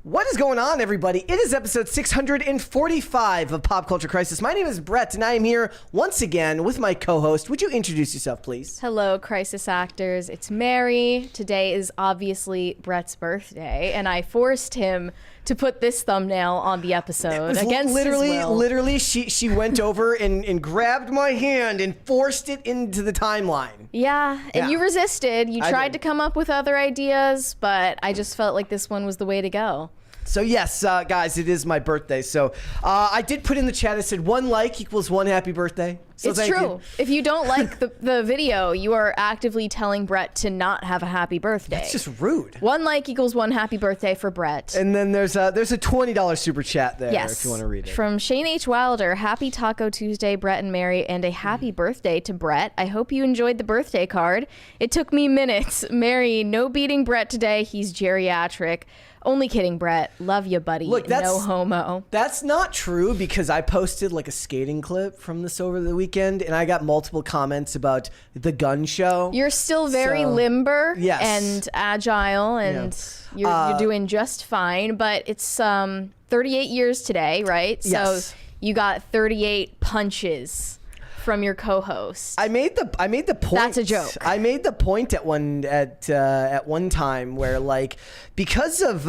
What is going on, everybody? It is episode 645 of Pop Culture Crisis. My name is Brett, and I am here once again with my co-host. Would you introduce yourself, please? Hello, Crisis Actors. It's Mary. Today is obviously Brett's birthday, and I forced him to put this thumbnail on the episode against his will. Literally, she went over and grabbed my hand and forced it into the timeline. Yeah, and you resisted. You tried to come up with other ideas, but I just felt like this one was the way to go. So yes, guys, it is my birthday. So I did put in the chat, I said 1 like equals 1 happy birthday. So it's true. If you don't like the video, you are actively telling Brett to not have a happy birthday. That's just rude. 1 like equals 1 happy birthday for Brett. And then there's a $20 super chat there if you want to read it. From Shane H. Wilder, happy Taco Tuesday, Brett and Mary, and a happy birthday to Brett. I hope you enjoyed the birthday card. It took me minutes. Mary, no beating Brett today. He's geriatric. Only kidding, Brett. Love you, buddy. Look, no homo. That's not true because I posted like a skating clip from this over the weekend and I got multiple comments about the gun show. You're still very limber and agile and you're doing just fine, but it's 38 years today, right? Yes. So you got 38 punches from your co-host. I made the point. That's a joke. I made the point at one time where, like, because of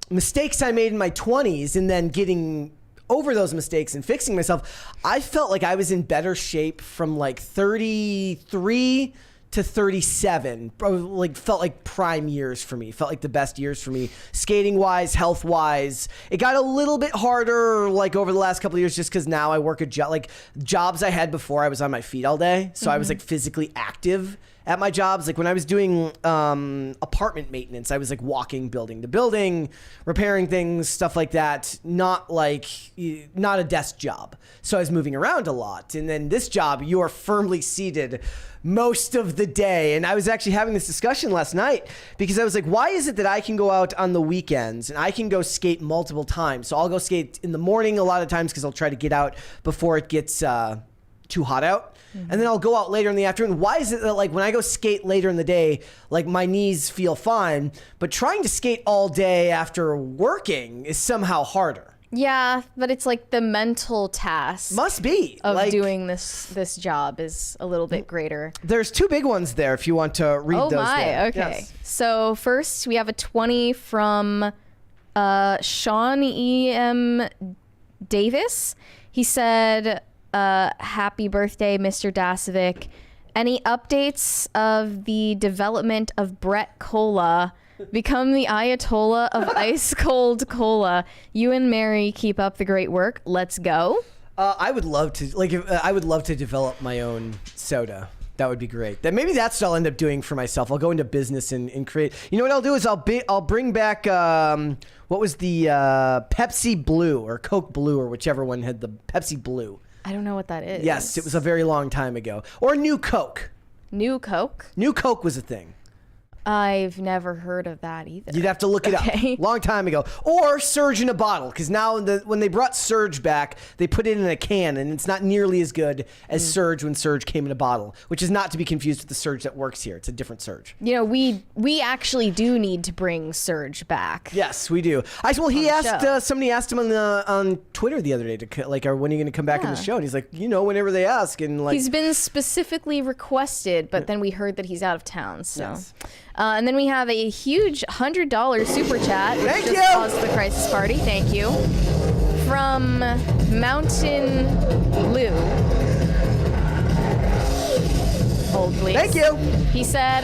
mistakes I made in my 20s and then getting over those mistakes and fixing myself, I felt like I was in better shape from like 33 to 37. Like, felt like prime years for me. Felt like the best years for me, skating wise, health wise. It got a little bit harder like over the last couple of years just because now I work a job. Like, jobs I had before, I was on my feet all day, so I was like physically active at my jobs. Like when I was doing apartment maintenance, I was like walking building to building, repairing things, stuff like that. Not a desk job. So I was moving around a lot. And then this job, you are firmly seated most of the day. And I was actually having this discussion last night because I was like, why is it that I can go out on the weekends and I can go skate multiple times? So I'll go skate in the morning a lot of times because I'll try to get out before it gets too hot out. And then I'll go out later in the afternoon. Why is it that, like, when I go skate later in the day, like, my knees feel fine, but trying to skate all day after working is somehow harder? Yeah, but it's like the mental task must be of like, doing this job is a little bit greater. There's 2 big ones there if you want to read those. Oh my, there. okay. Yes. So first we have a 20 from Sean E.M. Davis. He said, happy birthday, Mr. Dasovic. Any updates of the development of Brett Cola? Become the Ayatollah of ice cold cola. You and Mary keep up the great work. Let's go. I would love to I would love to develop my own soda. That would be great. Maybe that's what I'll end up doing for myself. I'll go into business and create. You know what I'll do is I'll bring back what was the Pepsi Blue or Coke Blue or whichever one had the Pepsi Blue. I don't know what that is. Yes, it was a very long time ago. Or New Coke. New Coke? New Coke was a thing. I've never heard of that either. You'd have to look it up. Long time ago. Or Surge in a bottle, because now when they brought Surge back, they put it in a can, and it's not nearly as good as Surge when Surge came in a bottle, which is not to be confused with the Surge that works here. It's a different Surge. You know, we actually do need to bring Surge back. Yes, we do. Somebody asked him on Twitter the other day, when are you going to come back in the show? And he's like, whenever they ask. And like, he's been specifically requested, but then we heard that he's out of town, so... Yes. And then we have a huge $100 super chat, which Thank just you. caused the crisis party. Thank you. From Mountain Blue. Hold, please. Thank you. He said,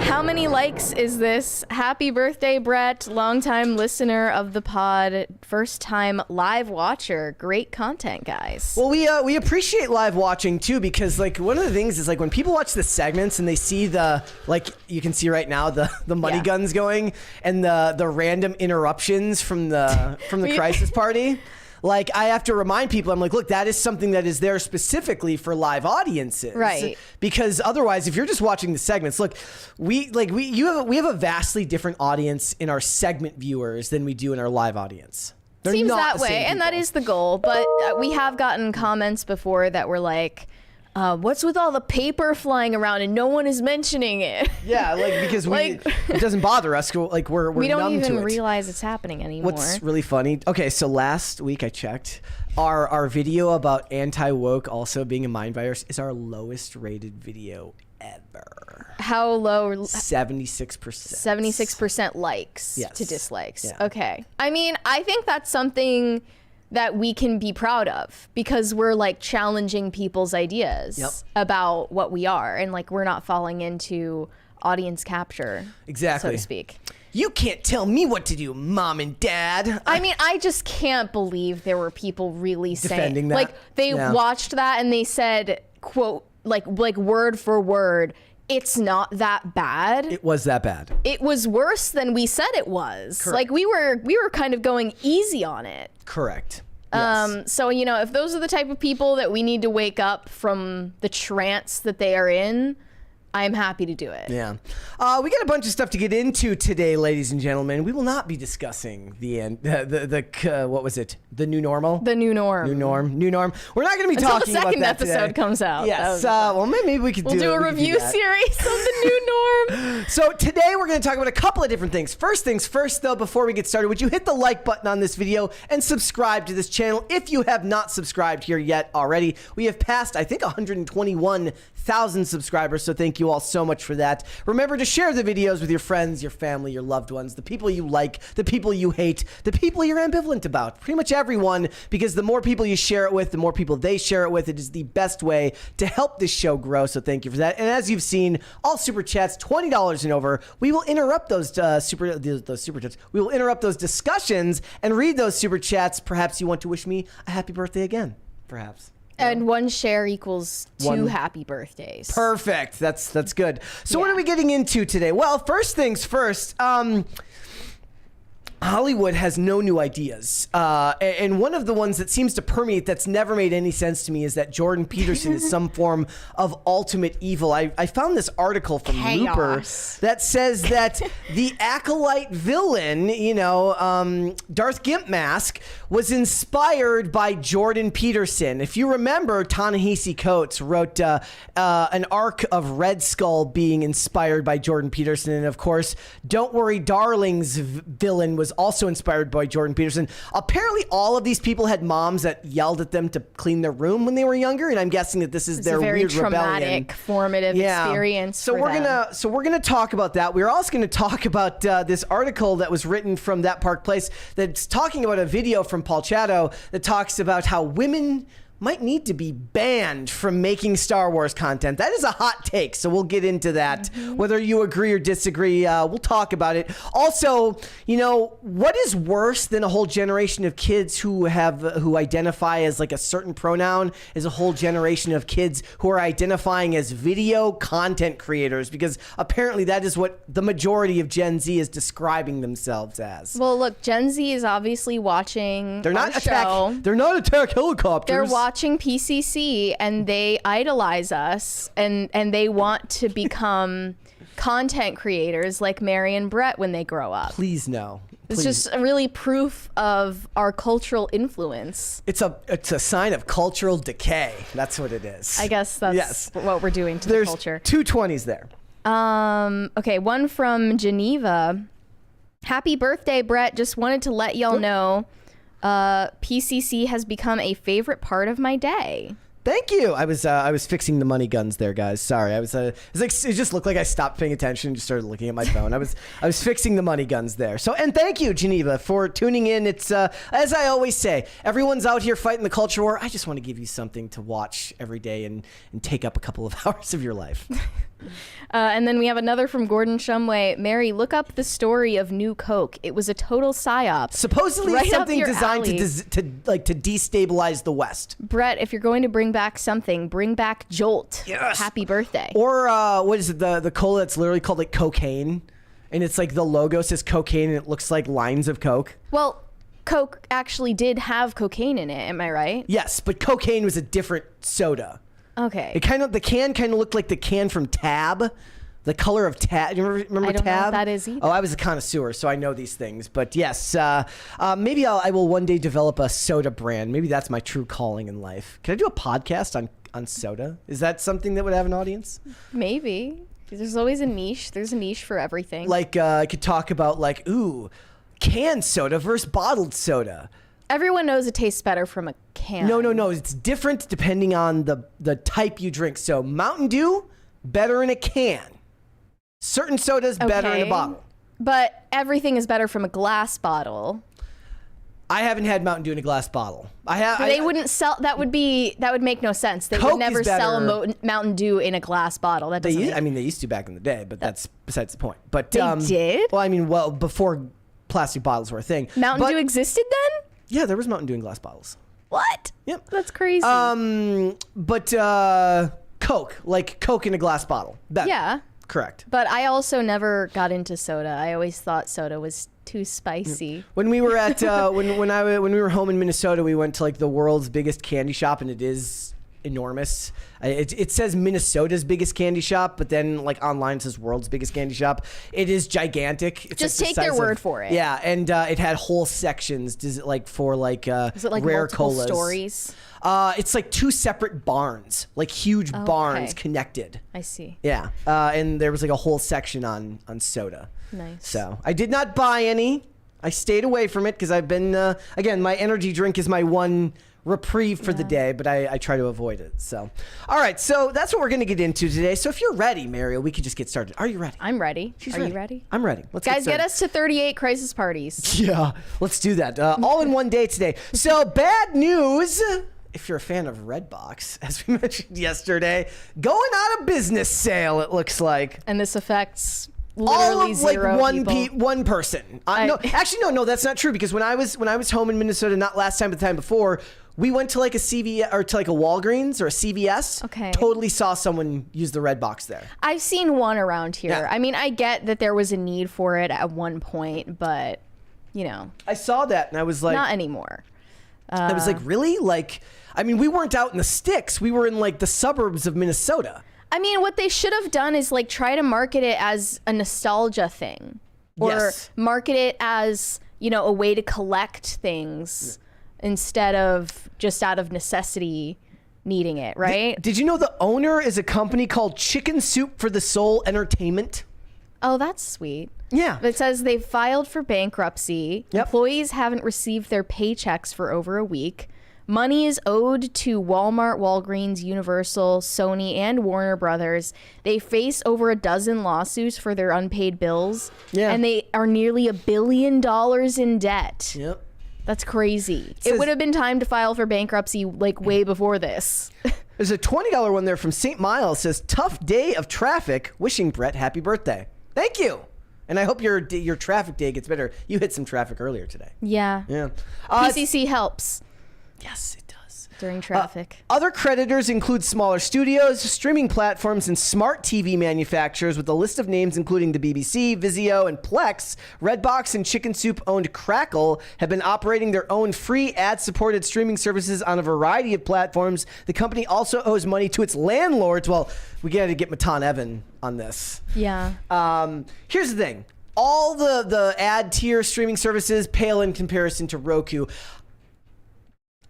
how many likes is this? Happy birthday, Brett. Longtime listener of the pod. First time live watcher. Great content, guys. Well, we appreciate live watching too, because like one of the things is like when people watch the segments and they see you can see right now the money guns going and the random interruptions from the crisis party. Like, I have to remind people, I'm like, look, that is something that is there specifically for live audiences. Right. Because otherwise, if you're just watching the segments, look, we have a vastly different audience in our segment viewers than we do in our live audience. They're Seems not that the same way, and people. that is the goal. But we have gotten comments before that were like, what's with all the paper flying around and no one is mentioning it? Yeah, like because Like- it doesn't bother us. Like we're We don't numb to even it. realize it's happening anymore. What's really funny? Okay, so last week I checked. Our video about anti-woke also being a mind virus is our lowest rated video ever. How low? 76%. 76% likes Yes. to dislikes. Yeah. Okay. I mean, I think that's something that we can be proud of because we're like challenging people's ideas Yep. about what we are, and like we're not falling into audience capture, Exactly. so to speak. You can't tell me what to do, mom and dad. I mean, I just can't believe there were people really Defending saying that? like they Yeah. watched that and they said, quote, like word for word, it's not that bad. It was that bad. It was worse than we said it was. Correct. Like we were kind of going easy on it. Correct. Yes. So if those are the type of people that we need to wake up from the trance that they are in, I'm happy to do it. Yeah. We got a bunch of stuff to get into today, ladies and gentlemen. We will not be discussing what was it? The new normal? The new norm. New norm. We're not going to be Until talking the about second that episode today. comes out. Yes. That would be fun. Well, maybe we could We'll do a we could review that. series of the new norm. So today we're going to talk about a couple of different things. First things first, though, before we get started, would you hit the like button on this video and subscribe to this channel if you have not subscribed here yet already. We have passed, I think, 121,000 subscribers, so thank you all so much for that. Remember to share the videos with your friends, your family, your loved ones, the people you like, the people you hate, the people you're ambivalent about, pretty much everyone, because the more people you share it with, the more people they share it with. It is the best way to help this show grow, so thank you for that. And as you've seen, all super chats, $20 and over, we will interrupt those super chats. We will interrupt those discussions and read those super chats. Perhaps you want to wish me a happy birthday again. Perhaps. And one share equals two One- happy birthdays. Perfect. That's good. So what are we getting into today? Well, first things first. Hollywood has no new ideas. And one of the ones that seems to permeate that's never made any sense to me is that Jordan Peterson is some form of ultimate evil. I found this article from Looper Chaos. that says that the acolyte villain, Darth Gimp Mask, was inspired by Jordan Peterson. If you remember, Ta-Nehisi Coates wrote an arc of Red Skull being inspired by Jordan Peterson. And of course, Don't Worry Darling's villain was also inspired by Jordan Peterson. Apparently, all of these people had moms that yelled at them to clean their room when they were younger, and I'm guessing that this is It's their a very weird traumatic, rebellion. formative experience. So for we're them. gonna talk about that. We're also gonna talk about this article that was written from That Park Place that's talking about a video from Paul Chato that talks about how women might need to be banned from making Star Wars content. That is a hot take, so we'll get into that. Whether you agree or disagree, we'll talk about it. Also, what is worse than a whole generation of kids who identify as like a certain pronoun is a whole generation of kids who are identifying as video content creators, because apparently that is what the majority of Gen Z is describing themselves as. Well, look, Gen Z is obviously watching They're not our show. They're not attack helicopters. They're watching PCC and they idolize us and they want to become content creators like Mary and Brett when they grow up. Please no. It's Please. just really proof of our cultural influence. It's a sign of cultural decay. That's what it is. I guess that's Yes. what we're doing to There's the culture. 220s there. Okay, one from Geneva. Happy birthday, Brett. Just wanted to let y'all know PCC has become a favorite part of my day. Thank you. I was fixing the money guns there, guys. Sorry. It just looked like I stopped paying attention and just started looking at my phone. I was fixing the money guns there. So, and thank you, Geneva, for tuning in. It's as I always say, everyone's out here fighting the culture war. I just want to give you something to watch every day and take up a couple of hours of your life. And then we have another from Gordon Shumway. Mary, look up the story of New Coke. It was a total psyop. Supposedly Right up something your designed alley. to destabilize the West. Brett, if you're going to bring back something, bring back Jolt. Yes. Happy birthday. Or what is it, the cola that's literally called like cocaine, and it's like the logo says cocaine and it looks like lines of Coke. Well, Coke actually did have cocaine in it. Am I right? Yes, but cocaine was a different soda. Okay. The can kind of looked like the can from Tab. The color of Tab. You remember I don't know Tab? what that is either. Oh, I was a connoisseur, so I know these things. But yes, maybe I will one day develop a soda brand. Maybe that's my true calling in life. Can I do a podcast on soda? Is that something that would have an audience? Maybe. There's always a niche. There's a niche for everything. Like, I could talk about like, ooh, canned soda versus bottled soda. Everyone knows it tastes better from a can. No. It's different depending on the type you drink. So Mountain Dew, better in a can. Certain sodas, better in a bottle. But everything is better from a glass bottle. I haven't had Mountain Dew in a glass bottle. They wouldn't sell. That would make no sense. They Coke would never is sell better. a Mountain Dew in a glass bottle. That doesn't. They used to back in the day, but that's besides the point. But they did. Well, before plastic bottles were a thing. Mountain Dew existed then? Yeah, there was Mountain Dew in glass bottles. What? Yep. That's crazy. But Coke, like Coke in a glass bottle. Better. Yeah. Correct. But I also never got into soda. I always thought soda was too spicy. When we were at when we were home in Minnesota, we went to like the world's biggest candy shop, and it is enormous. It says Minnesota's biggest candy shop, but then like online it says world's biggest candy shop. It is gigantic. It's just like take their word for it. Yeah, and it had whole sections. Is it like for like is it like rare multiple colas? Stories? It's like two separate barns, like huge barns connected. I see. Yeah, and there was like a whole section on soda. Nice. So I did not buy any. I stayed away from it because I've been again, my energy drink is my one reprieve for the day, but I try to avoid it. So, all right, so that's what we're going to get into today. So if you're ready, Mario, we could just get started. Are you ready? I'm ready. She's Are ready. you ready? I'm ready. Let's Guys, get get us to 38 crisis parties. Yeah, let's do that. All in one day today. So bad news. If you're a fan of Redbox, as we mentioned yesterday, going out of business sale, it looks like. And this affects all literally of zero like one person. No, that's not true, because when I was home in Minnesota, not last time but the time before, we went to like a CVS or to like a Walgreens or a CVS. Okay. Totally saw someone use the Redbox there. I've seen one around here. Yeah. I mean, I get that there was a need for it at one point, but you know, I saw that and I was like, not anymore. I was like, really? Like, I mean, we weren't out in the sticks. We were in like the suburbs of Minnesota. I mean, what they should have done is like try to market it as a nostalgia thing, or market it as, you know, a way to collect things instead of just out of necessity needing it, right? Did you know the owner is a company called Chicken Soup for the Soul Entertainment? Oh, that's sweet. Yeah. It says they've filed for bankruptcy. Yep. Employees haven't received their paychecks for over a week. Money is owed to Walmart, Walgreens, Universal, Sony, and Warner Brothers. They face over a dozen lawsuits for their unpaid bills. Yeah. And they are nearly $1 billion in debt. Yep. That's crazy. Says, it would have been time to file for bankruptcy like way before this. There's a $20 one there from St. Miles. It says, tough day of traffic. Wishing Brett happy birthday. Thank you. And I hope your traffic day gets better. You hit some traffic earlier today. Yeah. Yeah. PCC helps Yes, it does. during traffic. Other creditors include smaller studios, streaming platforms, and smart TV manufacturers, with a list of names including the BBC, Vizio, and Plex. Redbox and Chicken Soup-owned Crackle have been operating their own free ad-supported streaming services on a variety of platforms. The company also owes money to its landlords. Well, we got to get Matan Evan on this. Yeah. Here's the thing. All the ad tier streaming services pale in comparison to Roku.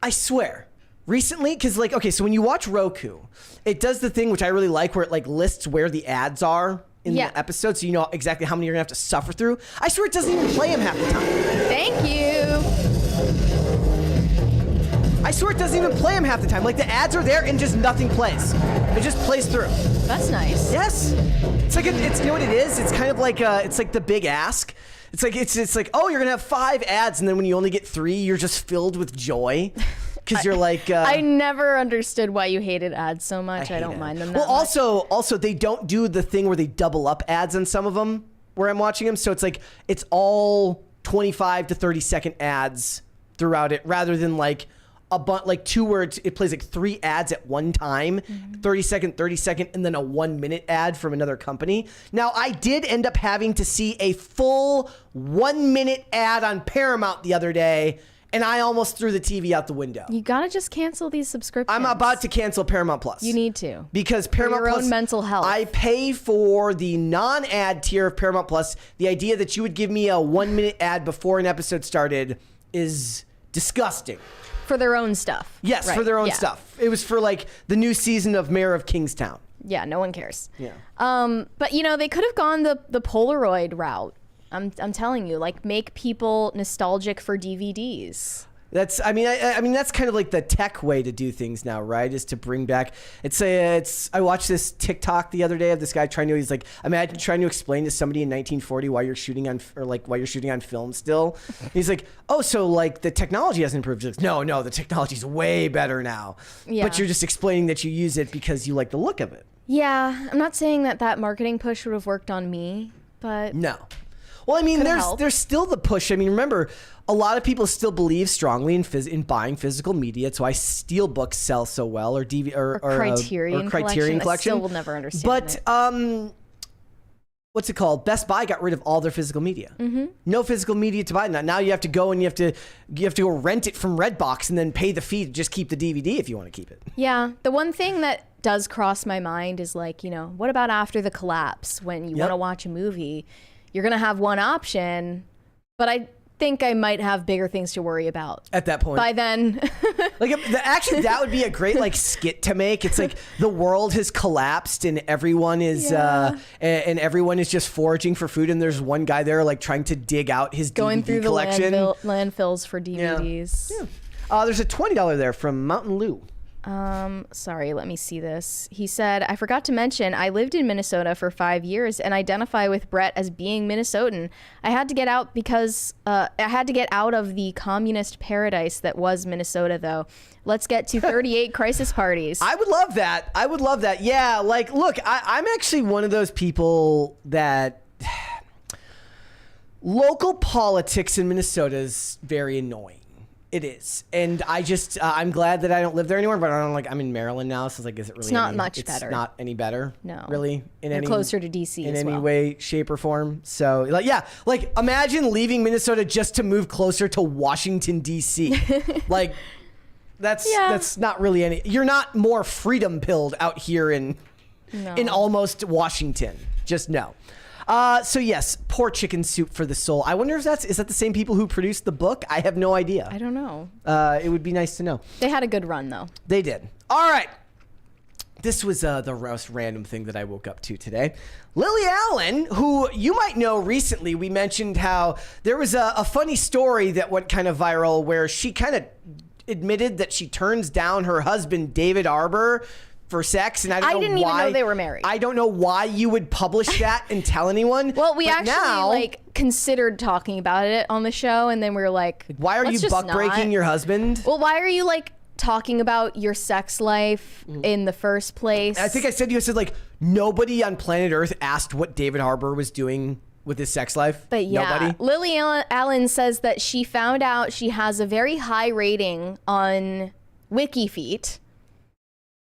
I swear. Recently, because like, okay, so when you watch Roku, it does the thing which I really like where it like lists where the ads are in the episode, so you know exactly how many you're gonna have to suffer through. I swear it doesn't even play them half the time. Thank you. I swear it doesn't even play them half the time. Like the ads are there and just nothing plays. It just plays through. That's nice. Yes. It's like, it's you know what it is? It's kind of like, it's like the big ask. It's like, oh, you're gonna have 5 ads, and then when you only get 3, you're just filled with joy. Because you're like, I never understood why you hated ads so much. I don't mind them that much. Also, they don't do the thing where they double up ads on some of them where I'm watching them. So it's like, it's all 25 to 30 second ads throughout it, rather than like like 2 where it plays like 3 ads at one time, 30 second, and then a 1 minute ad from another company. Now, I did end up having to see a full 1 minute ad on Paramount the other day, and I almost threw the TV out the window. You gotta just cancel these subscriptions. I'm about to cancel Paramount Plus. You need to. Because Paramount For your Plus, own mental health. I pay for the non-ad tier of Paramount Plus. The idea that you would give me a 1 minute ad before an episode started is disgusting. For their own stuff. Yes, right. for their own stuff. It was for like the new season of Mayor of Kingstown. Yeah, no one cares. Yeah. But you know, they could have gone the Polaroid route. I'm telling you, like, make people nostalgic for DVDs. That's, I mean, that's kind of like the tech way to do things now, right? Is to bring back. I watched this TikTok the other day of this guy he's like, imagine trying to explain to somebody in 1940 why you're shooting on film still. He's like, oh, so like the technology hasn't improved. He's like, no, the technology's way better now. Yeah. But you're just explaining that you use it because you like the look of it. Yeah, I'm not saying that marketing push would have worked on me, but no. Well, I mean, there's still the push. I mean, remember, a lot of people still believe strongly in buying physical media. It's why Steelbooks sell so well, or Criterion Collection. I still will never understand. But what's it called? Best Buy got rid of all their physical media. Mm-hmm. No physical media to buy. Now you have to go and you have to go rent it from Redbox and then pay the fee to just keep the DVD if you want to keep it. Yeah, the one thing that does cross my mind is like, you know, what about after the collapse when you want to watch a movie? You're going to have one option, but I think I might have bigger things to worry about at that point. By then. Actually, that would be a great like skit to make. It's like the world has collapsed and everyone is just foraging for food, and there's one guy there like trying to dig out his going DVD through collection. The landfills for DVDs. Yeah. There's a $20 there from Mountain Lou. Sorry, let me see this. He said, I forgot to mention, I lived in Minnesota for 5 years and identify with Brett as being Minnesotan. I had to get out of the communist paradise that was Minnesota, though. Let's get to 38 crisis parties. I would love that. Yeah, like, look, I'm actually one of those people that local politics in Minnesota is very annoying. It is, and I'm glad that I don't live there anymore. But I'm in Maryland now, so it's like, is it really? It's not much better. It's not any better. No, really. You're closer to DC in as any well. way, shape, or form. So, like imagine leaving Minnesota just to move closer to Washington DC. Like, that's not really any. You're not more freedom pilled out here in almost Washington. Just no. So yes, Poor Chicken Soup for the Soul. I wonder if is that the same people who produced the book? I have no idea. I don't know. It would be nice to know. They had a good run though. They did. All right. This was the most random thing that I woke up to today. Lily Allen, who you might know recently, we mentioned how there was a funny story that went kind of viral where she kind of admitted that she turns down her husband, David Arbor, for sex, and I didn't even know they were married. I don't know why you would publish that and tell anyone. Well, we considered talking about it on the show, and then we were like, why are you buck breaking your husband? Well, why are you like talking about your sex life in the first place? I think I said like nobody on planet Earth asked what David Harbour was doing with his sex life. But yeah, nobody. Lily Allen says that she found out she has a very high rating on WikiFeet.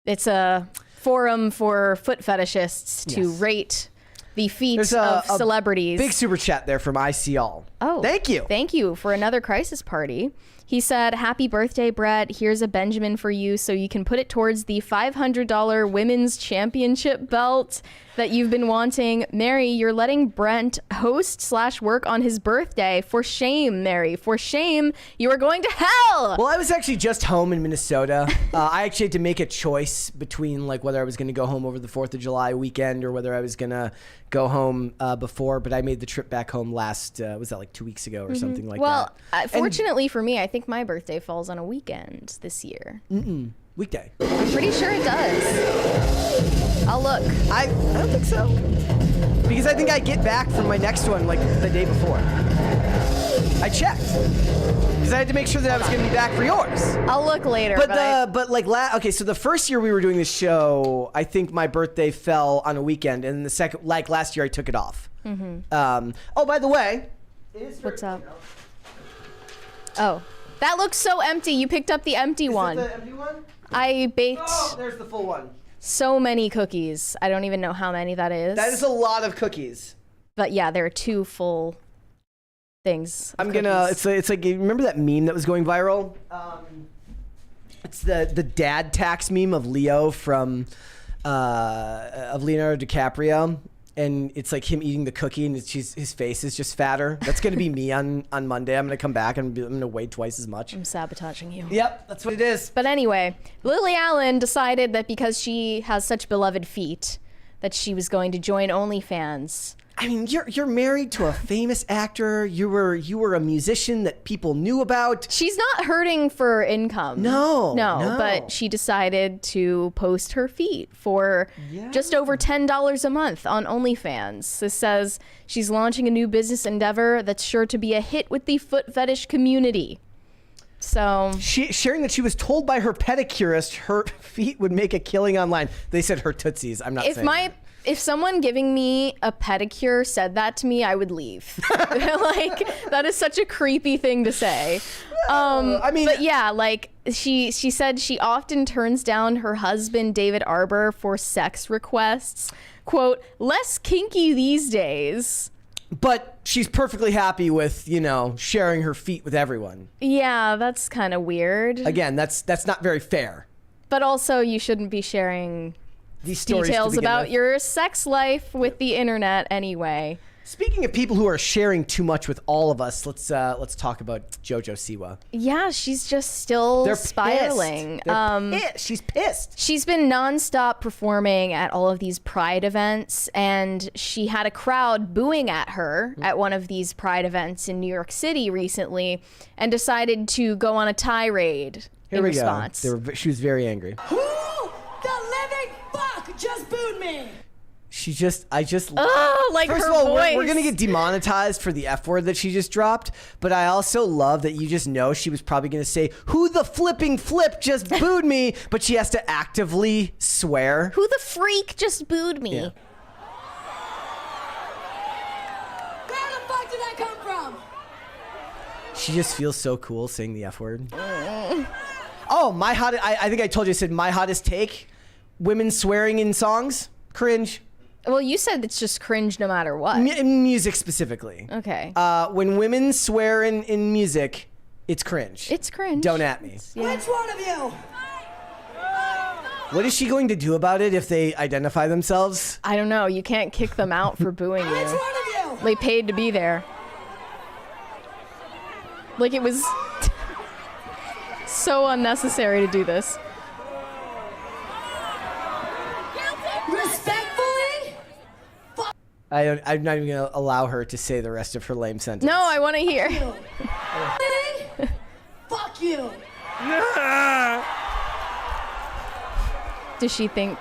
It's a forum for foot fetishists to rate the feet of celebrities. Big super chat there from ICall. Oh, thank you. Thank you for another crisis party. He said, happy birthday, Brett. Here's a Benjamin for you so you can put it towards the $500 women's championship belt that you've been wanting. Mary, you're letting Brent host/work on his birthday. For shame, Mary. For shame. You are going to hell. Well, I was actually just home in Minnesota. I actually had to make a choice between like whether I was going to go home over the 4th of July weekend or whether I was going to go home before. But I made the trip back home was that like 2 weeks ago or something like that? Well, fortunately for me, I think my birthday falls on a weekend this year. Weekday. I'm pretty sure it does. I'll look. I don't think so. Because I think I get back from my next one like the day before. I checked. Because I had to make sure that I was going to be back for yours. I'll look later. Okay, so the first year we were doing this show, I think my birthday fell on a weekend. And the second, like last year, I took it off. Oh, by the way. What's up? Oh. That looks so empty. You picked up the empty one. Is it the empty one? I baked. Oh, there's the full one. So many cookies. I don't even know how many that is. That is a lot of cookies. But yeah, there are 2 full things. It's like you remember that meme that was going viral? It's the dad tax meme of Leo from of Leonardo DiCaprio. and it's like him eating the cookie, and his face is just fatter. That's gonna be me on Monday. I'm gonna come back and I'm gonna weigh twice as much. I'm sabotaging you. Yep, that's what it is. But anyway, Lily Allen decided that because she has such beloved feet, that she was going to join OnlyFans. I mean, you're married to a famous actor. You were a musician that people knew about. She's not hurting for income. No. But she decided to post her feet for just over $10 a month on OnlyFans. This says she's launching a new business endeavor that's sure to be a hit with the foot fetish community. So sharing that she was told by her pedicurist her feet would make a killing online. They said her tootsies. I'm not saying If someone giving me a pedicure said that to me, I would leave. Like, that is such a creepy thing to say. I mean, but yeah, like she said she often turns down her husband, David Arbor, for sex requests. Quote, less kinky these days. But she's perfectly happy with, sharing her feet with everyone. Yeah, that's kind of weird. Again, that's not very fair. But also, you shouldn't be sharing these stories details about your sex life with the internet anyway. Speaking of people who are sharing too much with all of us, let's talk about Jojo Siwa. Yeah, she's just still spiraling. Pissed. She's pissed. She's been nonstop performing at all of these Pride events, and she had a crowd booing at her at one of these Pride events in New York City recently, and decided to go on a tirade in response. She was very angry. Who the living fuck just booed me? Like First her of all, voice. we're gonna get demonetized for the F word that she just dropped, but I also love that you just know she was probably gonna say, who the flipping flip just booed me, but she has to actively swear. Who the freak just booed me? Yeah. Where the fuck did that come from? She just feels so cool saying the F word. Oh, I think I told you, I said my hottest take, women swearing in songs, cringe. Well, you said it's just cringe no matter what. Music specifically. Okay. When women swear in music, it's cringe. It's cringe. Don't at me. Which one of you? What is she going to do about it if they identify themselves? I don't know. You can't kick them out for booing Which you. one of you? They paid to be there. Like, it was so unnecessary to do this. Respectfully? I'm not even going to allow her to say the rest of her lame sentence. No, I want to hear. Fuck you. Does she think...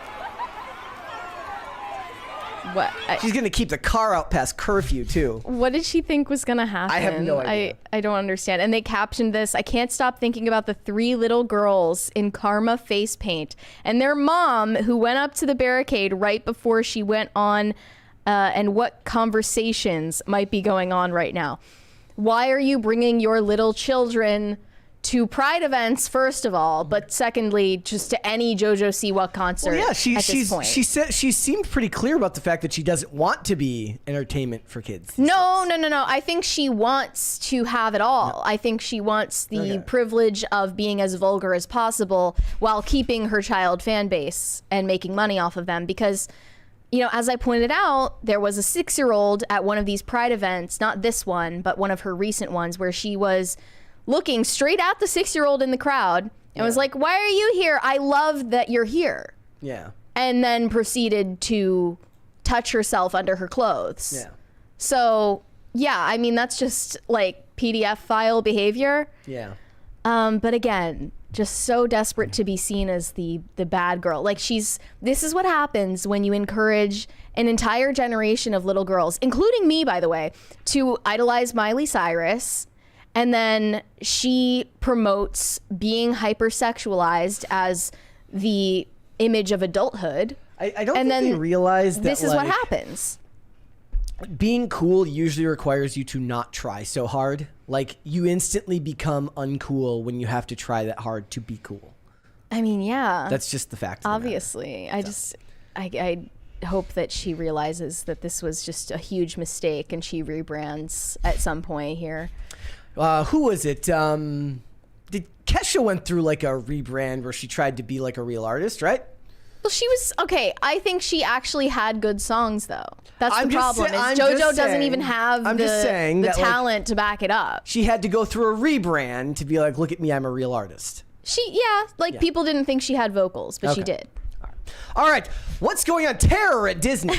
What? She's going to keep the car out past curfew, too. What did she think was going to happen? I have no idea. I don't understand. And they captioned this, I can't stop thinking about the 3 little girls in karma face paint and their mom who went up to the barricade right before she went on, and what conversations might be going on right now. Why are you bringing your little children to Pride events, first of all, but secondly, just to any Jojo Siwa concert Well, yeah, at this point? she seemed pretty clear about the fact that she doesn't want to be entertainment for kids. No. I think she wants to have it all. I think she wants the privilege of being as vulgar as possible while keeping her child fan base and making money off of them. Because, as I pointed out, there was a 6-year-old at one of these Pride events, not this one, but one of her recent ones, where she was looking straight at the 6-year-old in the crowd and was like, why are you here? I love that you're here. Yeah. And then proceeded to touch herself under her clothes. Yeah. So, yeah, I mean, that's just like PDF file behavior. Yeah. But again, just so desperate to be seen as the bad girl. Like, this is what happens when you encourage an entire generation of little girls, including me, by the way, to idolize Miley Cyrus. And then she promotes being hypersexualized as the image of adulthood. I don't think they realize that this is what happens. Being cool usually requires you to not try so hard. Like, you instantly become uncool when you have to try that hard to be cool. I mean, yeah. That's just the fact of the matter. Obviously. I hope that she realizes that this was just a huge mistake and she rebrands at some point here. Who was it? Did Kesha went through like a rebrand where she tried to be like a real artist, right? Well, she was okay. I think she actually had good songs, though. That's I'm the just problem. sa- I'm is JoJo just doesn't saying- even have I'm just saying the that, like, talent to back it up. She had to go through a rebrand to be like, look at me, I'm a real artist. People didn't think she had vocals, but she Okay. did. All right, what's going on? Terror at Disney.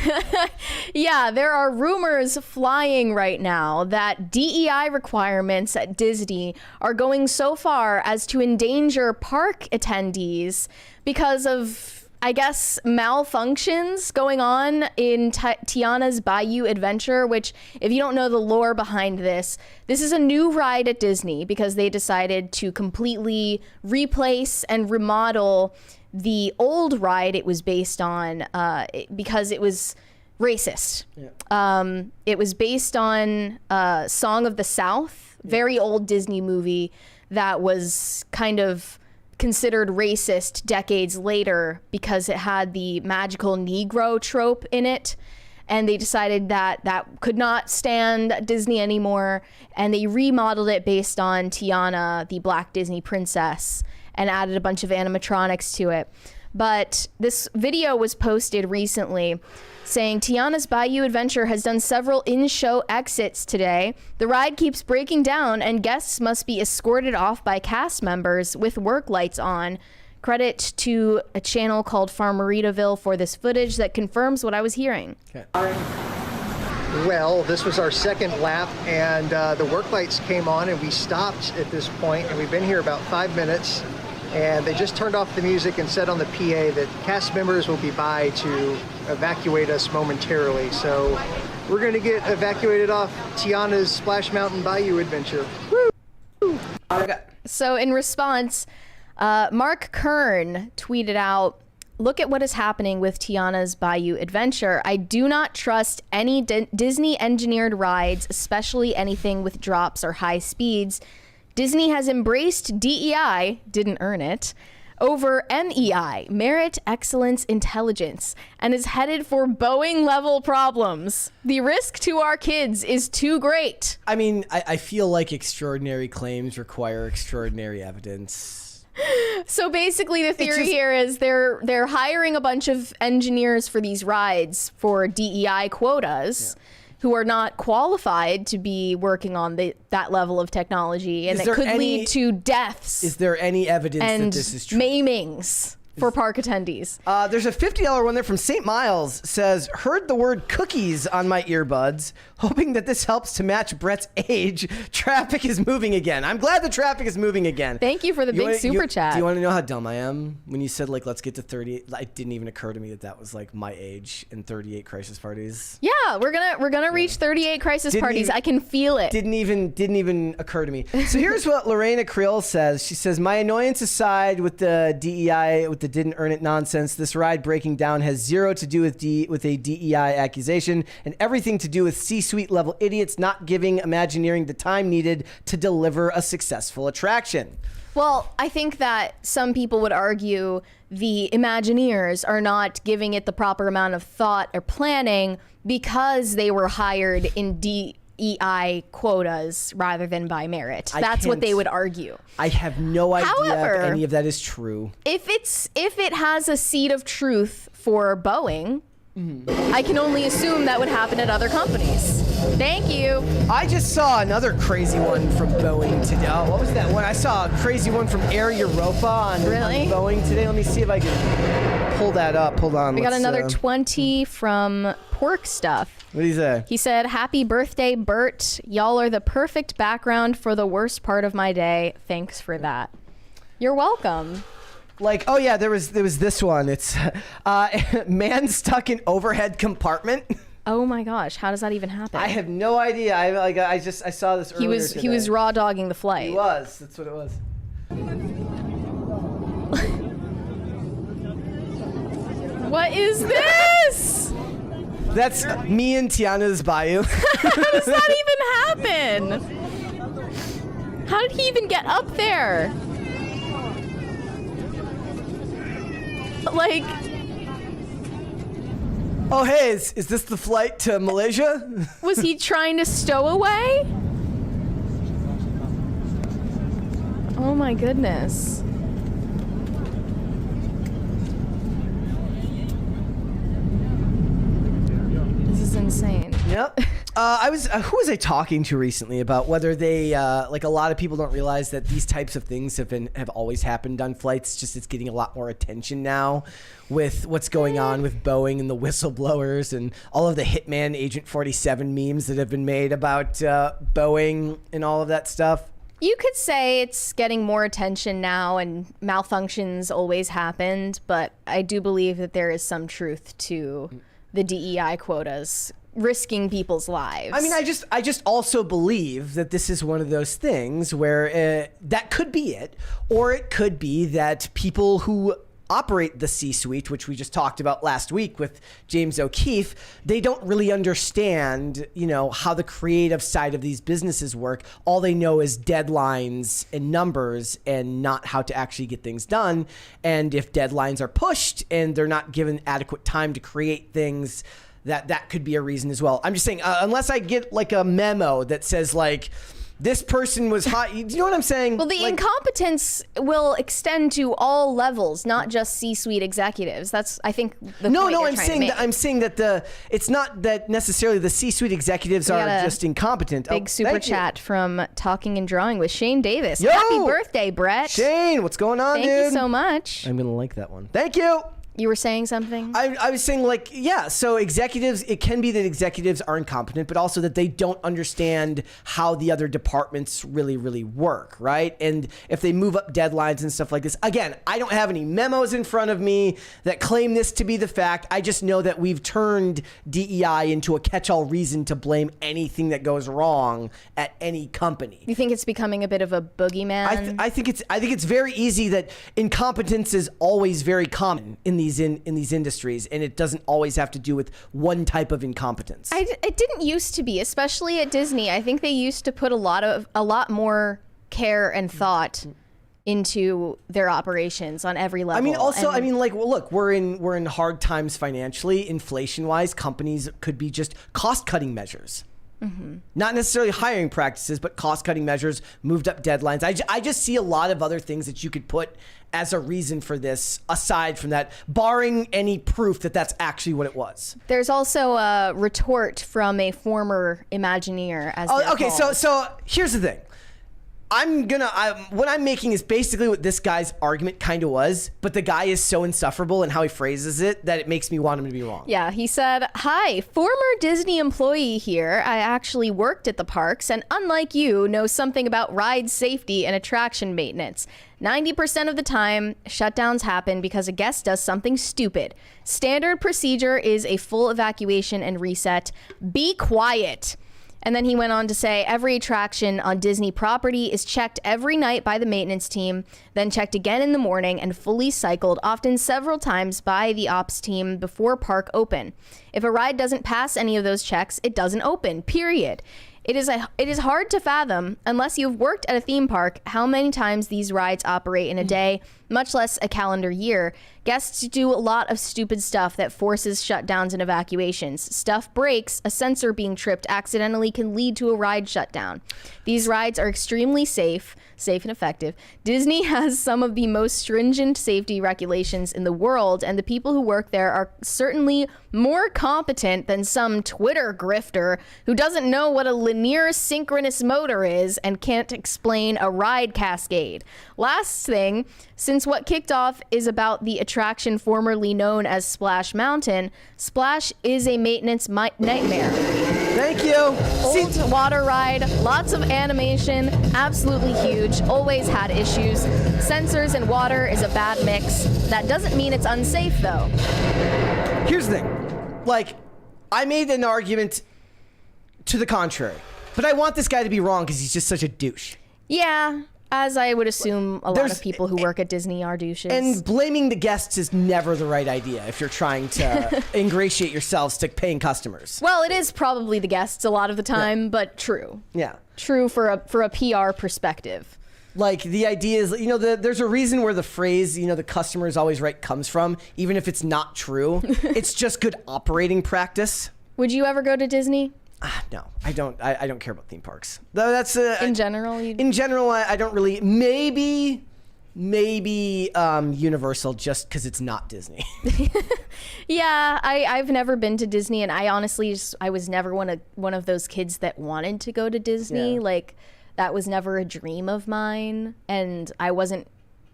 Yeah, there are rumors flying right now that DEI requirements at Disney are going so far as to endanger park attendees because of, I guess, malfunctions going on in Tiana's Bayou Adventure, which, if you don't know the lore behind this is a new ride at Disney because they decided to completely replace and remodel the old ride it was based on because it was racist. Yeah. It was based on Song of the South, very old Disney movie that was kind of considered racist decades later because it had the magical Negro trope in it. And they decided that that could not stand at Disney anymore. And they remodeled it based on Tiana, the Black Disney princess, and added a bunch of animatronics to it. But this video was posted recently saying Tiana's Bayou Adventure has done several in-show exits today. The ride keeps breaking down and guests must be escorted off by cast members with work lights on. Credit to a channel called Farmeritaville for this footage that confirms what I was hearing. Okay. Well, this was our second lap, and the work lights came on, and we stopped at this point, and we've been here about 5 minutes, and they just turned off the music and said on the PA that cast members will be by to evacuate us momentarily. So we're going to get evacuated off Tiana's Splash Mountain Bayou Adventure. Woo! Okay. So in response, Mark Kern tweeted out, "Look at what is happening with Tiana's Bayou Adventure. I do not trust any Disney engineered rides, especially anything with drops or high speeds. Disney has embraced DEI, didn't earn it, over MEI, merit, excellence, intelligence, and is headed for Boeing level problems. The risk to our kids is too great." I mean, I feel like extraordinary claims require extraordinary evidence. So basically the theory here is they're hiring a bunch of engineers for these rides for DEI quotas who are not qualified to be working on that level of technology, and that could lead to deaths. Is there any evidence and that this is true? maimings for park attendees. There's a $50 one there from St. Miles. Says, heard the word cookies on my earbuds, hoping that this helps to match Brett's age. Traffic is moving again. I'm glad the traffic is moving again. Thank you for the big super chat. Do you want to know how dumb I am? When you said, like, let's get to 38, it didn't even occur to me that was, like, my age in 38 crisis parties. Yeah, we're gonna reach 38 crisis parties. I can feel it. Didn't even occur to me. So here's what Lorena Creel says. She says, my annoyance aside with the DEI, with the didn't earn it nonsense, this ride breaking down has zero to do with a DEI accusation and everything to do with C-suite level idiots not giving Imagineering the time needed to deliver a successful attraction. Well, I think that some people would argue the Imagineers are not giving it the proper amount of thought or planning because they were hired in DEI quotas rather than by merit. That's what they would argue. I have no idea However, if any of that is true. If it has a seed of truth for Boeing, I can only assume that would happen at other companies. Thank you. I just saw another crazy one from Boeing today. Oh, what was that one? I saw a crazy one from Air Europa on Boeing today. Let me see if I can pull that up. Hold on. We got another 20 from Pork Stuff. What did he say? He said, "Happy birthday, Bert. Y'all are the perfect background for the worst part of my day. Thanks for that." You're welcome. Like, oh yeah, there was this one. It's man stuck in overhead compartment. Oh my gosh, how does that even happen? I have no idea. I saw this earlier He was raw dogging the flight. He was. That's what it was. What is this? That's me and Tiana's Bayou. How does that even happen? How did he even get up there? Like, oh hey, is this the flight to Malaysia? was he trying to stow away? Oh my goodness. insane. Yep. Who was I talking to recently about whether they like a lot of people don't realize that these types of things have always happened on flights. Just it's getting a lot more attention now with what's going on with Boeing and the whistleblowers and all of the Hitman Agent 47 memes that have been made about Boeing and all of that stuff. You could say it's getting more attention now and malfunctions always happened, but I do believe that there is some truth to the DEI quotas risking people's lives. I mean, I just also believe that this is one of those things where that could be it, or it could be that people who operate the C-suite, which we just talked about last week with James O'Keefe, they don't really understand, how the creative side of these businesses work. All they know is deadlines and numbers and not how to actually get things done. And if deadlines are pushed and they're not given adequate time to create things, that could be a reason as well. I'm just saying, unless I get like a memo that says like, this person was hot. Do you know what I'm saying? Well, the incompetence will extend to all levels, not just C-suite executives. That's, I think, the point you're I'm trying saying to make. that I'm saying that it's not that necessarily the C-suite executives are just incompetent. Big super chat from Talking and Drawing with Shane Davis. Yo! Happy birthday, Brett. Shane, what's going on, Thank dude? you so much. I'm gonna like that one. Thank you. You were saying something? I was saying, like, yeah, so executives, it can be that executives are incompetent, but also that they don't understand how the other departments really, really work, right? And if they move up deadlines and stuff like this, again, I don't have any memos in front of me that claim this to be the fact. I just know that we've turned DEI into a catch-all reason to blame anything that goes wrong at any company. You think it's becoming a bit of a boogeyman? I think it's very easy that incompetence is always very common in these industries, and it doesn't always have to do with one type of incompetence. It didn't used to be, especially at Disney. I think they used to put a lot more care and thought into their operations on every level. I mean, also, look, we're in hard times financially, inflation-wise. Companies could be just cost-cutting measures. Mm-hmm. Not necessarily hiring practices, but cost-cutting measures, moved up deadlines. I just see a lot of other things that you could put as a reason for this, aside from that, barring any proof that that's actually what it was. There's also a retort from a former Imagineer. So here's the thing. What I'm making is basically what this guy's argument kind of was, but the guy is so insufferable in how he phrases it that it makes me want him to be wrong. Yeah, he said, "Hi, former Disney employee here. I actually worked at the parks and unlike you, know something about ride safety and attraction maintenance. 90% of the time, shutdowns happen because a guest does something stupid. Standard procedure is a full evacuation and reset. Be quiet." And then he went on to say, every attraction on Disney property is checked every night by the maintenance team, then checked again in the morning and fully cycled, often several times by the ops team before park open. If a ride doesn't pass any of those checks, it doesn't open, period. It is hard to fathom, unless you've worked at a theme park, how many times these rides operate in a day, much less a calendar year. Guests do a lot of stupid stuff that forces shutdowns and evacuations. Stuff breaks, a sensor being tripped accidentally can lead to a ride shutdown. These rides are extremely safe and effective. Disney has some of the most stringent safety regulations in the world, and the people who work there are certainly more competent than some Twitter grifter who doesn't know what a linear synchronous motor is and can't explain a ride cascade. Last thing, since what kicked off is about the attraction formerly known as Splash Mountain, Splash is a maintenance nightmare. Thank you. Old water ride, lots of animation, absolutely huge, always had issues. Sensors and water is a bad mix. That doesn't mean it's unsafe, though. Here's the thing. Like, I made an argument to the contrary, but I want this guy to be wrong because he's just such a douche. Yeah. As I would assume a lot of people who work at Disney are douches. And blaming the guests is never the right idea if you're trying to ingratiate yourselves to paying customers. Well, it is probably the guests a lot of the time, but true. Yeah. True for a PR perspective. Like, the idea is, there's a reason where the phrase, the customer is always right comes from, even if it's not true. It's just good operating practice. Would you ever go to Disney? No, I don't. I don't care about theme parks. Though that's in general. In general, I don't really. Maybe maybe Universal, just because it's not Disney. Yeah, I've never been to Disney, and I honestly I was never one of those kids that wanted to go to Disney. Yeah. Like, that was never a dream of mine, and I wasn't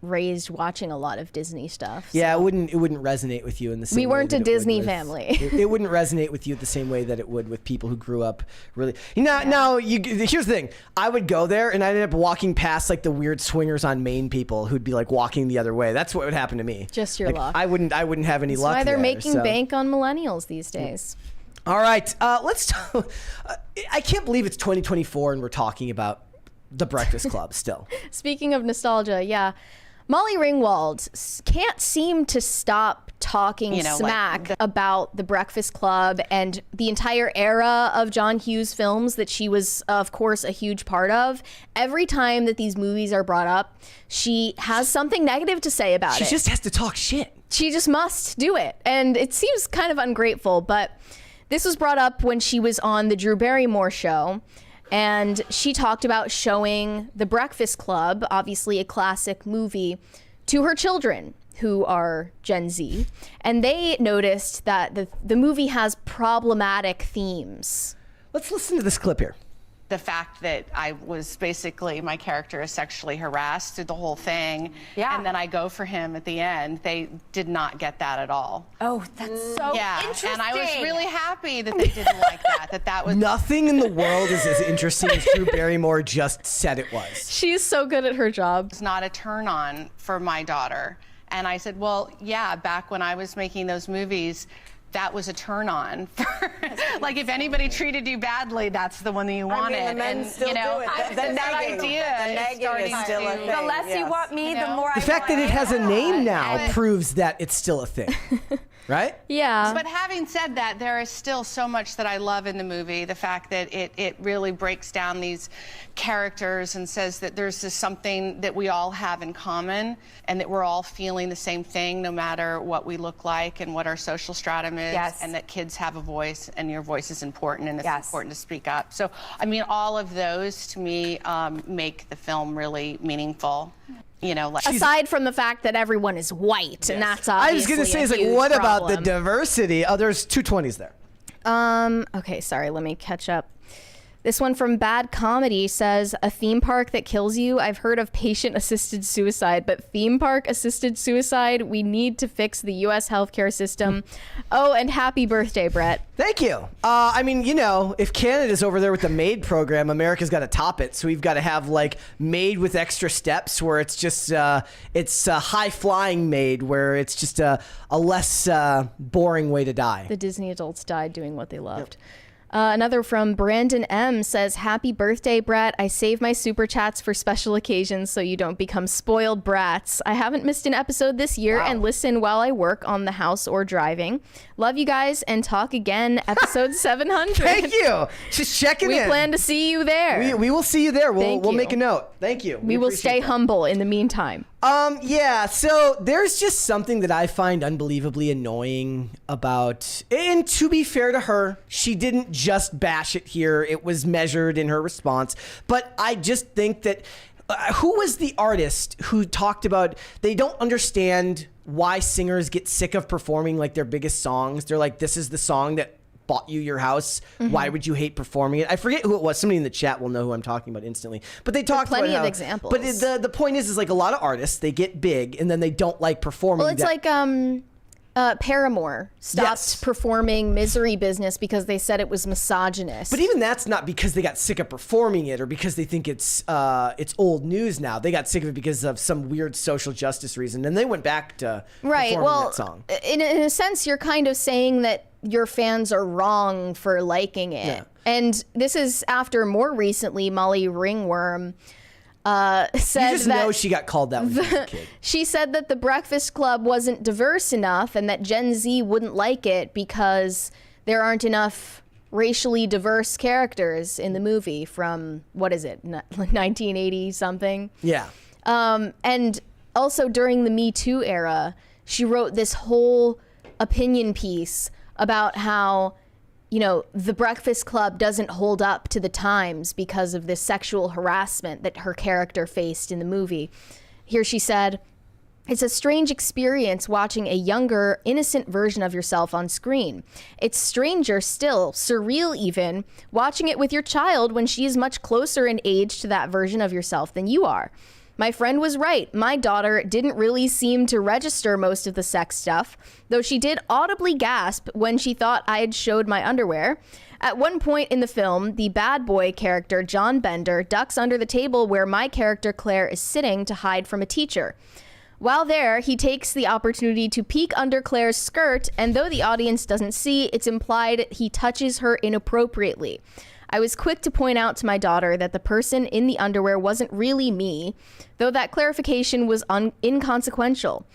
raised watching a lot of Disney stuff. Yeah, it wouldn't resonate with you in the same way. We weren't that a it would Disney with- family. It wouldn't resonate with you the same way that it would with people who grew up really. Now, here's the thing. I would go there and I'd end up walking past like the weird swingers on Main people who'd be like walking the other way. That's what would happen to me. Just your Like, luck. I wouldn't have any That's luck. why they're there, making so. bank on millennials these days. All right, let's. I can't believe it's 2024 and we're talking about The Breakfast Club still. Speaking of nostalgia, yeah. Molly Ringwald can't seem to stop talking smack about The Breakfast Club and the entire era of John Hughes films that she was, of course, a huge part of. Every time that these movies are brought up, she has something negative to say about it. She just has to talk shit. She just must do it. And it seems kind of ungrateful, but this was brought up when she was on the Drew Barrymore show. And she talked about showing The Breakfast Club, obviously a classic movie, to her children, who are Gen Z. And they noticed that the movie has problematic themes. Let's listen to this clip here. The fact that I was basically, my character is sexually harassed through the whole thing. Yeah. And then I go for him at the end. They did not get that at all. Oh, that's so interesting. And I was really happy that they didn't like that. That was Nothing in the world is as interesting as Drew Barrymore just said it was. She's so good at her job. not a turn on for my daughter. And I said, well, yeah, back when I was making those movies, that was a turn on. Like, if anybody treated you badly, that's the one that you wanted. the men and still do it. The that nagging. idea The is nagging starting is still a to. thing. The less you want me, the more I The fact that it has a name now proves that it's still a thing, right? Yeah. But having said that, there is still so much that I love in the movie. The fact that it really breaks down these characters and says that there's just something that we all have in common and that we're all feeling the same thing no matter what we look like and what our social stratum is. Yes. And that kids have a voice and your voice is important and it's Yes. important to speak up. So, I mean, all of those to me make the film really meaningful. You know, like Aside from the fact that everyone is white, and that's I obviously was going to say, a it's like, huge what about the problem. diversity? Oh, there's 220s there. Okay, sorry, let me catch up. This one from Bad Comedy says, a theme park that kills you. I've heard of patient-assisted suicide, but theme park-assisted suicide, we need to fix the U.S. healthcare system. Oh, and happy birthday, Brett. Thank you. I mean, you know, if Canada's over there with the MAID program, America's got to top it. So we've got to have like MAID with extra steps where it's just, it's a high-flying MAID where it's just a less boring way to die. The Disney adults died doing what they loved. Another from Brandon M says, happy birthday, Brett. I save my super chats for special occasions so you don't become spoiled brats. I haven't missed an episode this year and listen while I work on the house or driving. Love you guys and talk again, episode 700. Thank you. Just checking We in. plan to see you there. We will see you there. Thank We'll you. make a note. Thank you. We will appreciate stay that. humble in the meantime. Yeah, so there's just something that I find unbelievably annoying about, and to be fair to her, she didn't just bash it here. It was measured in her response. But I just think that, who was the artist who talked about, they don't understand why singers get sick of performing like their biggest songs. They're like, this is the song that bought you your house. Why would you hate performing it? I forget who it was. Somebody in the chat will know who I'm talking about instantly. But they talked plenty about of how, examples. But the point is like a lot of artists, they get big and then they don't like performing. Well, it's like Paramore stopped Yes. performing Misery Business because they said it was misogynist. But even that's not because they got sick of performing it or because they think it's old news now. They got sick of it because of some weird social justice reason, and they went back to performing that song. In a sense, you're kind of saying that your fans are wrong for liking it. Yeah. And this is after more recently, Molly Ringworm said You just that know she got called that when she was a kid. she said that the Breakfast Club wasn't diverse enough and that Gen Z wouldn't like it because there aren't enough racially diverse characters in the movie from, what is it, 1980 something? Yeah. And also during the Me Too era, she wrote this whole opinion piece about how, you know, the Breakfast Club doesn't hold up to the times because of this sexual harassment that her character faced in the movie. Here she said, "It's a strange experience watching a younger, innocent version of yourself on screen. It's stranger still, surreal even, watching it with your child when she is much closer in age to that version of yourself than you are. My friend was right. My daughter didn't really seem to register most of the sex stuff, though she did audibly gasp when she thought I had showed my underwear. At one point in the film, the bad boy character, John Bender, ducks under the table where my character, Claire, is sitting to hide from a teacher. While there, he takes the opportunity to peek under Claire's skirt, and though the audience doesn't see, it's implied he touches her inappropriately. I was quick to point out to my daughter that the person in the underwear wasn't really me, though that clarification was inconsequential.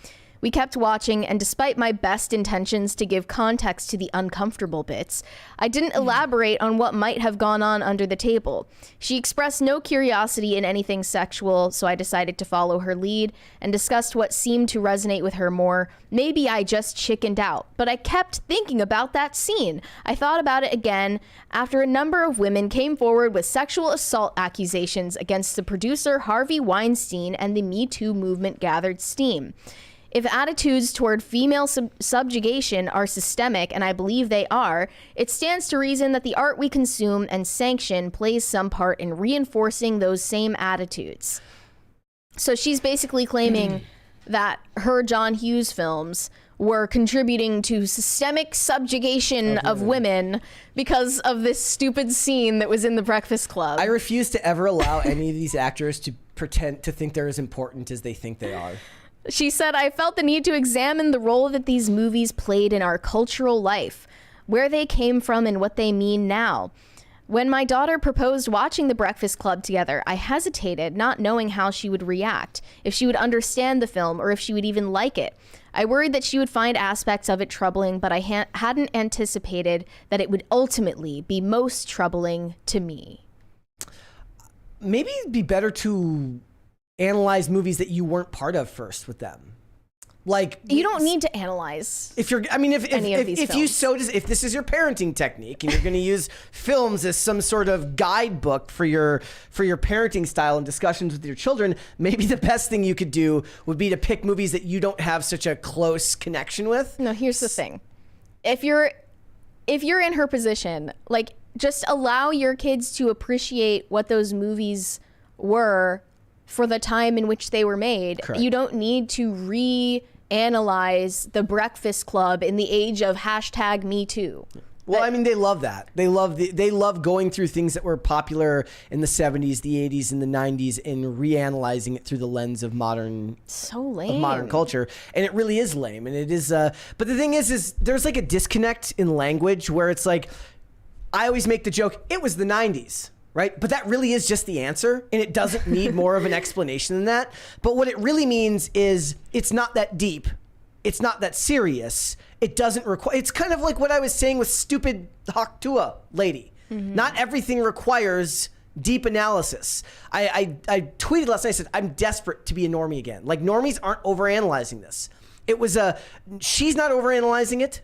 We kept watching, and despite my best intentions to give context to the uncomfortable bits, I didn't elaborate on what might have gone on under the table. She expressed no curiosity in anything sexual, so I decided to follow her lead and discussed what seemed to resonate with her more. Maybe I just chickened out, but I kept thinking about that scene. I thought about it again after a number of women came forward with sexual assault accusations against the producer Harvey Weinstein, and the Me Too movement gathered steam. If attitudes toward female subjugation are systemic, and I believe they are, it stands to reason that the art we consume and sanction plays some part in reinforcing those same attitudes." So she's basically claiming that her John Hughes films were contributing to systemic subjugation of women because of this stupid scene that was in The Breakfast Club. I refuse to ever allow any of these actors to pretend to think they're as important as they think they are. She said, "I felt the need to examine the role that these movies played in our cultural life, where they came from and what they mean now. When my daughter proposed watching The Breakfast Club together, I hesitated, not knowing how she would react, if she would understand the film, or if she would even like it. I worried that she would find aspects of it troubling, but I hadn't anticipated that it would ultimately be most troubling to me." Maybe it'd be better to analyze movies that you weren't part of first with them. Like, you don't need to analyze. If you're, I mean, if you films. if this is your parenting technique and you're going to use films as some sort of guidebook for your parenting style and discussions with your children, maybe the best thing you could do would be to pick movies that you don't have such a close connection with. No, here's the thing. If you're in her position, like, just allow your kids to appreciate what those movies were for the time in which they were made. Correct. You don't need to reanalyze The Breakfast Club in the age of #MeToo. Well, I mean, they love that. They love going through things that were popular in the 70s, the 80s, and the 90s, and reanalyzing it through the lens of modern culture. And it really is lame. And it is. But the thing is there's like a disconnect in language where it's like, I always make the joke, it was the 90s. Right? But that really is just the answer, and it doesn't need more of an explanation than that. But what it really means is it's not that deep. It's not that serious. It doesn't require, it's kind of like what I was saying with stupid Haktua lady. Mm-hmm. Not everything requires deep analysis. I tweeted last night, I said, I'm desperate to be a normie again. Like, normies aren't overanalyzing this. She's not overanalyzing it.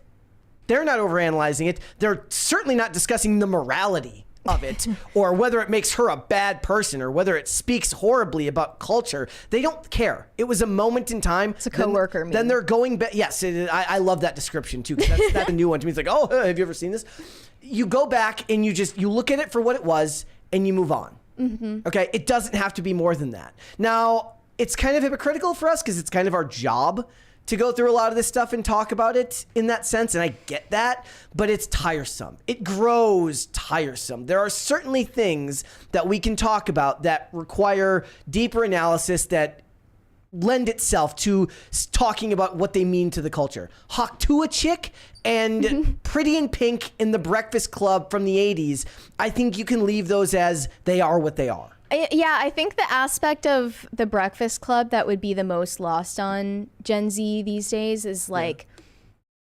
They're not overanalyzing it. They're certainly not discussing the morality of it, or whether it makes her a bad person, or whether it speaks horribly about culture. They don't care. It was a moment in time. It's a coworker. Then they're going back. Yes, I love that description too, because that's a new one to me. It's like, oh, have you ever seen this? You go back and you look at it for what it was, and you move on. Mm-hmm. Okay, it doesn't have to be more than that. Now, it's kind of hypocritical for us because it's kind of our job to go through a lot of this stuff and talk about it in that sense, and I get that, but it's tiresome. It grows tiresome. There are certainly things that we can talk about that require deeper analysis, that lend itself to talking about what they mean to the culture. Haktua Chick and Pretty in Pink in The Breakfast Club from the 80s, I think you can leave those as they are what they are. Yeah, I think the aspect of The Breakfast Club that would be the most lost on Gen Z these days is like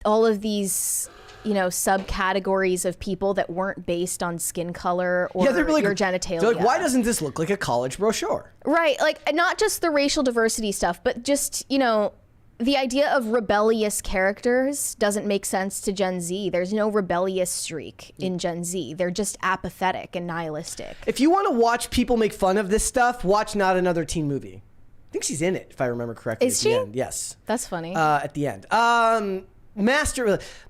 all of these, subcategories of people that weren't based on skin color or your genitalia. They're like, why doesn't this look like a college brochure? Right, like not just the racial diversity stuff, but just, the idea of rebellious characters doesn't make sense to Gen Z. There's no rebellious streak in Gen Z. They're just apathetic and nihilistic. If you want to watch people make fun of this stuff, watch Not Another Teen Movie. think she's in it, if I remember correctly. Is at the she? end. Yes. That's funny. At the end.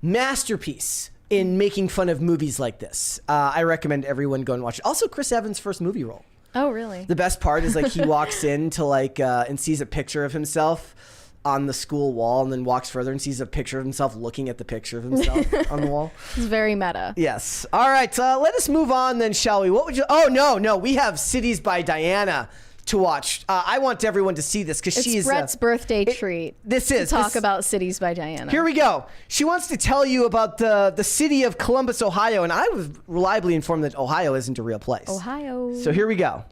Masterpiece in making fun of movies like this. I recommend everyone go and watch it. Also, Chris Evans' first movie role. Oh, really? The best part is like he walks in to like and sees a picture of himself on the school wall, and then walks further and sees a picture of himself looking at the picture of himself on the wall. It's very meta. Yes. All right. Let us move on then, shall we? What would you? Oh no, we have Cities by Diana to watch. I want everyone to see this because It's she's Brett's birthday treat. This to is talk about Cities by Diana. Here we go. She wants to tell you about the city of Columbus, Ohio, and I was reliably informed that Ohio isn't a real place. Ohio. So here we go.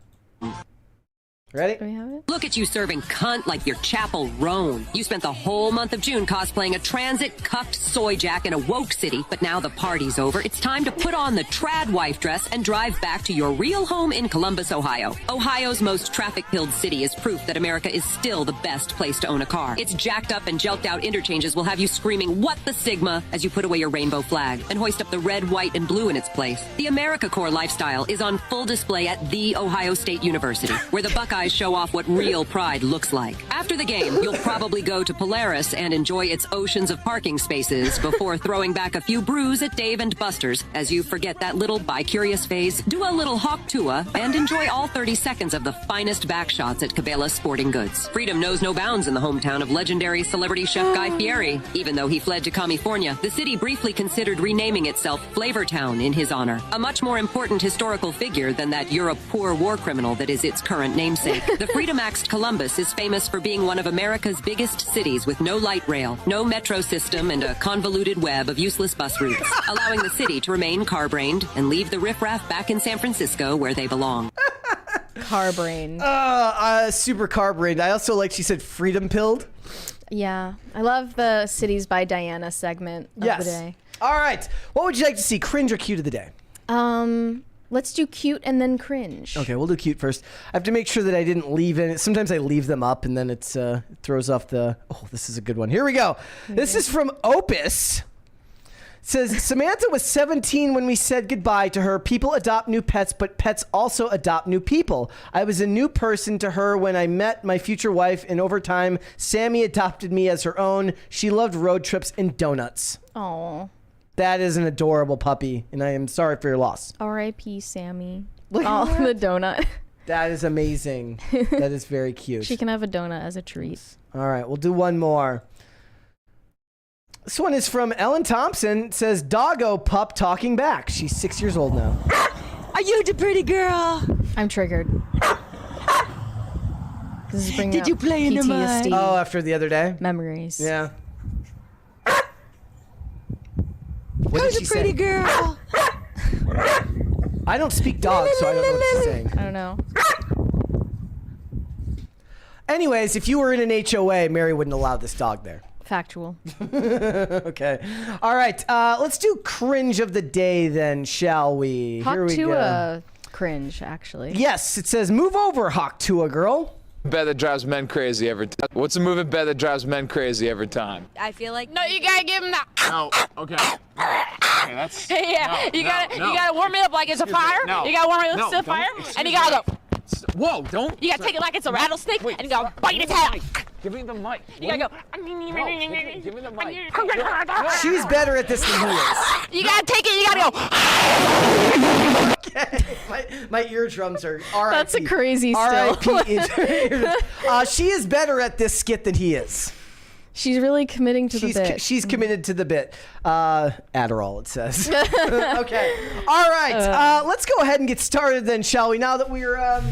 Ready? Do we have it? Look at you serving cunt like you're Chapel Roan. You spent the whole month of June cosplaying a transit cuffed soy jack in a woke city, but now the party's over. It's time to put on the trad wife dress and drive back to your real home in Columbus, Ohio. Ohio's most traffic-pilled city is proof that America is still the best place to own a car. Its jacked up and jelked out interchanges will have you screaming, "What the Sigma?" as you put away your rainbow flag and hoist up the red, white, and blue in its place. The AmeriCorps lifestyle is on full display at The Ohio State University, where the Buckeyes show off what real pride looks like. After the game, you'll probably go to Polaris and enjoy its oceans of parking spaces before throwing back a few brews at Dave & Buster's as you forget that little bi-curious phase, do a little hawk tua, and enjoy all 30 seconds of the finest back shots at Cabela's Sporting Goods. Freedom knows no bounds in the hometown of legendary celebrity chef Guy Fieri. Even though he fled to California, the city briefly considered renaming itself Flavortown in his honor. A much more important historical figure than that you're a poor war criminal that is its current namesake. The Freedom-axed Columbus is famous for being one of America's biggest cities with no light rail, no metro system, and a convoluted web of useless bus routes, allowing the city to remain car-brained and leave the riffraff back in San Francisco where they belong. Car brain. Super car brained. I also like she said freedom pilled. Yeah. I love the Cities by Diana segment of the day. All right. What would you like to see? Cringe or cute of the day? Let's do cute and then cringe. Okay, we'll do cute first. I have to make sure that I didn't leave in. Sometimes I leave them up and then it throws off the. Oh, this is a good one. Here we go. Okay. This is from Opus. It says, Samantha was 17 when we said goodbye to her. People adopt new pets, but pets also adopt new people. I was a new person to her when I met my future wife, and over time, Sammy adopted me as her own. She loved road trips and donuts. Aw. That is an adorable puppy, and I am sorry for your loss. R.I.P. Sammy. Look at the donut. That is amazing. That is very cute. She can have a donut as a treat. All right, we'll do one more. This one is from Ellen Thompson. It says, Doggo pup talking back. She's 6 years old now. Are you the pretty girl? I'm triggered. This is bringing Did you play in the mud? Oh, after the other day? Memories. Yeah. Who's a pretty girl? I don't speak dog, so I don't know what she's saying. I don't know. Anyways, if you were in an HOA, Mary wouldn't allow this dog there. Factual. Okay. All right. Let's do cringe of the day then, shall we? Here we go. Cringe, actually. Yes. It says, move over, Hawk Tua girl. Bet that drives men crazy every time. What's a moving bet that drives men crazy every time? I feel like No, you gotta give him that. No. Okay. Okay, that's. Yeah, no, you gotta warm it up like it's a fire. No. You gotta warm it up to a don't. fire, Excuse and you me. gotta go. Whoa! Don't. You gotta take it like it's a rattlesnake, Wait, and you gotta bite its stop. head. Give me the mic. You gotta go. Give me the mic. She's better at this than he is. You gotta take it. You gotta go. Okay. My eardrums are R.I.P. That's a crazy still. R.I.P. She is better at this skit than he is. She's really committing to the bit. She's committed to the bit. Adderall, it says. Okay. All right. Let's go ahead and get started then, shall we? Now that we're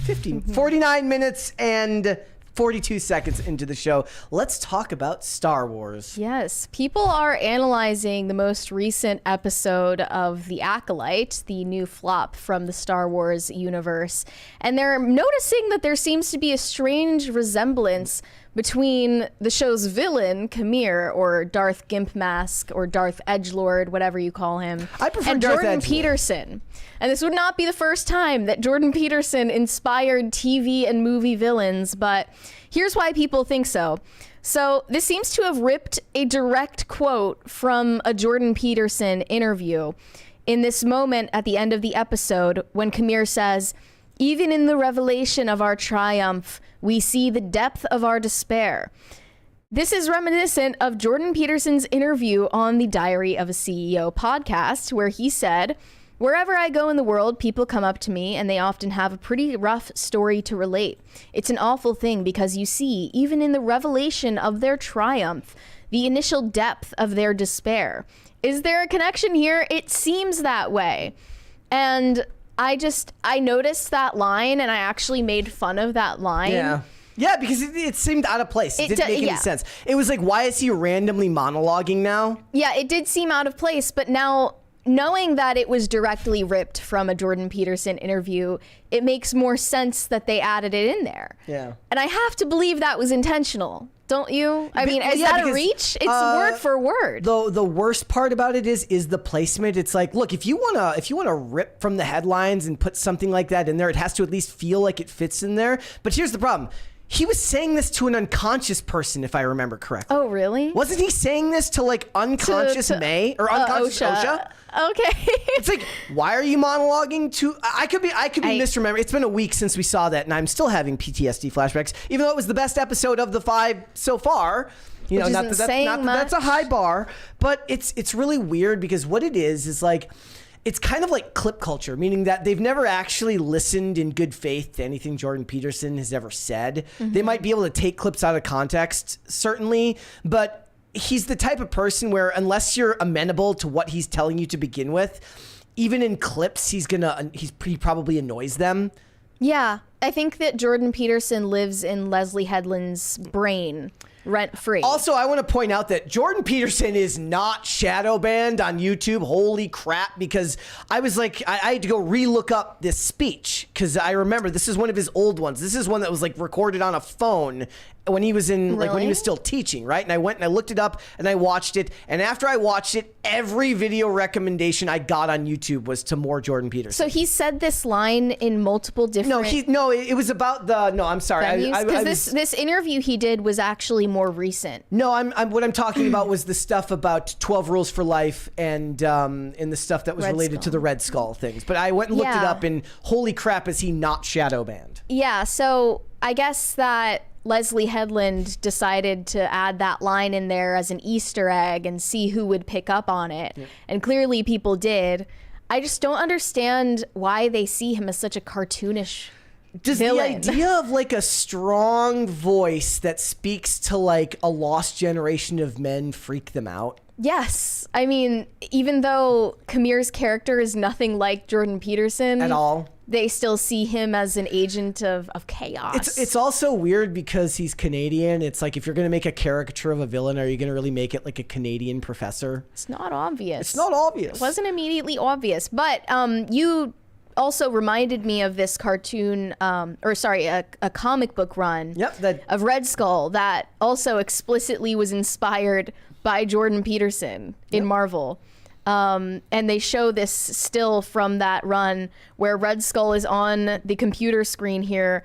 49 minutes and 42 seconds into the show, let's talk about Star Wars. Yes. People are analyzing the most recent episode of The Acolyte, the new flop from the Star Wars universe, and they're noticing that there seems to be a strange resemblance between the show's villain, Kamir, or Darth Gimp Mask, or Darth Edgelord, whatever you call him, I prefer and Darth Jordan Edgelord. Peterson. And this would not be the first time that Jordan Peterson inspired TV and movie villains, but here's why people think so. So this seems to have ripped a direct quote from a Jordan Peterson interview in this moment at the end of the episode when Kamir says, Even in the revelation of our triumph, we see the depth of our despair. This is reminiscent of Jordan Peterson's interview on the Diary of a CEO podcast, where he said, "Wherever I go in the world, people come up to me and they often have a pretty rough story to relate. It's an awful thing because you see, even in the revelation of their triumph, the initial depth of their despair." Is there a connection here? It seems that way. And I noticed that line and I actually made fun of that line. Yeah, because it seemed out of place. It didn't make any sense. It was like, why is he randomly monologuing now? Yeah, it did seem out of place, but now knowing that it was directly ripped from a Jordan Peterson interview, it makes more sense that they added it in there. Yeah. And I have to believe that was intentional. Don't you? I mean, is that a reach? It's word for word. The worst part about it is the placement. It's like, look, if you wanna rip from the headlines and put something like that in there, it has to at least feel like it fits in there. But here's the problem. He was saying this to an unconscious person, if I remember correctly. Oh, really? Wasn't he saying this to like unconscious May or unconscious OSHA? Okay. It's like, why are you monologuing to? I could be misremembering. It's been a week since we saw that, and I'm still having PTSD flashbacks, even though it was the best episode of the 5 so far. You know, not that that's a high bar, but it's really weird because what it is like, it's kind of like clip culture, meaning that they've never actually listened in good faith to anything Jordan Peterson has ever said. Mm-hmm. They might be able to take clips out of context, certainly, but he's the type of person where unless you're amenable to what he's telling you to begin with, even in clips, he probably annoys them. Yeah, I think that Jordan Peterson lives in Leslie Headland's brain rent-free. Also, I want to point out that Jordan Peterson is not shadow banned on YouTube. Holy crap, because I was like, I had to go re-look up this speech because I remember this is one of his old ones. This is one that was like recorded on a phone when he was in like when he was still teaching, right? And I went and I looked it up and I watched it. And after I watched it, every video recommendation I got on YouTube was to more Jordan Peterson. So he said this line in multiple different. It was about the. No, I'm sorry. Because this interview he did was actually more recent. No, what I'm talking about was the stuff about 12 Rules for Life and the stuff that was related to the Red Skull things. But I went and looked it up, and holy crap, is he not shadow banned? Yeah. So I guess that Leslie Headland decided to add that line in there as an Easter egg and see who would pick up on it. Yeah. And clearly people did. I just don't understand why they see him as such a cartoonish villain. The idea of like a strong voice that speaks to like a lost generation of men freak them out? Yes. I mean, even though Kamir's character is nothing like Jordan Peterson at all, they still see him as an agent of chaos. It's also weird because he's Canadian. It's like, if you're going to make a caricature of a villain, are you going to really make it like a Canadian professor? It's not obvious. It's not obvious. It wasn't immediately obvious. But you also reminded me of this cartoon, a comic book run of Red Skull that also explicitly was inspired by Jordan Peterson in Marvel. And they show this still from that run where Red Skull is on the computer screen here,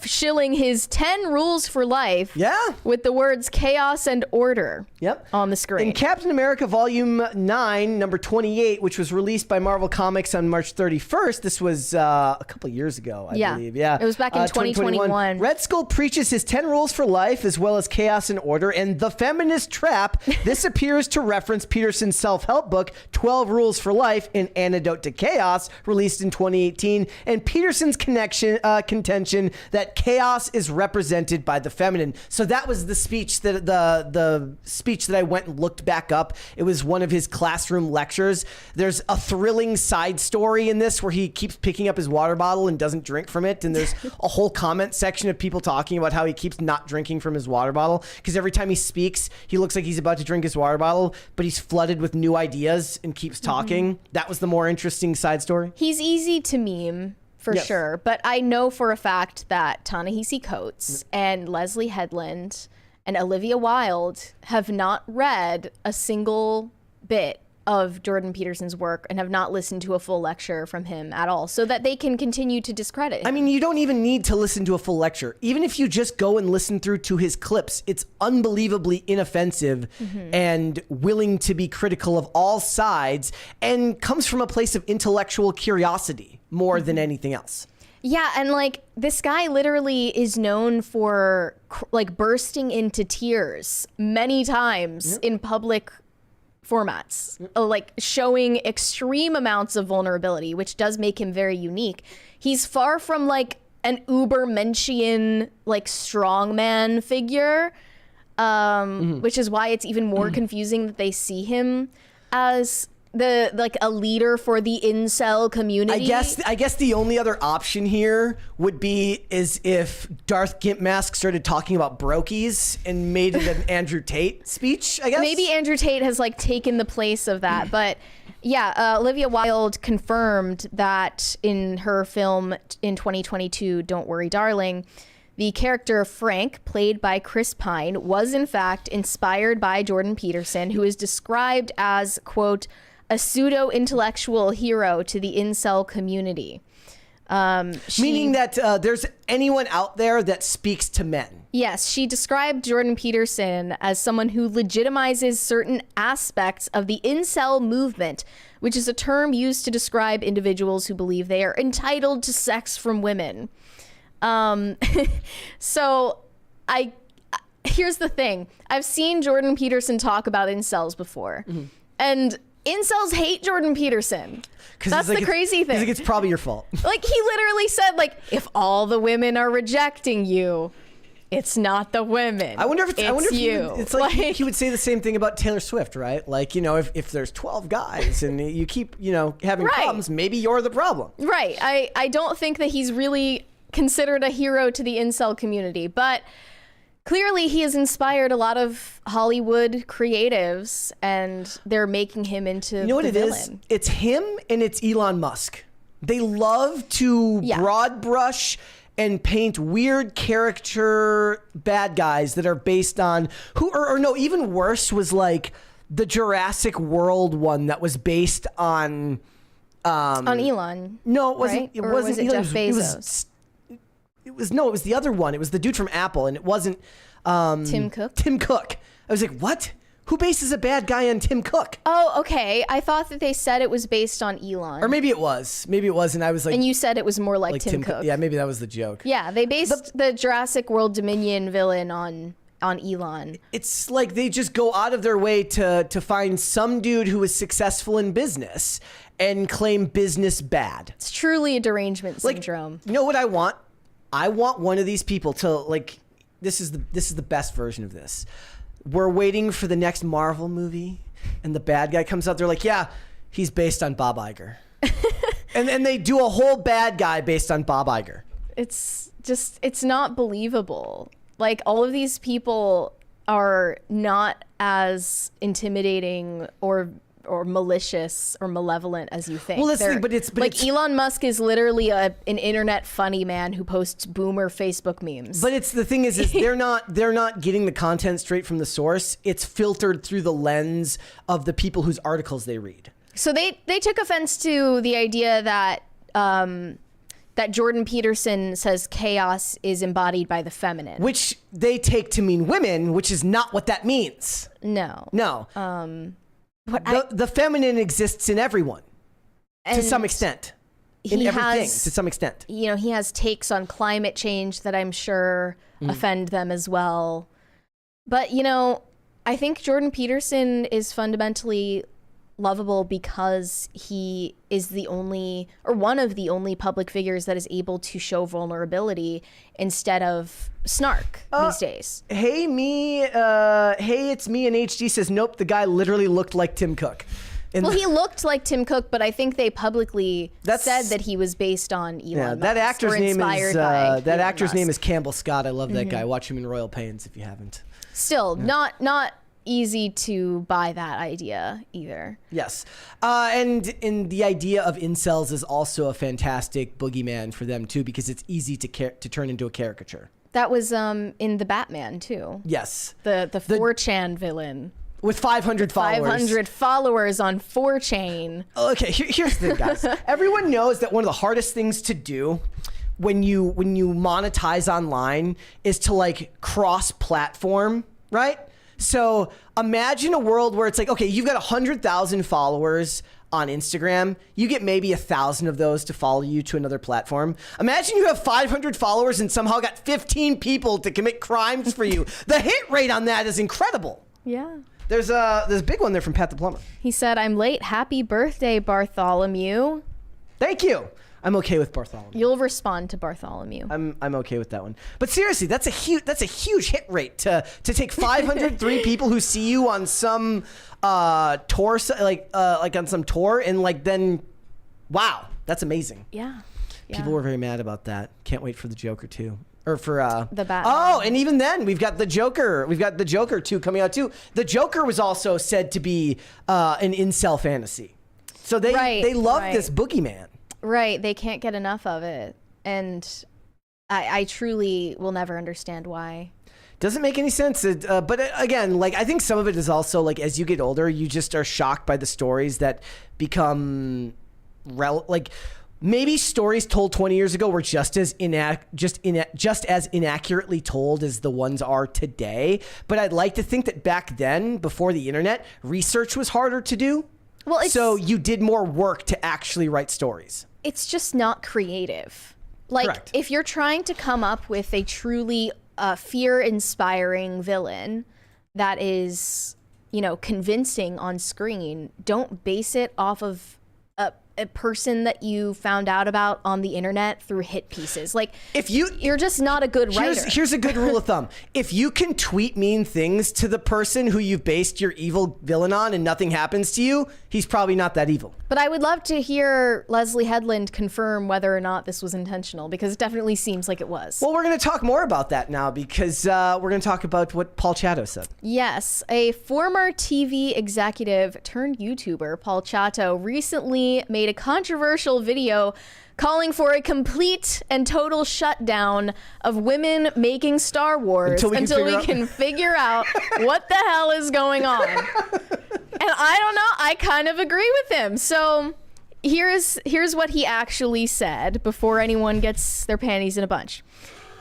shilling his 10 rules for life with the words chaos and order on the screen. In Captain America Volume 9, number 28, which was released by Marvel Comics on March 31st, this was a couple years ago, I believe. Yeah, it was back in 2021. Red Skull preaches his 10 rules for life as well as chaos and order, and The Feminist Trap. This appears to reference Peterson's self-help book, 12 Rules for Life, An Antidote to Chaos, released in 2018, and Peterson's contention that chaos is represented by the feminine. So that was the speech that the speech that I went and looked back up. It was one of his classroom lectures. There's a thrilling side story in this where he keeps picking up his water bottle and doesn't drink from it. And there's a whole comment section of people talking about how he keeps not drinking from his water bottle because every time he speaks, he looks like he's about to drink his water bottle, but he's flooded with new ideas and keeps talking. Mm-hmm. That was the more interesting side story. He's easy to meme. For sure. But I know for a fact that Ta-Nehisi Coates and Leslie Headland and Olivia Wilde have not read a single bit of Jordan Peterson's work and have not listened to a full lecture from him at all, so that they can continue to discredit him. I mean, you don't even need to listen to a full lecture. Even if you just go and listen through to his clips, it's unbelievably inoffensive and willing to be critical of all sides and comes from a place of intellectual curiosity more than anything else. Yeah, and like this guy literally is known for like bursting into tears many times in public formats, like showing extreme amounts of vulnerability, which does make him very unique. He's far from like an uber-menschian like strongman figure, which is why it's even more confusing that they see him as the like a leader for the incel community. I guess the only other option here would be is if Darth Gimp Mask started talking about brokies and made it an Andrew Tate speech, I guess. Maybe Andrew Tate has like taken the place of that, but yeah, Olivia Wilde confirmed that in her film in 2022, Don't Worry Darling, the character Frank, played by Chris Pine, was in fact inspired by Jordan Peterson, who is described as, quote, a pseudo-intellectual hero to the incel community. Meaning that there's anyone out there that speaks to men. Yes, she described Jordan Peterson as someone who legitimizes certain aspects of the incel movement, which is a term used to describe individuals who believe they are entitled to sex from women. So here's the thing. I've seen Jordan Peterson talk about incels before. And incels hate Jordan Peterson. That's the crazy thing. He's like, it's probably your fault. Like, he literally said, like, if all the women are rejecting you, it's not the women. I wonder if you. It's like he would say the same thing about Taylor Swift, right? Like, you know, if there's 12 guys and you keep, you know, having problems, maybe you're the problem. Right. I don't think that he's really considered a hero to the incel community, but clearly he has inspired a lot of Hollywood creatives, and they're making him into you know what the it villain. is? It's him and it's Elon Musk. They love to broad brush and paint weird caricature bad guys that are based on or no, even worse was like the Jurassic World one that was based on Elon. No, it wasn't. Right? It or wasn't was it Elon. Jeff Bezos? It was the other one. It was the dude from Apple, and it wasn't Tim Cook. Tim Cook. I was like, what? Who bases a bad guy on Tim Cook? Oh, okay. I thought that they said it was based on Elon. Or maybe it was. Maybe it was, and I was like... And you said it was more like Tim Cook. Yeah, maybe that was the joke. Yeah, they based the Jurassic World Dominion villain on Elon. It's like they just go out of their way to find some dude who is successful in business and claim business bad. It's truly a derangement syndrome. You know what I want? I want one of these people to like... This is the best version of this. We're waiting for the next Marvel movie, and the bad guy comes out. They're like, yeah, he's based on Bob Iger. and they do a whole bad guy based on Bob Iger. It's not believable. Like, all of these people are not as intimidating or malicious or malevolent as you think. Well, that's the thing, but it's Elon Musk is literally an internet funny man who posts boomer Facebook memes. But it's the thing is they're not getting the content straight from the source. It's filtered through the lens of the people whose articles they read. So they took offense to the idea that that Jordan Peterson says chaos is embodied by the feminine, which they take to mean women, which is not what that means. No. The feminine exists in everyone to some extent. In everything to some extent. You know, he has takes on climate change that I'm sure offend them as well. But, you know, I think Jordan Peterson is fundamentally lovable because he is the only, or one of the only public figures that is able to show vulnerability instead of snark these days. Hey, it's me, and HD says, nope, the guy literally looked like Tim Cook. Well, he looked like Tim Cook, but I think they publicly said that he was based on Elon Musk. That actor's name is Campbell Scott. I love that guy. Watch him in Royal Pains if you haven't. Still, not easy to buy that idea either. Yes. And the idea of incels is also a fantastic boogeyman for them too, because it's easy to turn into a caricature. That was in the Batman too. Yes. The 4chan villain. With 500 followers. 500 followers on 4chan. Okay, here's the thing, guys. Everyone knows that one of the hardest things to do when you monetize online is to like cross-platform, right? So imagine a world where it's like, okay, you've got 100,000 followers on Instagram, you get maybe 1,000 of those to follow you to another platform. Imagine you have 500 followers and somehow got 15 people to commit crimes for you. The hit rate on that is incredible. Yeah. There's a big one there from Pat the Plumber. He said, "I'm late. Happy birthday, Bartholomew." Thank you. I'm okay with Bartholomew. You'll respond to Bartholomew. I'm okay with that one. But seriously, that's a huge hit rate to take 503 people who see you on some tour, like on some tour, and like then, wow, that's amazing. Yeah. People were very mad about that. Can't wait for the Joker 2. Or for the Batman. Oh, and even then, we've got the Joker. We've got the Joker 2 coming out too. The Joker was also said to be an incel fantasy. So they love this boogeyman. Right. They can't get enough of it. And I truly will never understand why. Doesn't make any sense. But again, like I think some of it is also like as you get older, you just are shocked by the stories that become maybe stories told 20 years ago were just as inaccurately told as the ones are today. But I'd like to think that back then, before the internet, research was harder to do. Well, so you did more work to actually write stories. It's just not creative. Like, Correct. If you're trying to come up with a truly fear-inspiring villain that is, convincing on screen, don't base it off of a person that you found out about on the internet through hit pieces. Like, if you're just not a good writer. Here's a good rule of thumb. If you can tweet mean things to the person who you've based your evil villain on and nothing happens to you, he's probably not that evil. But I would love to hear Leslie Headland confirm whether or not this was intentional, because it definitely seems like it was. Well, we're going to talk more about that now, because we're going to talk about what Paul Chato said. Yes, a former TV executive turned YouTuber, Paul Chato, recently made a controversial video calling for a complete and total shutdown of women making Star Wars until we can figure out what the hell is going on. And I don't know, I kind of agree with him. So here's what he actually said before anyone gets their panties in a bunch.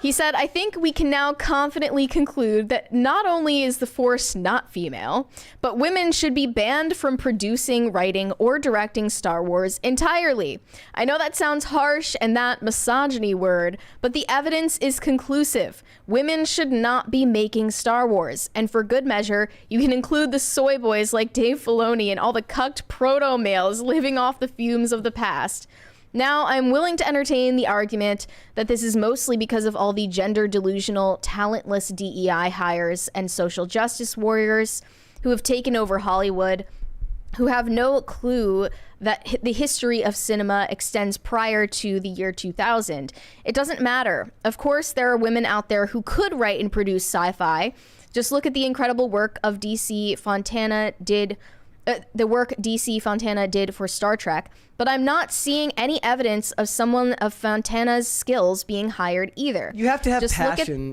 He said, "I think we can now confidently conclude that not only is the Force not female, but women should be banned from producing, writing, or directing Star Wars entirely. I know that sounds harsh and that misogyny word, but the evidence is conclusive. Women should not be making Star Wars. And for good measure, you can include the soy boys like Dave Filoni and all the cucked proto-males living off the fumes of the past. Now, I'm willing to entertain the argument that this is mostly because of all the gender-delusional, talentless DEI hires and social justice warriors who have taken over Hollywood, who have no clue that the history of cinema extends prior to the year 2000. It doesn't matter. Of course, there are women out there who could write and produce sci-fi. Just look at the incredible work of DC Fontana did for Star Trek, but I'm not seeing any evidence of someone of Fontana's skills being hired either. You have to have passion.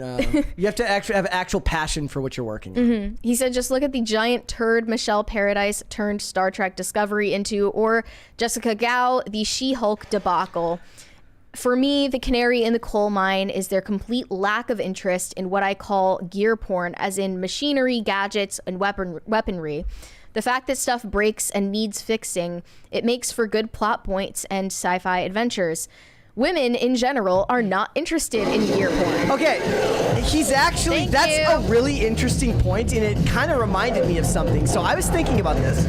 You have to actually have actual passion for what you're working on. Mm-hmm. He said, just look at the giant turd Michelle Paradise turned Star Trek Discovery into, or Jessica Gao, the She-Hulk debacle. For me, the canary in the coal mine is their complete lack of interest in what I call gear porn, as in machinery, gadgets, and weaponry. The fact that stuff breaks and needs fixing, it makes for good plot points and sci-fi adventures. Women, in general, are not interested in gear porn. Okay, that's a really interesting point, and it kind of reminded me of something. So I was thinking about this.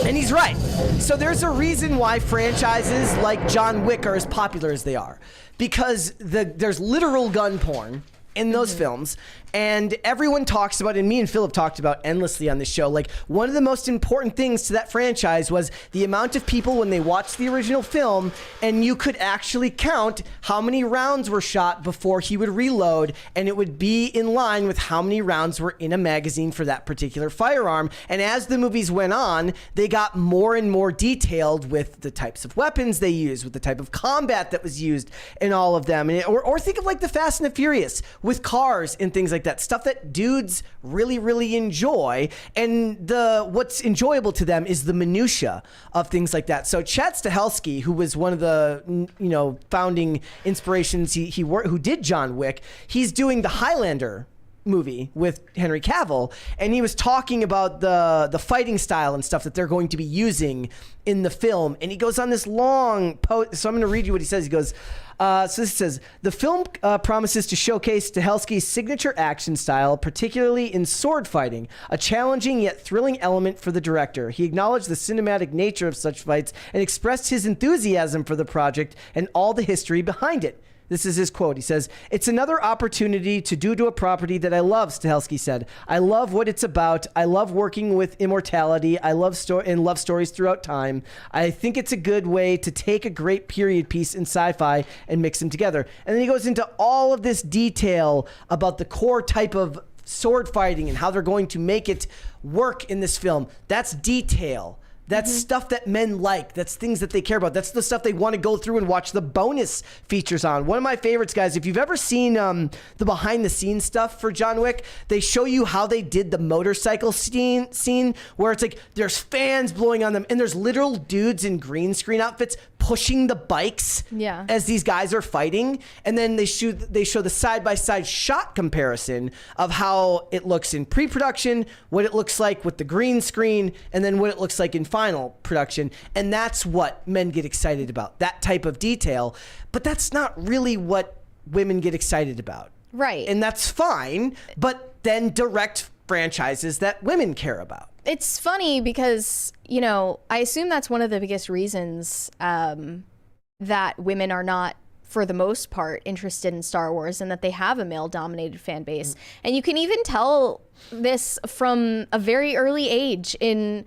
And he's right. So there's a reason why franchises like John Wick are as popular as they are. Because there's literal gun porn in those films, and everyone talks about, and me and Phil have talked about endlessly on this show, like one of the most important things to that franchise was the amount of people when they watched the original film, and you could actually count how many rounds were shot before he would reload, and it would be in line with how many rounds were in a magazine for that particular firearm. And as the movies went on, they got more and more detailed with the types of weapons they used, with the type of combat that was used in all of them. Or think of like the Fast and the Furious with cars and things like that, stuff that dudes really, really enjoy, and what's enjoyable to them is the minutia of things like that. So Chad Stahelski, who was one of the founding inspirations, who did John Wick, he's doing the Highlander movie with Henry Cavill, and he was talking about the fighting style and stuff that they're going to be using in the film, and he goes on this long post. So I'm going to read you what he says. He goes, so this says, the film promises to showcase Stahelski's signature action style, particularly in sword fighting, a challenging yet thrilling element for the director. He acknowledged the cinematic nature of such fights and expressed his enthusiasm for the project and all the history behind it. This is his quote. He says, "It's another opportunity to do to a property that I love," Stahelski said. "I love what it's about. I love working with immortality. I love love stories throughout time. I think it's a good way to take a great period piece in sci-fi and mix them together." And then he goes into all of this detail about the core type of sword fighting and how they're going to make it work in this film. That's detail. That's stuff that men like. That's things that they care about. That's the stuff they want to go through and watch the bonus features on. One of my favorites, guys, if you've ever seen the behind the scenes stuff for John Wick, they show you how they did the motorcycle scene where it's like there's fans blowing on them and there's literal dudes in green screen outfits pushing the bikes as these guys are fighting. And then they show the side-by-side shot comparison of how it looks in pre-production, what it looks like with the green screen, and then what it looks like in final production. And that's what men get excited about, that type of detail. But that's not really what women get excited about. Right. And that's fine, but then direct franchises that women care about. It's funny because, I assume that's one of the biggest reasons that women are not, for the most part, interested in Star Wars, and that they have a male-dominated fan base. And you can even tell this from a very early age in,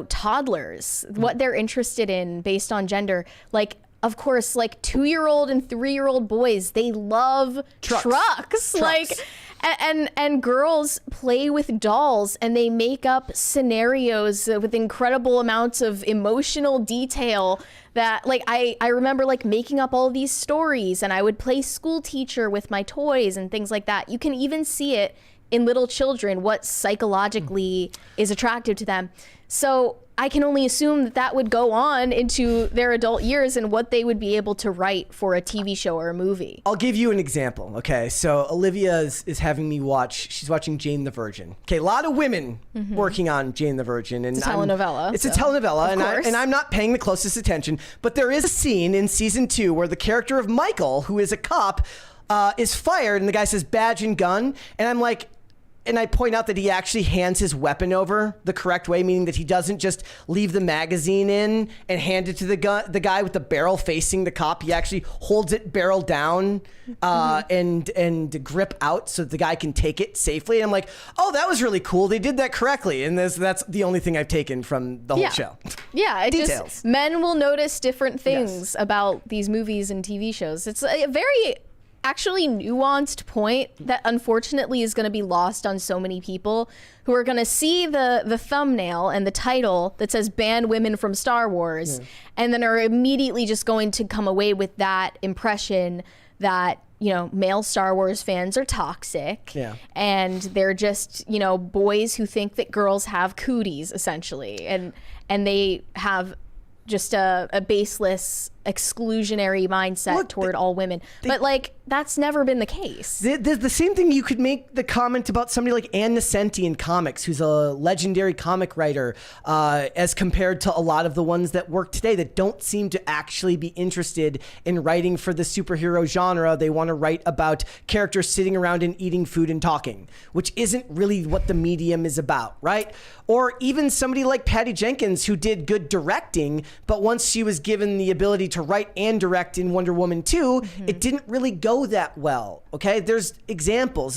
toddlers, what they're interested in based on gender. Like, of course, like 2-year-old and 3-year-old boys, they love trucks. Like, and girls play with dolls and they make up scenarios with incredible amounts of emotional detail that, like, I remember like making up all these stories, and I would play school teacher with my toys and things like that. You can even see it in little children, what psychologically is attractive to them. So I can only assume that would go on into their adult years and what they would be able to write for a TV show or a movie. I'll give you an example. Okay, so Olivia is having me she's watching Jane the Virgin. Okay, a lot of women working on Jane the Virgin. And it's a telenovela. It's a telenovela, and I'm not paying the closest attention. But there is a scene in season 2 where the character of Michael, who is a cop, is fired, and the guy says badge and gun, and I'm like, and I point out that he actually hands his weapon over the correct way, meaning that he doesn't just leave the magazine in and hand it to the guy with the barrel facing the cop. He actually holds it barrel down and grip out so the guy can take it safely. And I'm like, oh, that was really cool. They did that correctly. And that's the only thing I've taken from the whole show. Yeah, details. Men will notice different things about these movies and TV shows. It's a very actually nuanced point that unfortunately is going to be lost on so many people who are going to see the thumbnail and the title that says ban women from Star Wars and then are immediately just going to come away with that impression that male Star Wars fans are toxic and they're just boys who think that girls have cooties essentially, and they have just a baseless exclusionary mindset toward all women. But like, that's never been the case. The same thing, you could make the comment about somebody like Ann Nesenti in comics, who's a legendary comic writer, as compared to a lot of the ones that work today that don't seem to actually be interested in writing for the superhero genre. They want to write about characters sitting around and eating food and talking, which isn't really what the medium is about, right? Or even somebody like Patty Jenkins, who did good directing, but once she was given the ability to write and direct in Wonder Woman 2, it didn't really go that well. Okay, there's examples.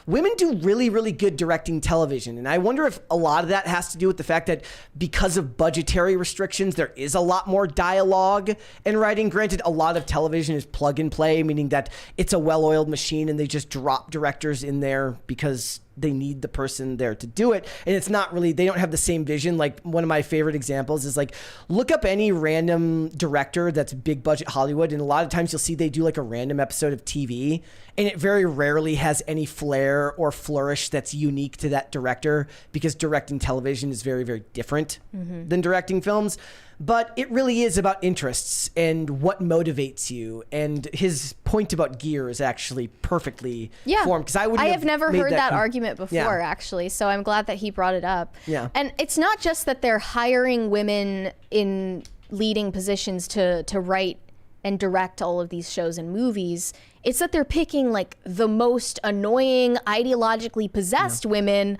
Women do really, really good directing television, and I wonder if a lot of that has to do with the fact that because of budgetary restrictions, there is a lot more dialogue in writing. Granted, a lot of television is plug and play, meaning that it's a well-oiled machine and they just drop directors in there because they need the person there to do it. And it's not really, they don't have the same vision. Like, one of my favorite examples is like, look up any random director that's big budget Hollywood, and a lot of times you'll see they do like a random episode of TV, and it very rarely has any flair or flourish that's unique to that director, because directing television is very, very different than directing films. But it really is about interests and what motivates you. And his point about gear is actually perfectly formed. Because I have never heard that argument before, actually. So I'm glad that he brought it up. Yeah. And it's not just that they're hiring women in leading positions to write and direct all of these shows and movies. It's that they're picking like the most annoying, ideologically possessed women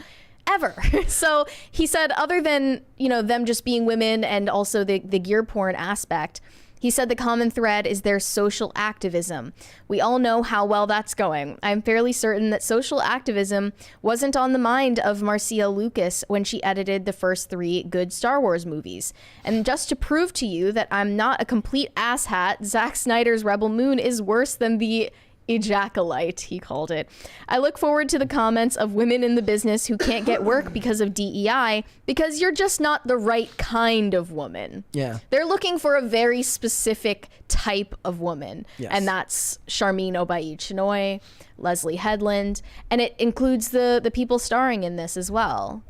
ever. So he said, other than, them just being women and also the gear porn aspect, he said the common thread is their social activism. We all know how well that's going. I'm fairly certain that social activism wasn't on the mind of Marcia Lucas when she edited the first 3 good Star Wars movies. And just to prove to you that I'm not a complete asshat, Zack Snyder's Rebel Moon is worse than the ejaculate, he called it. I look forward to the comments of women in the business who can't get work because of DEI, because you're just not the right kind of woman. Yeah. They're looking for a very specific type of woman. Yes. And that's Charmine Obayi-Chinoy, Leslie Headland, and it includes the people starring in this as well.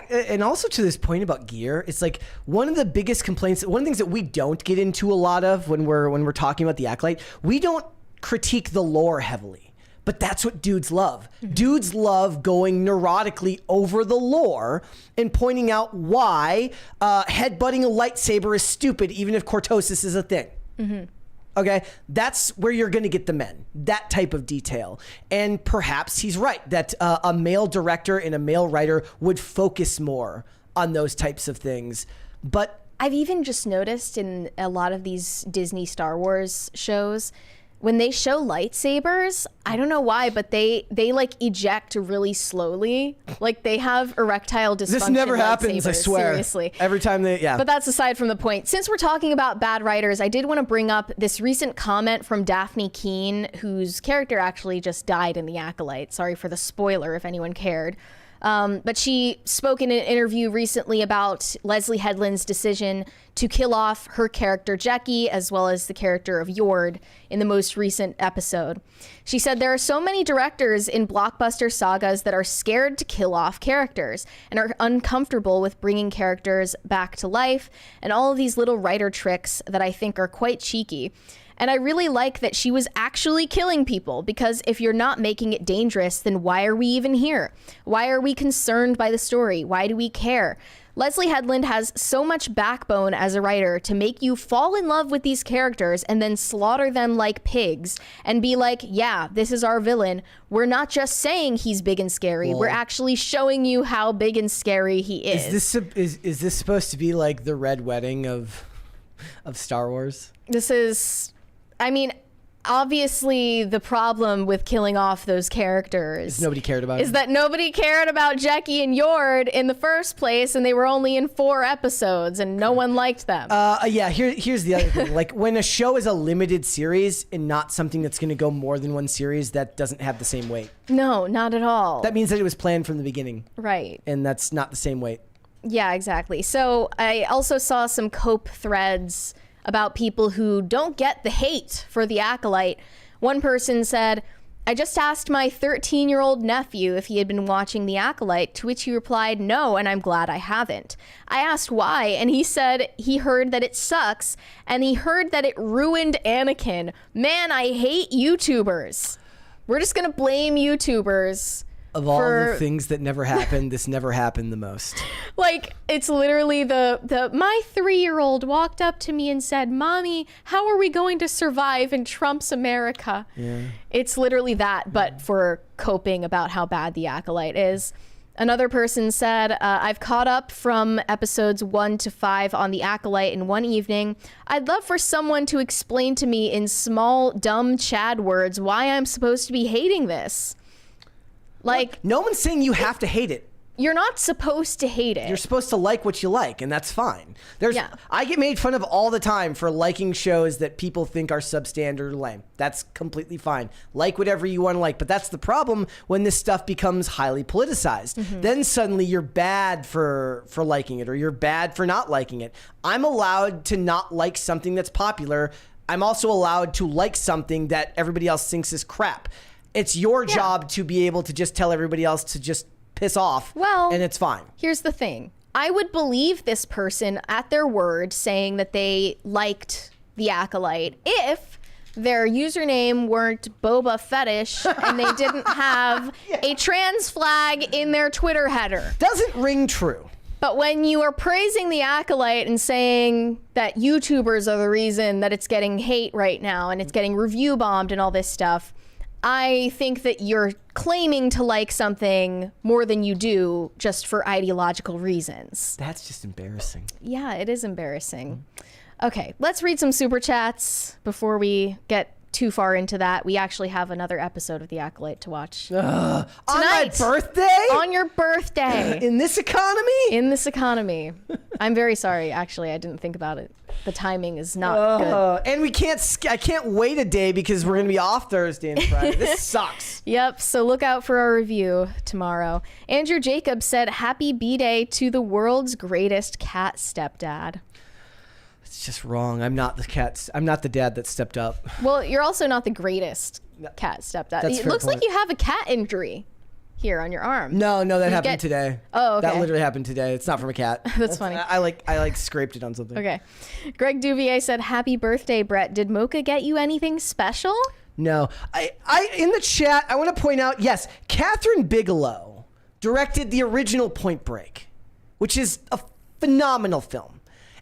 And also to this point about gear, it's like one of the biggest complaints, one of the things that we don't get into a lot of when we're talking about the Acolyte, we don't critique the lore heavily, but that's what dudes love. Dudes love going neurotically over the lore and pointing out why headbutting a lightsaber is stupid, even if cortosis is a thing. Okay, that's where you're going to get the men, that type of detail. And perhaps he's right that a male director and a male writer would focus more on those types of things. But I've even just noticed in a lot of these Disney Star Wars shows, when they show lightsabers, I don't know why, but they like eject really slowly. Like they have erectile dysfunction. This never happens, I swear. Seriously. Every time But that's aside from the point. Since we're talking about bad writers, I did want to bring up this recent comment from Daphne Keane, whose character actually just died in The Acolyte. Sorry for the spoiler if anyone cared. But she spoke in an interview recently about Leslie Headland's decision to kill off her character Jackie, as well as the character of Yord in the most recent episode. She said there are so many directors in blockbuster sagas that are scared to kill off characters and are uncomfortable with bringing characters back to life, and all of these little writer tricks that I think are quite cheeky. And I really like that she was actually killing people, because if you're not making it dangerous, then why are we even here? Why are we concerned by the story? Why do we care? Leslie Headland has so much backbone as a writer to make you fall in love with these characters and then slaughter them like pigs and be like, yeah, this is our villain. We're not just saying he's big and scary. We're actually showing you how big and scary he is. Is this supposed to be like the Red Wedding of Star Wars? This is... I mean, obviously the problem with killing off those characters nobody cared about is that nobody cared about Jackie and Yord in the first place, and they were only in 4 episodes and no one liked them. Here's the other thing. Like when a show is a limited series and not something that's going to go more than one series, that doesn't have the same weight. No, not at all. That means that it was planned from the beginning. Right. And that's not the same weight. Yeah, exactly. So I also saw some Cope threads about people who don't get the hate for The Acolyte. One person said, I just asked my 13-year-old nephew if he had been watching The Acolyte, to which he replied, no, and I'm glad I haven't. I asked why, and he said he heard that it sucks, and he heard that it ruined Anakin. Man, I hate YouTubers. We're just gonna blame YouTubers. Of all the things that never happened, this never happened the most. Like, it's literally my 3-year-old walked up to me and said, Mommy, how are we going to survive in Trump's America? Yeah. It's literally that, but for coping about how bad The Acolyte is. Another person said, I've caught up from episodes 1 to 5 on The Acolyte in one evening. I'd love for someone to explain to me in small, dumb Chad words why I'm supposed to be hating this. Like, no one's saying you have to hate it. You're not supposed to hate it. You're supposed to like what you like, and that's fine. I get made fun of all the time for liking shows that people think are substandard or lame. That's completely fine. Like whatever you want to like, but that's the problem when this stuff becomes highly politicized. Then suddenly you're bad for liking it, or you're bad for not liking it. I'm allowed to not like something that's popular. I'm also allowed to like something that everybody else thinks is crap. It's your job to be able to just tell everybody else to just piss off, and it's fine. Here's the thing. I would believe this person at their word saying that they liked the Acolyte if their username weren't Boba Fetish and they didn't have a trans flag in their Twitter header. Doesn't ring true. But when you are praising the Acolyte and saying that YouTubers are the reason that it's getting hate right now and it's getting review bombed and all this stuff, I think that you're claiming to like something more than you do just for ideological reasons. That's just embarrassing. Yeah, it is embarrassing. Okay, let's read some super chats before we get too far into that. We actually have another episode of The Acolyte to watch. On my birthday? On your birthday. In this economy? In this economy. I'm very sorry, actually. I didn't think about it. The timing is not good. And I can't wait a day because we're going to be off Thursday and Friday. This sucks. Yep, so look out for our review tomorrow. Andrew Jacobs said, happy B-Day to the world's greatest cat stepdad. It's just wrong. I'm not the dad that stepped up. Well, you're also not the greatest cat stepdad. It looks like you have a cat injury here on your arm. No, that happened today. Oh, okay. That literally happened today. It's not from a cat. That's funny. I scraped it on something. Okay. Greg Duvier said, happy birthday, Brett. Did Mocha get you anything special? No. I in the chat, I want to point out, yes, Catherine Bigelow directed the original Point Break, which is a phenomenal film.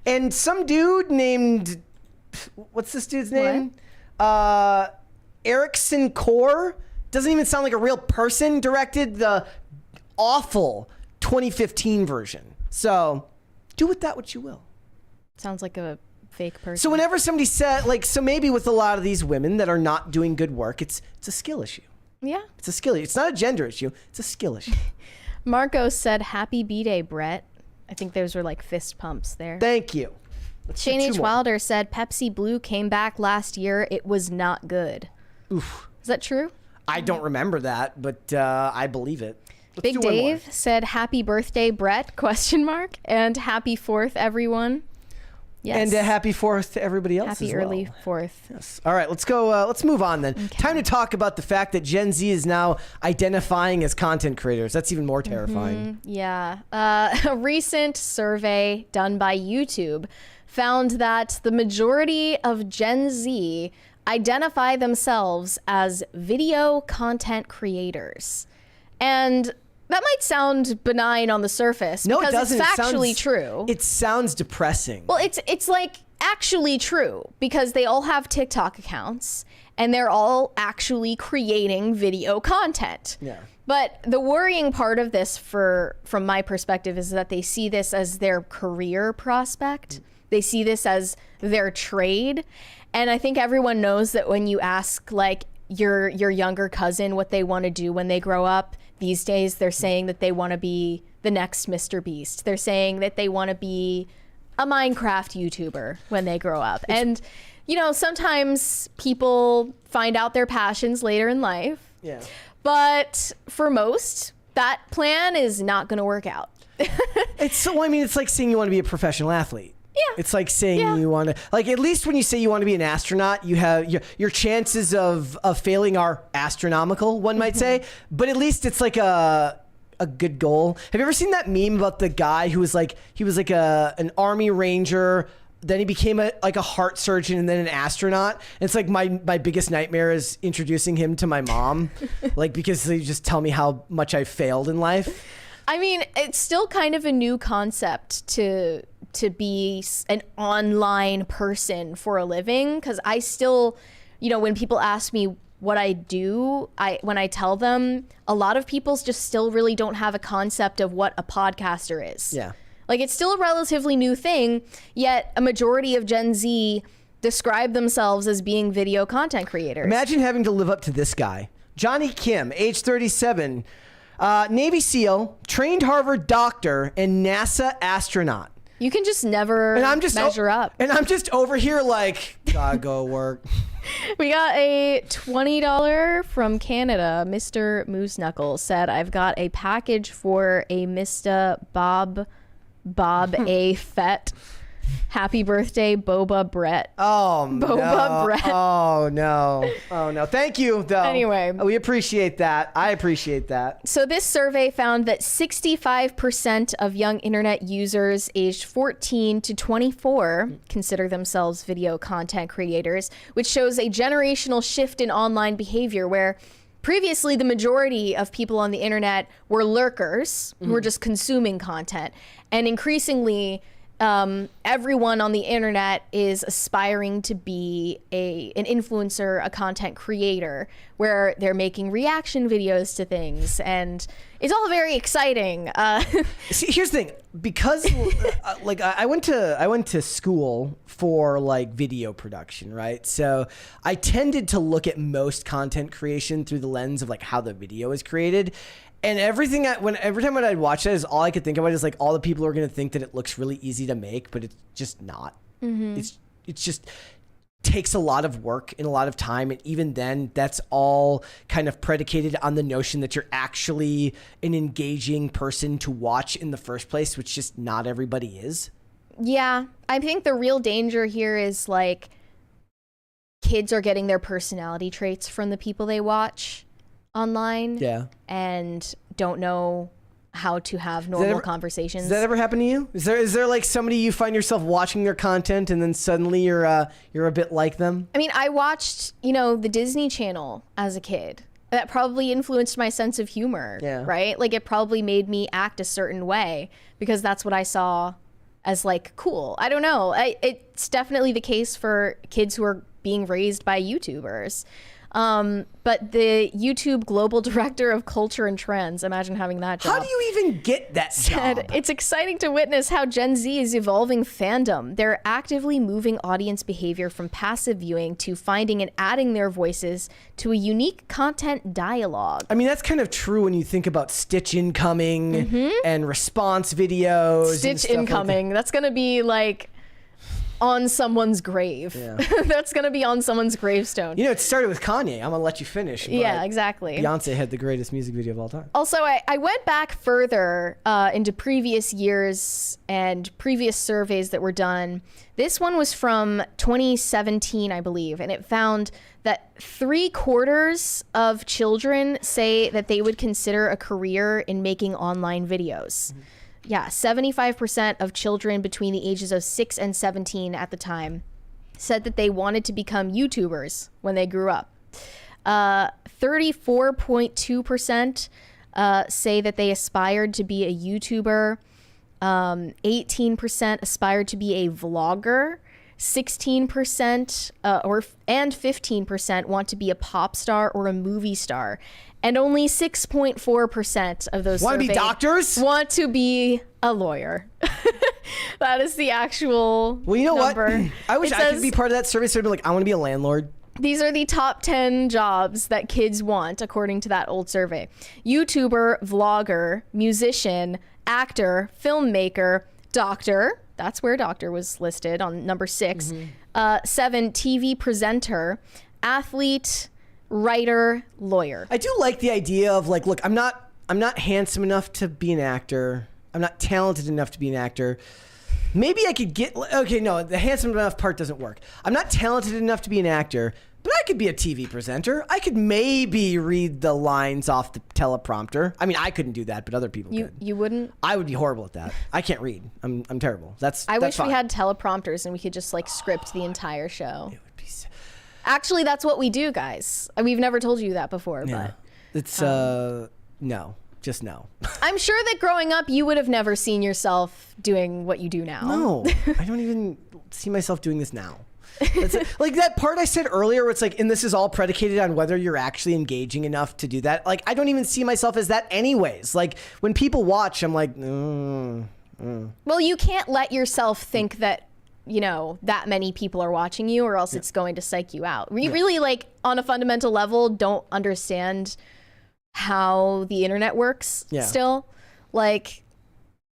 And some dude named, what's this dude's name? Erickson Core, doesn't even sound like a real person, directed the awful 2015 version. So do with that what you will. Sounds like a fake person. So whenever somebody said, so maybe with a lot of these women that are not doing good work, it's a skill issue. Yeah. It's a skill issue. It's not a gender issue. It's a skill issue. Marco said, happy B-Day, Brett. I think those were like fist pumps there. Thank you. Shane H. Wilder said, Pepsi Blue came back last year. It was not good. Oof. Is that true? I don't remember that, but I believe it. Big Dave said, happy birthday, Brett, ? And happy 4th, everyone. Yes. And a happy 4th to everybody else happy as well. early 4th. Yes. All right, let's go. Let's move on then. Okay. Time to talk about the fact that Gen Z is now identifying as content creators. That's even more terrifying. Yeah. A recent survey done by YouTube found that the majority of Gen Z identify themselves as video content creators. And that might sound benign on the surface because it's factually true. It sounds depressing. Well, it's like actually true because they all have TikTok accounts and they're all actually creating video content. Yeah. But the worrying part of this from my perspective is that they see this as their career prospect. They see this as their trade. And I think everyone knows that when you ask like your younger cousin what they want to do when they grow up, these days, they're saying that they want to be the next Mr. Beast. They're saying that they want to be a Minecraft YouTuber when they grow up. And, sometimes people find out their passions later in life. Yeah. But for most, that plan is not going to work out. It's like saying you want to be a professional athlete. Yeah. It's like saying you want to, at least when you say you want to be an astronaut, you have your chances of failing are astronomical, one might say, but at least it's like a good goal. Have you ever seen that meme about the guy who was an army ranger, then he became a heart surgeon and then an astronaut? And it's like my biggest nightmare is introducing him to my mom, because they just tell me how much I failed in life. I mean, it's still kind of a new concept to be an online person for a living, because I still, when people ask me what I do, when I tell them, a lot of people just still really don't have a concept of what a podcaster is. Yeah. It's still a relatively new thing, yet a majority of Gen Z describe themselves as being video content creators. Imagine having to live up to this guy. Johnny Kim, age 37, Navy SEAL, trained Harvard doctor, and NASA astronaut. You can just never measure up. And I'm just over here gotta go work. We got a $20 from Canada. Mr. Moose Knuckles said, I've got a package for a Mr. Bob A. Fett. Happy birthday, Boba Brett. Oh, Boba Brett. Oh, no. Oh, no. Thank you, though. Anyway. We appreciate that. I appreciate that. So this survey found that 65% of young internet users aged 14 to 24 consider themselves video content creators, which shows a generational shift in online behavior where previously the majority of people on the internet were lurkers who were just consuming content. And increasingly, everyone on the internet is aspiring to be an influencer, a content creator, where they're making reaction videos to things, and it's all very exciting. See, here's the thing, because like I went to school for like video production, right? So I tended to look at most content creation through the lens of like how the video is created. And every time I'd watch that, is all I could think about is like all the people are going to think that it looks really easy to make, but it's just not. It's just takes a lot of work and a lot of time, and even then, that's all kind of predicated on the notion that you're actually an engaging person to watch in the first place, which just not everybody is. Yeah, I think the real danger here is like kids are getting their personality traits from the people they watch online, and don't know how to have normal conversations. Does that ever happen to you? Is there like somebody you find yourself watching their content and then suddenly you're a bit like them? I mean, I watched, the Disney Channel as a kid. That probably influenced my sense of humor, right? Like it probably made me act a certain way because that's what I saw as like cool. I don't know. It's definitely the case for kids who are being raised by YouTubers. But the YouTube Global Director of Culture and Trends, imagine having that job. How do you even get that job? It's exciting to witness how Gen Z is evolving fandom. They're actively moving audience behavior from passive viewing to finding and adding their voices to a unique content dialogue. I mean, that's kind of true when you think about Stitch incoming and response videos. Stitch incoming. That's going to be like on someone's grave. That's gonna be on someone's gravestone. It started with Kanye. I'm gonna let you finish. Yeah, exactly. Beyonce had the greatest music video of all time. Also, I went back further into previous years and previous surveys that were done. This one was from 2017, I believe, and it found that 3/4 of children say that they would consider a career in making online videos. Yeah, 75% of children between the ages of 6 and 17 at the time said that they wanted to become YouTubers when they grew up. 34.2% say that they aspired to be a YouTuber. 18% aspired to be a vlogger. 16% and 15% want to be a pop star or a movie star. And only 6.4% of those want to be doctors? Want to be a lawyer. That is the actual number. What? I wish I could be part of that survey. So I'd be like, I want to be a landlord. These are the top 10 jobs that kids want, according to that old survey. YouTuber, vlogger, musician, actor, filmmaker, doctor. That's where doctor was listed on number 6. 7, TV presenter, athlete, writer, lawyer. I do like the idea of like, look, I'm not handsome enough to be an actor. I'm not talented enough to be an actor. Maybe I could get, okay, no, the handsome enough part doesn't work. I'm not talented enough to be an actor, but I could be a TV presenter. I could maybe read the lines off the teleprompter. I mean, I couldn't do that, but other people could. You wouldn't? I would be horrible at that. I can't read. I'm terrible. I wish fine. we had teleprompters and we could just like script the entire show. It would be Actually, that's what we do, guys. We've never told you that before, but it's no. Just no. I'm sure that growing up, you would have never seen yourself doing what you do now. No, I don't even see myself doing this now. Like that part I said earlier where it's like, and this is all predicated on whether you're actually engaging enough to do that. Like, I don't even see myself as that anyways. Like, when people watch, I'm like, Well, you can't let yourself think that, that many people are watching you or else it's going to psych you out. We really, like, on a fundamental level, don't understand how the internet works still. Like,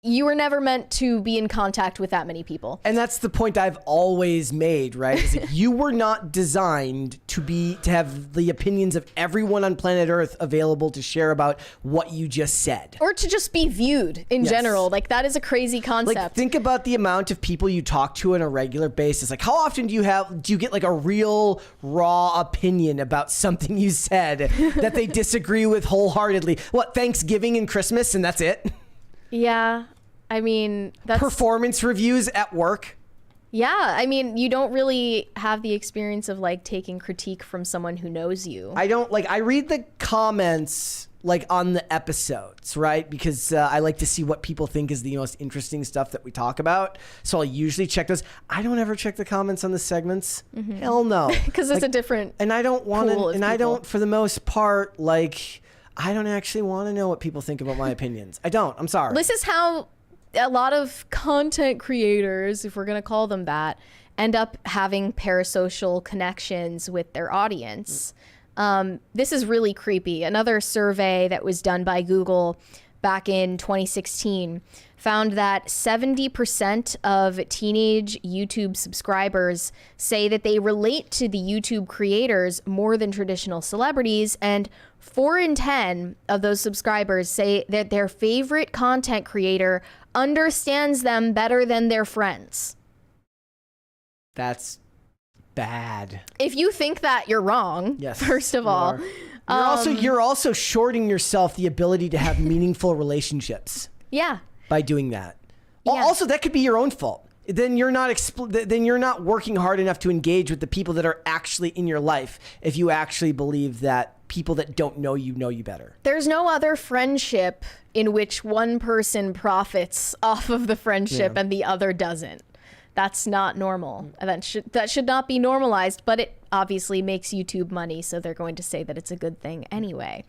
you were never meant to be in contact with that many people. And that's the point I've always made, right? Is that you were not designed to have the opinions of everyone on planet Earth available to share about what you just said. Or to just be viewed in general. Like, that is a crazy concept. Like, think about the amount of people you talk to on a regular basis. Like, how often do you get like a real raw opinion about something you said that they disagree with wholeheartedly? What, Thanksgiving and Christmas and that's it? Yeah. I mean, that's... Performance reviews at work. Yeah. I mean, you don't really have the experience of like taking critique from someone who knows you. I read the comments like on the episodes, right? Because I like to see what people think is the most interesting stuff that we talk about. So I'll usually check those. I don't ever check the comments on the segments. Mm-hmm. Hell no. Because it's a different And I don't want to, and I don't, for the most part, like, I don't actually want to know what people think about my opinions. I don't. I'm sorry. This is how a lot of content creators, if we're going to call them that, end up having parasocial connections with their audience. This is really creepy. Another survey that was done by Google back in 2016 found that 70% of teenage YouTube subscribers say that they relate to the YouTube creators more than traditional celebrities, and 4 in 10 of those subscribers say that their favorite content creator understands them better than their friends. That's bad. If you think that, you're wrong. Yes, first of all. You're also shorting yourself the ability to have meaningful relationships. Yeah. By doing that. Yeah. Also, that could be your own fault. Then you're not working hard enough to engage with the people that are actually in your life if you actually believe that people that don't know you better. There's no other friendship in which one person profits off of the friendship and the other doesn't. That's not normal. That should not be normalized, but it obviously makes YouTube money, so they're going to say that it's a good thing anyway.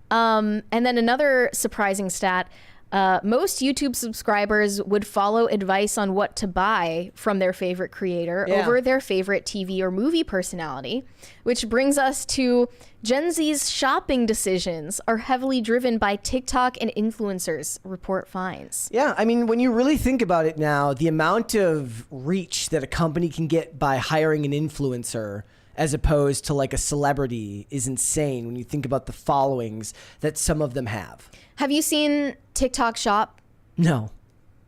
And then another surprising stat, most YouTube subscribers would follow advice on what to buy from their favorite creator over their favorite TV or movie personality, which brings us to Gen Z's shopping decisions are heavily driven by TikTok and influencers, report finds. Yeah, I mean, when you really think about it now, the amount of reach that a company can get by hiring an influencer as opposed to like a celebrity is insane when you think about the followings that some of them have. Have you seen TikTok Shop? No.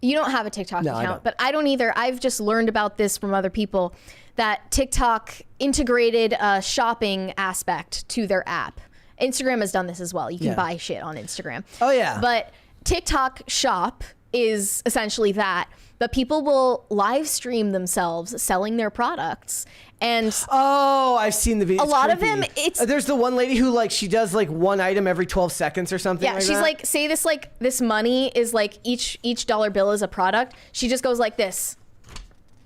You don't have a TikTok account, but I don't either. I've just learned about this from other people, that TikTok integrated a shopping aspect to their app. Instagram has done this as well. You can buy shit on Instagram. Oh, yeah. But TikTok Shop is essentially that. But people will live stream themselves selling their products. And I've seen the video. A lot of them, there's the one lady who like she does like one item every 12 seconds or something. Yeah, she's like, say this money is like each dollar bill is a product. She just goes like this.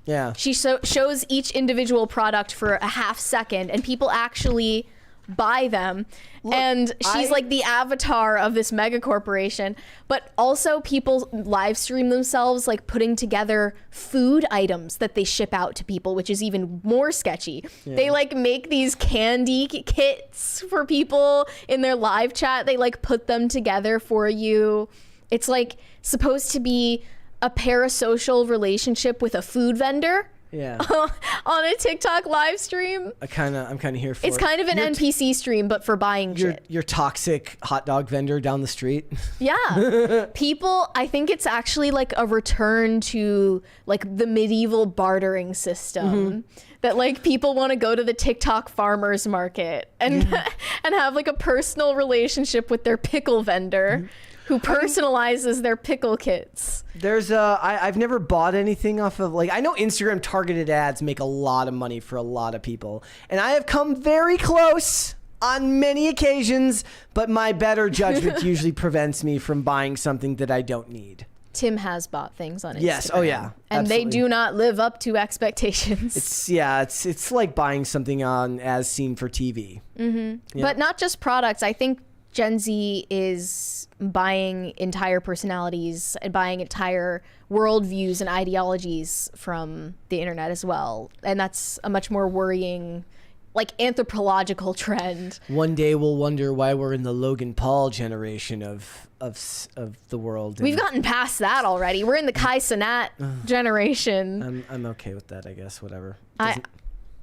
Yeah. She shows each individual product for a half second, and people actually buy them. Look, and she's like the avatar of this mega corporation, but also people live stream themselves like putting together food items that they ship out to people, which is even more sketchy. They like make these candy kits for people in their live chat. They like put them together for you. It's like supposed to be a parasocial relationship with a food vendor. Yeah. On a TikTok live stream. I'm kind of here for it. It's kind of an NPC stream, but for buying shit. Your toxic hot dog vendor down the street. Yeah. People, I think it's actually like a return to like the medieval bartering system. That like people want to go to the TikTok farmers market and and have like a personal relationship with their pickle vendor. Who personalizes their pickle kits. There's I've never bought anything off of, like, I know Instagram targeted ads make a lot of money for a lot of people. And I have come very close on many occasions, but my better judgment usually prevents me from buying something that I don't need. Tim has bought things on Instagram. Yes, oh yeah. And absolutely. they do not live up to expectations. It's like buying something on As Seen for TV. Yeah. But not just products. I think Gen Z is buying entire personalities and buying entire worldviews and ideologies from the internet as well. And that's a much more worrying, like anthropological trend. One day we'll wonder why we're in the Logan Paul generation of the world. We've gotten past that already. We're in the Kai Cenat generation. I'm okay with that, I guess. Whatever.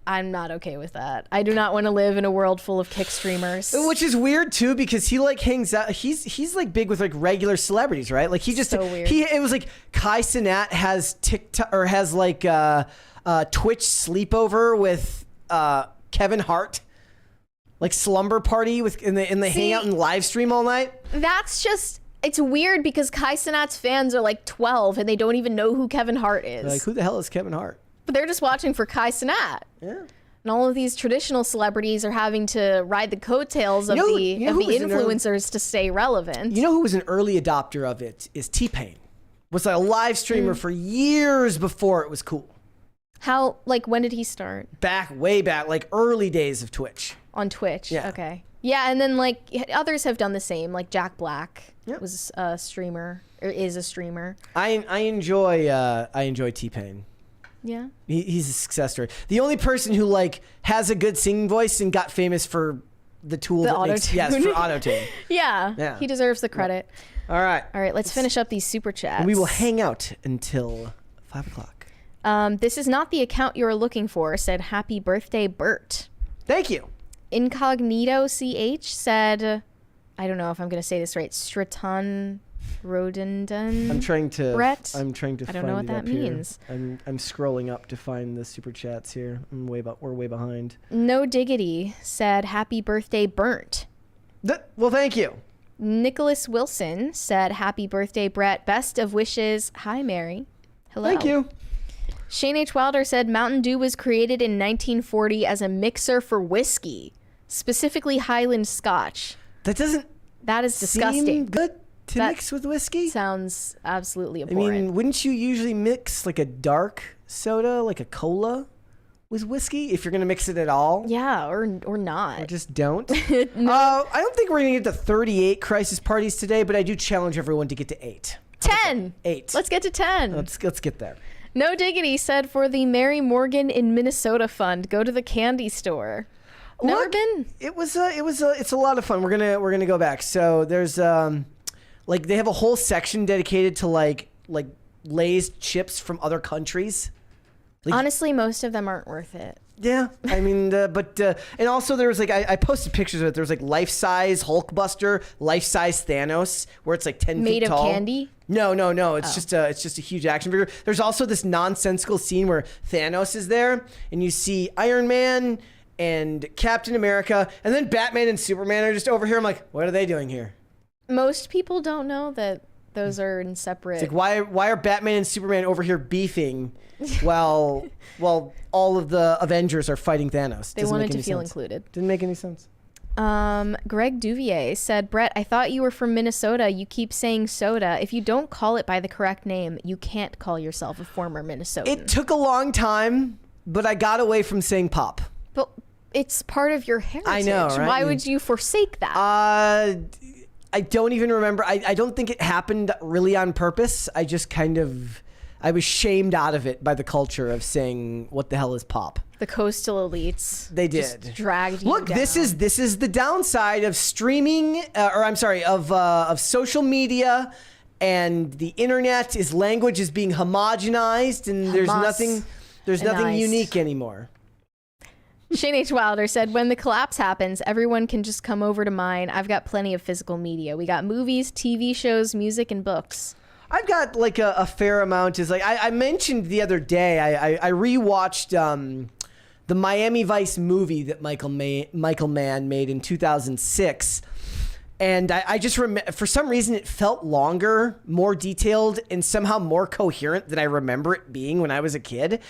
I'm not okay with that. I do not want to live in a world full of kick streamers. Which is weird too, because he like hangs out. He's like big with like regular celebrities, right? Like he just So weird. It was like Kai Cenat has TikTok or has like Twitch sleepover with Kevin Hart, like slumber party with and they hang out and live stream all night. That's just. It's weird because Kai Cenat's fans are like 12 and they don't even know who Kevin Hart is. They're like, who the hell is Kevin Hart? But they're just watching for Kai Cenat. Yeah. And all of these traditional celebrities are having to ride the coattails of the influencers to stay relevant. You know who was an early adopter of it is T-Pain. Was like a live streamer for years before it was cool. How, like, when did he start? Way back, like early days of Twitch. On Twitch? Yeah. Okay. Yeah, and then, like, others have done the same. Like, Jack Black was a streamer, or is a streamer. I enjoy T-Pain. Yeah. He's a success story. The only person who like has a good singing voice and got famous for the tool The that makes for auto-tune. Yeah. He deserves the credit. All right. Let's finish up these super chats. And we will hang out until 5 o'clock. This is not the account you're looking for, said happy birthday, Bert. Thank you. Incognito CH said, I don't know if I'm going to say this right, Straton Rodenden. Brett. I'm trying to I don't find know what it that up here. means. I'm scrolling up to find the super chats here. We're way behind. No Diggity said happy birthday, Burnt. Well, thank you. Nicholas Wilson said happy birthday, Brett. Best of wishes. Hi, Mary. Hello. Thank you. Shane H. Wilder said Mountain Dew was created in 1940 as a mixer for whiskey, specifically Highland Scotch. That is disgusting. Seem good to mix with whiskey? Sounds absolutely I abhorrent. mean, wouldn't you usually mix like a dark soda, like a cola, with whiskey if you're gonna mix it at all? Yeah, or not. Or just don't. No. I don't think we're gonna get to 38 crisis parties today, but I do challenge everyone to get to 8. 10. 8. Let's get to 10. Let's get there. No Diggity said for the Mary Morgan in Minnesota fund, go to the candy store. Never been? It's a lot of fun. We're gonna go back. So there's like they have a whole section dedicated to like Lay's chips from other countries. Like, honestly, most of them aren't worth it. Yeah, I mean, and also there was like I posted pictures of it. There was like life-size Hulkbuster, life-size Thanos, where it's like 10 Made feet tall. of candy? No. It's just a huge action figure. There's also this nonsensical scene where Thanos is there, and you see Iron Man and Captain America, and then Batman and Superman are just over here. I'm like, what are they doing here? Most people don't know that those are in separate. It's like why are Batman and Superman over here beefing while all of the Avengers are fighting Thanos? They wanted to feel included. Didn't make any sense. Greg Duvier said, Brett, I thought you were from Minnesota. You keep saying soda. If you don't call it by the correct name, you can't call yourself a former Minnesotan. It took a long time, but I got away from saying pop. But it's part of your heritage. I know, right? Why would you forsake that? I don't even remember. I don't think it happened really on purpose. I just I was shamed out of it by the culture of saying, what the hell is pop? The coastal elites. They did. Just dragged you Look, down. this is the downside of streaming, of social media and the internet. Is language is being homogenized, and there's nothing unique anymore. Shane H. Wilder said, when the collapse happens, everyone can just come over to mine. I've got plenty of physical media. We got movies, TV shows, music, and books. I've got like a fair amount. Is like I mentioned the other day, I rewatched the Miami Vice movie that Michael Mann made in 2006. And I just remember, for some reason, it felt longer, more detailed, and somehow more coherent than I remember it being when I was a kid.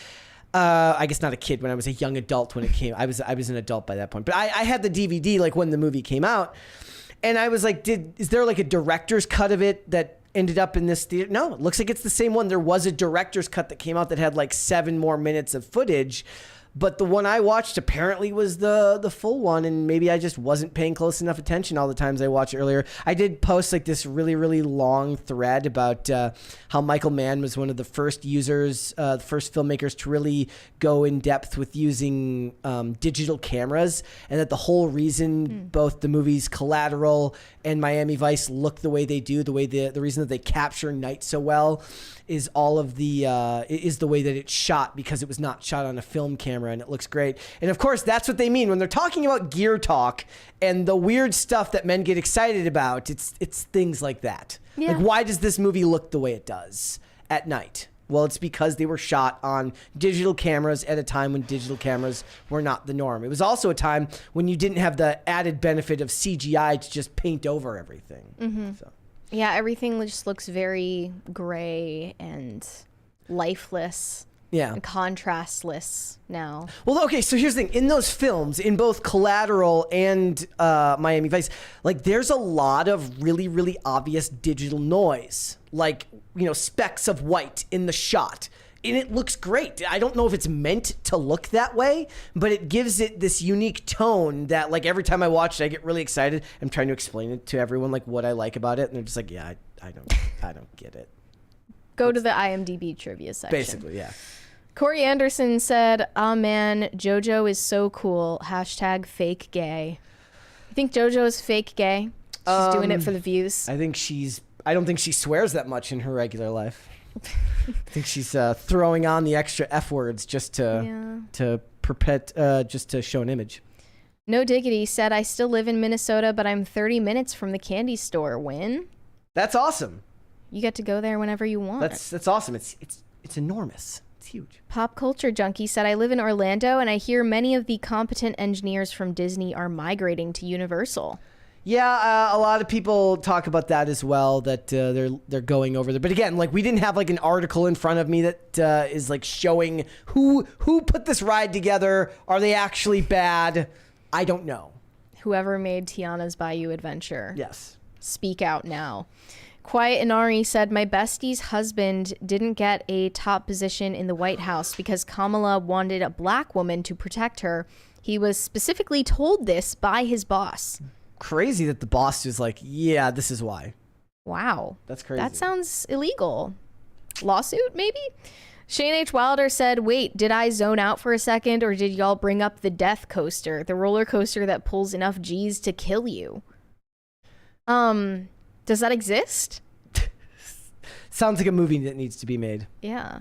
I guess not a kid, when I was a young adult when it came. I was an adult by that point. But I had the DVD like when the movie came out. And I was like, is there like a director's cut of it that ended up in this theater? No, it looks like it's the same one. There was a director's cut that came out that had like 7 more minutes of footage. But the one I watched apparently was the full one, and maybe I just wasn't paying close enough attention all the times I watched it earlier. I did post like this really, really long thread about how Michael Mann was one of the first users, the first filmmakers to really go in depth with using digital cameras, and that the whole reason both the movies Collateral and Miami Vice look the way they do, the reason that they capture night so well is all of the is the way that it's shot, because it was not shot on a film camera, and it looks great. And of course, that's what they mean when they're talking about gear talk and the weird stuff that men get excited about. It's things like that. Yeah. Like, why does this movie look the way it does at night? Well, it's because they were shot on digital cameras at a time when digital cameras were not the norm. It was also a time when you didn't have the added benefit of CGI to just paint over everything. So. Yeah, everything just looks very gray and lifeless. Yeah. And contrastless now. Well, okay, so here's the thing. In those films, in both Collateral and Miami Vice, like, there's a lot of really, really obvious digital noise. Like, specks of white in the shot. And it looks great. I don't know if it's meant to look that way, but it gives it this unique tone that, like, every time I watch it, I get really excited. I'm trying to explain it to everyone, like, what I like about it, and they're just like, yeah, I don't get it. Go to the IMDb trivia section. Basically, yeah. Corey Anderson said, "Oh man, Jojo is so cool. # fake gay." You think Jojo is fake gay? She's doing it for the views. I don't think she swears that much in her regular life. I think she's throwing on the extra F words just to just to show an image. No Diggity said, "I still live in Minnesota, but I'm 30 minutes from the candy store." Win? That's awesome. You get to go there whenever you want. That's awesome. It's enormous. It's huge. Pop Culture Junkie said, "I live in Orlando, and I hear many of the competent engineers from Disney are migrating to Universal." Yeah, a lot of people talk about that as well, that they're going over there. But again, like, we didn't have like an article in front of me that is like showing who put this ride together. Are they actually bad? I don't know. Whoever made Tiana's Bayou Adventure. Yes. Speak out now. Quiet Inari said, "My bestie's husband didn't get a top position in the White House because Kamala wanted a black woman to protect her. He was specifically told this by his boss." Crazy that the boss was like, yeah, this is why. Wow. That's crazy. That sounds illegal. Lawsuit, maybe? Shane H. Wilder said, "Wait, did I zone out for a second, or did y'all bring up the death coaster, the roller coaster that pulls enough G's to kill you?" Does that exist? Sounds like a movie that needs to be made. Yeah.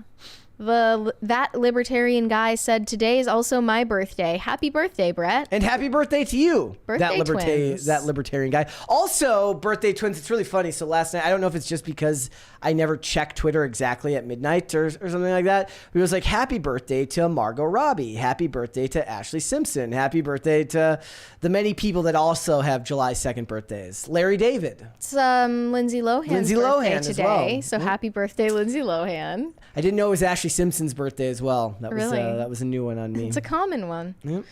That libertarian guy said, "Today is also my birthday. Happy birthday, Brett." And happy birthday to you. Birthday twins. That libertarian guy. Also, birthday twins. It's really funny. So last night, I don't know if it's just because I never check Twitter exactly at midnight or something like that. But it was like, happy birthday to Margot Robbie. Happy birthday to Ashley Simpson. Happy birthday to the many people that also have July 2nd birthdays. Larry David. It's Lindsay Lohan's birthday today. Well. So happy birthday, Lindsay Lohan. I didn't know it was Ashley Simpson's birthday as well. That was a new one on me. It's a common one. Yep.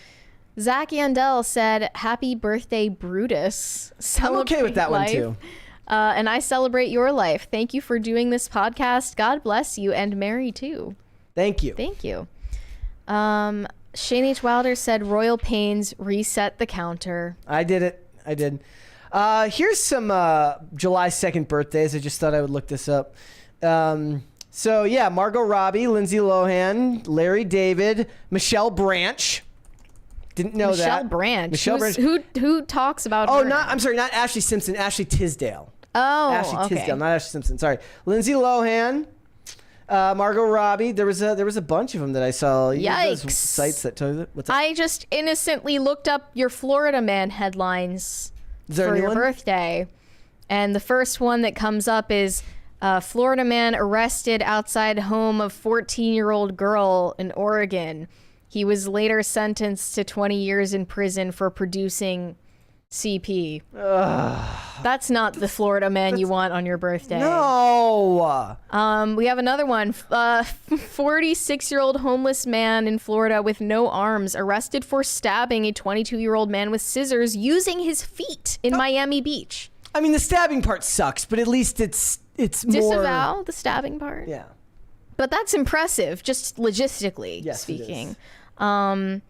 Zach Yandel said, "Happy birthday, Brutus. I'm okay with that one too. And I celebrate your life. Thank you for doing this podcast. God bless you, and Mary too." Thank you. Thank you. Shane H. Wilder said, "Royal Pains, reset the counter." I did it. I did. Here's some July 2nd birthdays. I just thought I would look this up. So yeah, Margot Robbie, Lindsay Lohan, Larry David, Michelle Branch. Didn't know that. Michelle Branch. Who talks about her? I'm sorry, not Ashley Simpson, Ashley Tisdale. Oh, Ashley Tisdale, not Ashley Simpson. Sorry. Lindsay Lohan, Margot Robbie. There was a bunch of them that I saw. Yikes. Those sites that tell you what's up? I just innocently looked up your Florida Man headlines for your birthday. And the first one that comes up is Florida man arrested outside home of 14-year-old girl in Oregon. He was later sentenced to 20 years in prison for producing CP. That's not the Florida man you want on your birthday. No. We have another one. 46-year-old homeless man in Florida with no arms arrested for stabbing a 22-year-old man with scissors using his feet in Miami Beach. I mean, the stabbing part sucks, but at least it's more... Disavow the stabbing part? Yeah. But that's impressive, just logistically speaking. And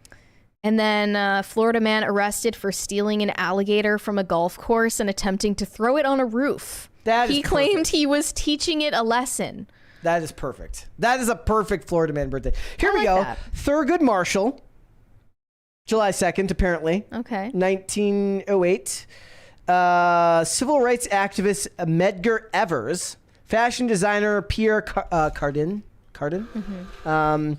then Florida man arrested for stealing an alligator from a golf course and attempting to throw it on a roof. He claimed he was teaching it a lesson. That is perfect. That is a perfect Florida man birthday. Here we go. That. Thurgood Marshall, July 2nd, apparently. Okay. 1908. Civil rights activist Medgar Evers. Fashion designer Pierre Cardin. Mm-hmm.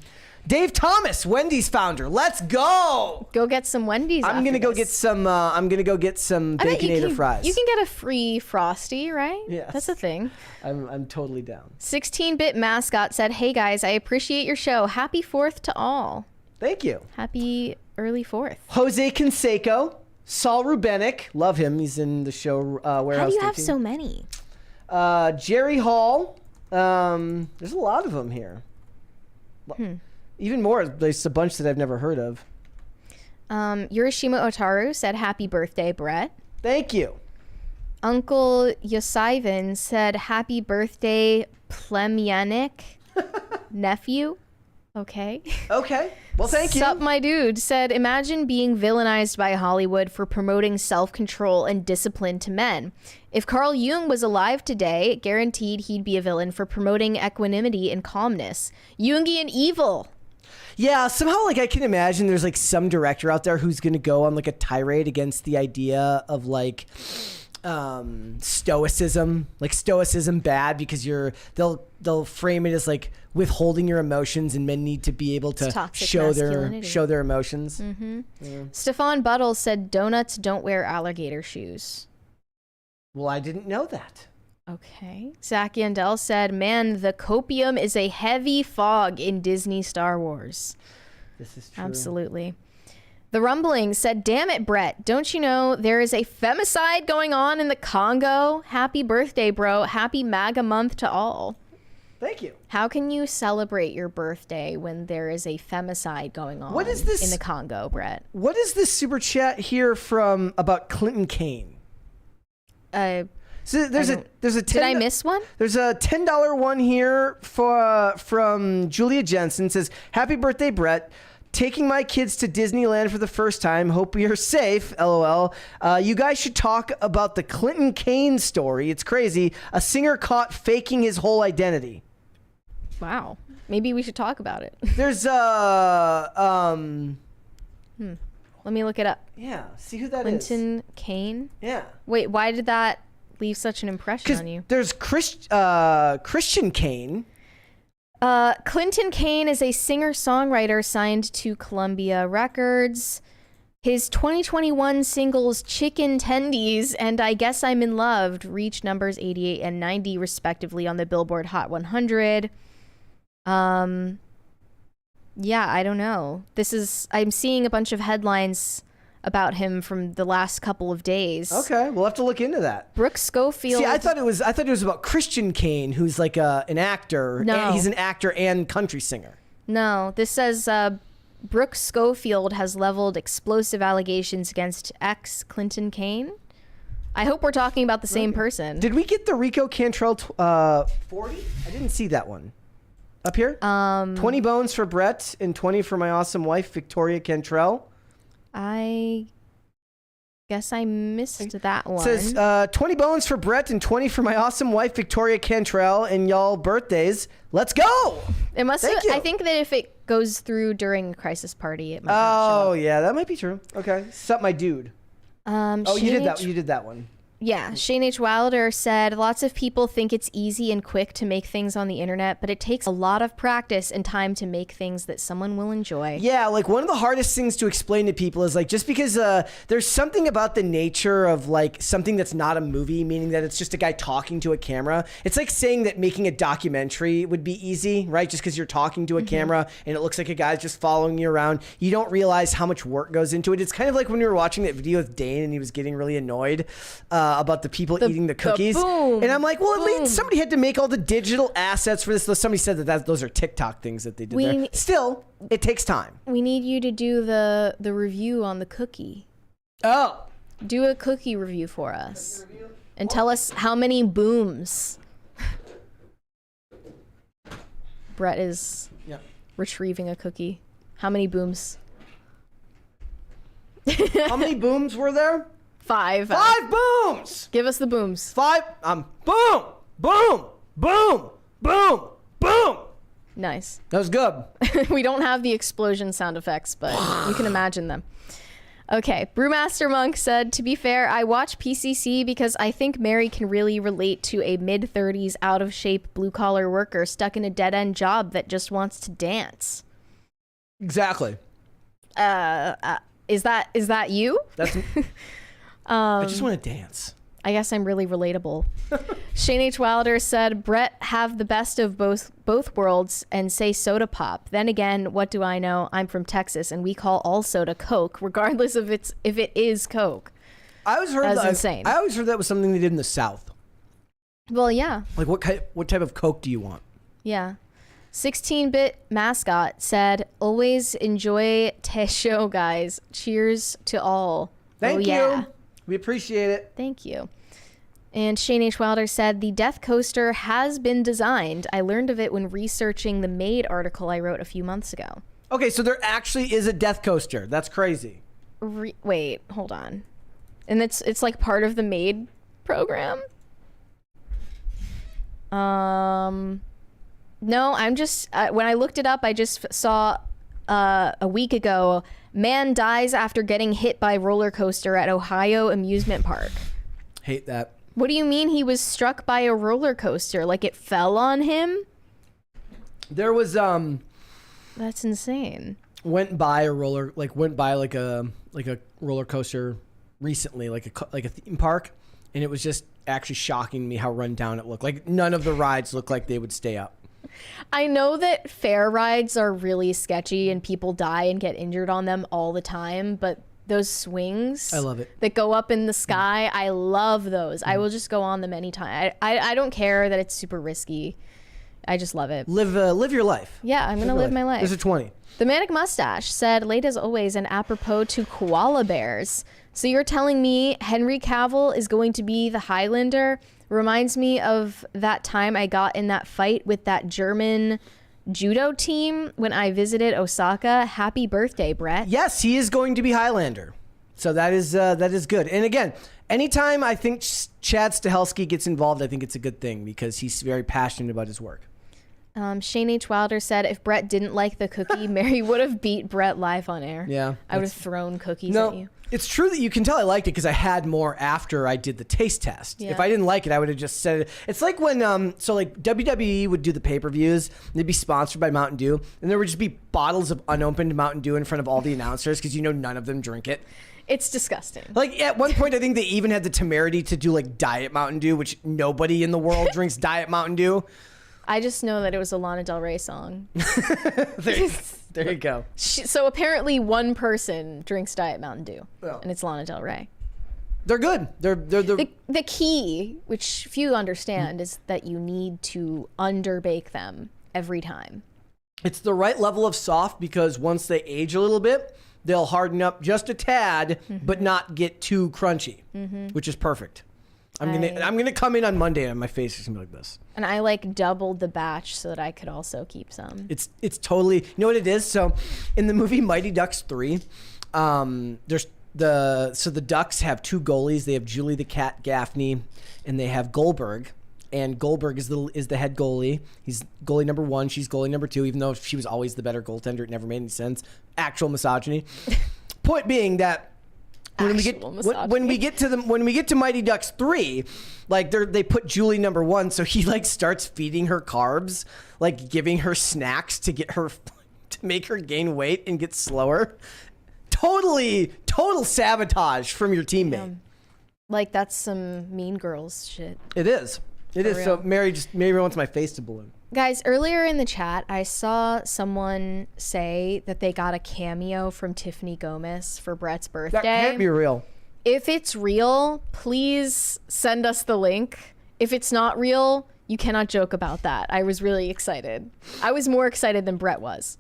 Dave Thomas, Wendy's founder. Let's go. Go get some Wendy's. I'm gonna go get some Baconator fries. You can get a free Frosty, right? Yes. That's a thing. I'm totally down. 16-bit mascot said, "Hey guys, I appreciate your show. Happy 4th to all." Thank you. Happy early 4th. Jose Canseco, Saul Rubenik, love him. He's in the show Warehouse. How do you 13. have so many? Jerry Hall. There's a lot of them here. Even more. There's a bunch that I've never heard of. Urashima Otaru said, "Happy birthday, Brett." Thank you. Uncle Yosivan said, "Happy birthday, Plemianic nephew." Okay. Okay. Well, thank you. Sup, my dude said, "Imagine being villainized by Hollywood for promoting self-control and discipline to men. If Carl Jung was alive today, guaranteed he'd be a villain for promoting equanimity and calmness. Jungian evil." Yeah, somehow, like, I can imagine there's, like, some director out there who's going to go on, like, a tirade against the idea of, like, stoicism. Like, stoicism bad because they'll frame it as, like, withholding your emotions, and men need to be able to show their emotions. Mm-hmm. Yeah. Stefan Buttles said, "Donuts don't wear alligator shoes." Well, I didn't know that. Okay. Zach Yandel said, "Man, the copium is a heavy fog in Disney Star Wars." This is true. Absolutely. The Rumbling said, "Damn it, Brett. Don't you know there is a femicide going on in the Congo? Happy birthday, bro. Happy MAGA month to all." Thank you. How can you celebrate your birthday when there is a femicide going on What is this, in the Congo, Brett? What is this super chat here from about Clinton Kane? So there's a did I miss one? There's a $10 one here from Julia Jensen. It says, "Happy birthday, Brett. Taking my kids to Disneyland for the first time. Hope we are safe. LOL. You guys should talk about the Clinton Kane story. It's crazy. A singer caught faking his whole identity." Wow. Maybe we should talk about it. There's Let me look it up. Yeah. See who that is. Clinton Kane. Yeah. Wait. Why did that leave such an impression on you? There's Christian Kane. Clinton Kane is a singer-songwriter signed to Columbia Records. His 2021 singles Chicken Tendies and I Guess I'm in Love reached numbers 88 and 90 respectively on the Billboard Hot 100. Yeah, I don't know. I'm seeing a bunch of headlines about him from the last couple of days. Okay, we'll have to look into that. Brooke Schofield. See, I thought it was about Christian Kane, who's like an actor. No. He's an actor and country singer. No, this says Brooke Schofield has leveled explosive allegations against ex-Clinton Kane. I hope we're talking about the same person. Did we get the Rico Cantrell 40? I didn't see that one. Up here? 20 bones for Brett and 20 for my awesome wife, Victoria Cantrell. I guess I missed that one. It says 20 bones for Brett and 20 for my awesome wife, Victoria Cantrell, and y'all birthdays. Let's go! It must. I think that if it goes through during a crisis party, it might not show up. Yeah, that might be true. Okay. Sup, my dude. You did that one. Yeah, Shane H. Wilder said, "Lots of people think it's easy and quick to make things on the internet, but it takes a lot of practice and time to make things that someone will enjoy." Yeah, like one of the hardest things to explain to people is like just because there's something about the nature of like something that's not a movie, meaning that it's just a guy talking to a camera. It's like saying that making a documentary would be easy, right? Just because you're talking to a camera and it looks like a guy's just following you around. You don't realize how much work goes into it. It's kind of like when we were watching that video with Dane and he was getting really annoyed about the people eating the cookies. And I'm like, well, at least somebody had to make all the digital assets for this. Somebody said that those are TikTok things that they did there. Still, it takes time. We need you to do the review on the cookie. Oh. Do a cookie review for us. And tell us how many booms. Brett is retrieving a cookie. How many booms? How many booms were there? 5. 5 booms. Give us the booms. 5. Boom, boom, boom, boom, boom. Nice. That was good. We don't have the explosion sound effects, but you can imagine them. Okay, Brewmaster Monk said, to be fair, I watch PCC because I think Mary can really relate to a mid-30s out-of-shape blue-collar worker stuck in a dead-end job that just wants to dance. Exactly. Is that you? That's. I just want to dance. I guess I'm really relatable. Shane H. Wilder said, Brett have the best of both worlds and say soda pop. Then again, what do I know? I'm from Texas and we call all soda Coke, regardless of if it is Coke. I always heard That's insane. I always heard that was something they did in the South. Well, yeah. Like what type of Coke do you want? Yeah. 16-bit mascot said, always enjoy the show, guys. Cheers to all. Thank you. Yeah. We appreciate it. Thank you. And Shane H. Wilder said, the death coaster has been designed. I learned of it when researching the Made article I wrote a few months ago. Okay, so there actually is a death coaster. That's crazy. Wait, hold on. And it's like part of the Made program? No, I'm just, when I looked it up, I just saw a week ago, man dies after getting hit by roller coaster at Ohio amusement park. Hate that. What do you mean he was struck by a roller coaster? Like it fell on him? There was That's insane. went by a roller coaster recently, like a theme park, and it was just actually shocking me how run down it looked. Like none of the rides looked like they would stay up. I know that fair rides are really sketchy and people die and get injured on them all the time, but those swings, I love it, that go up in the sky, I love those. I will just go on them anytime. I don't care that it's super risky. I just love it. Live your life. Yeah, I'm gonna live my life. This is 20. The Manic Mustache said, late as always and apropos to koala bears. So you're telling me Henry Cavill is going to be the Highlander? Reminds me of that time I got in that fight with that German judo team when I visited Osaka. Happy birthday, Brett. Yes, he is going to be Highlander. So that is good. And again, anytime I think Chad Stahelski gets involved, I think it's a good thing because he's very passionate about his work. Shane H. Wilder said, if Brett didn't like the cookie, Mary would have beat Brett live on air. Yeah. I would have thrown cookies at you. It's true that you can tell I liked it because I had more after I did the taste test. Yeah. If I didn't like it, I would have just said it. It's like when, WWE would do the pay-per-views, and they'd be sponsored by Mountain Dew, and there would just be bottles of unopened Mountain Dew in front of all the announcers because none of them drink it. It's disgusting. Like at one point, I think they even had the temerity to do like Diet Mountain Dew, which nobody in the world drinks Diet Mountain Dew. I just know that it was a Lana Del Rey song. There you go. So apparently one person drinks Diet Mountain Dew, and it's Lana Del Rey. They're good. They're the key, which few understand, is that you need to underbake them every time. It's the right level of soft because once they age a little bit, they'll harden up just a tad, but not get too crunchy, which is perfect. I'm gonna come in on Monday and my face is gonna be like this. And I like doubled the batch so that I could also keep some. It's totally, you know what it is? So in the movie Mighty Ducks 3, there's the Ducks have two goalies. They have Julie the Cat Gaffney and they have Goldberg. And Goldberg is the head goalie. He's goalie number 1. She's goalie number 2, even though she was always the better goaltender. It never made any sense. Actual misogyny. Point being that when we get to Mighty Ducks 3, like they put Julie number 1, so he like starts feeding her carbs, like giving her snacks to make her gain weight and get slower. Total sabotage from your teammate. Yeah. Like that's some Mean Girls shit. It is. It is. So Mary wants my face to balloon. Guys, earlier in the chat, I saw someone say that they got a cameo from Tiffany Gomez for Brett's birthday. That can't be real. If it's real, please send us the link. If it's not real, you cannot joke about that. I was really excited. I was more excited than Brett was.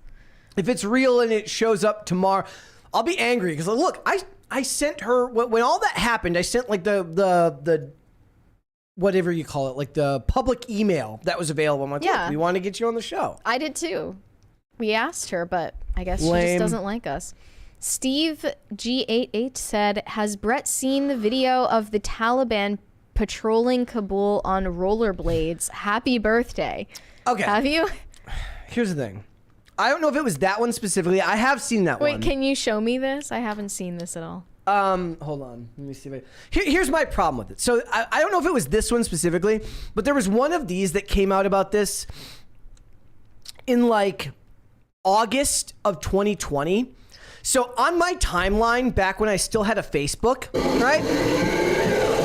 If it's real and it shows up tomorrow, I'll be angry because look, I sent her when all that happened. I sent like the whatever you call it, like the public email that was available. I'm like, yeah, we want to get you on the show. I did too. We asked her, but I guess she Lame. just doesn't like us. Steve G88 said, has Brett seen the video of the Taliban patrolling Kabul on rollerblades? Happy birthday. Okay. Have you? Here's the thing. I don't know if it was that one specifically. I have seen that one. Wait, can you show me this? I haven't seen this at all. Hold on. Let me see if here's my problem with it. So I don't know if it was this one specifically, but there was one of these that came out about this in like August of 2020. So on my timeline, back when I still had a Facebook, right?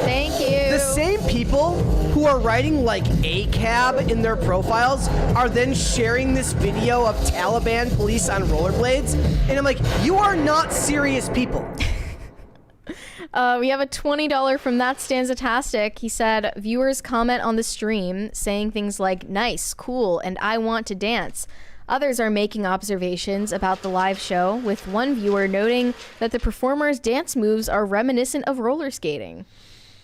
Thank you. The same people who are writing like ACAB in their profiles are then sharing this video of Taliban police on rollerblades. And I'm like, you are not serious people. We have a $20 from That Stanzatastic. He said, viewers comment on the stream saying things like, nice, cool, and I want to dance. Others are making observations about the live show, with one viewer noting that the performers' dance moves are reminiscent of roller skating.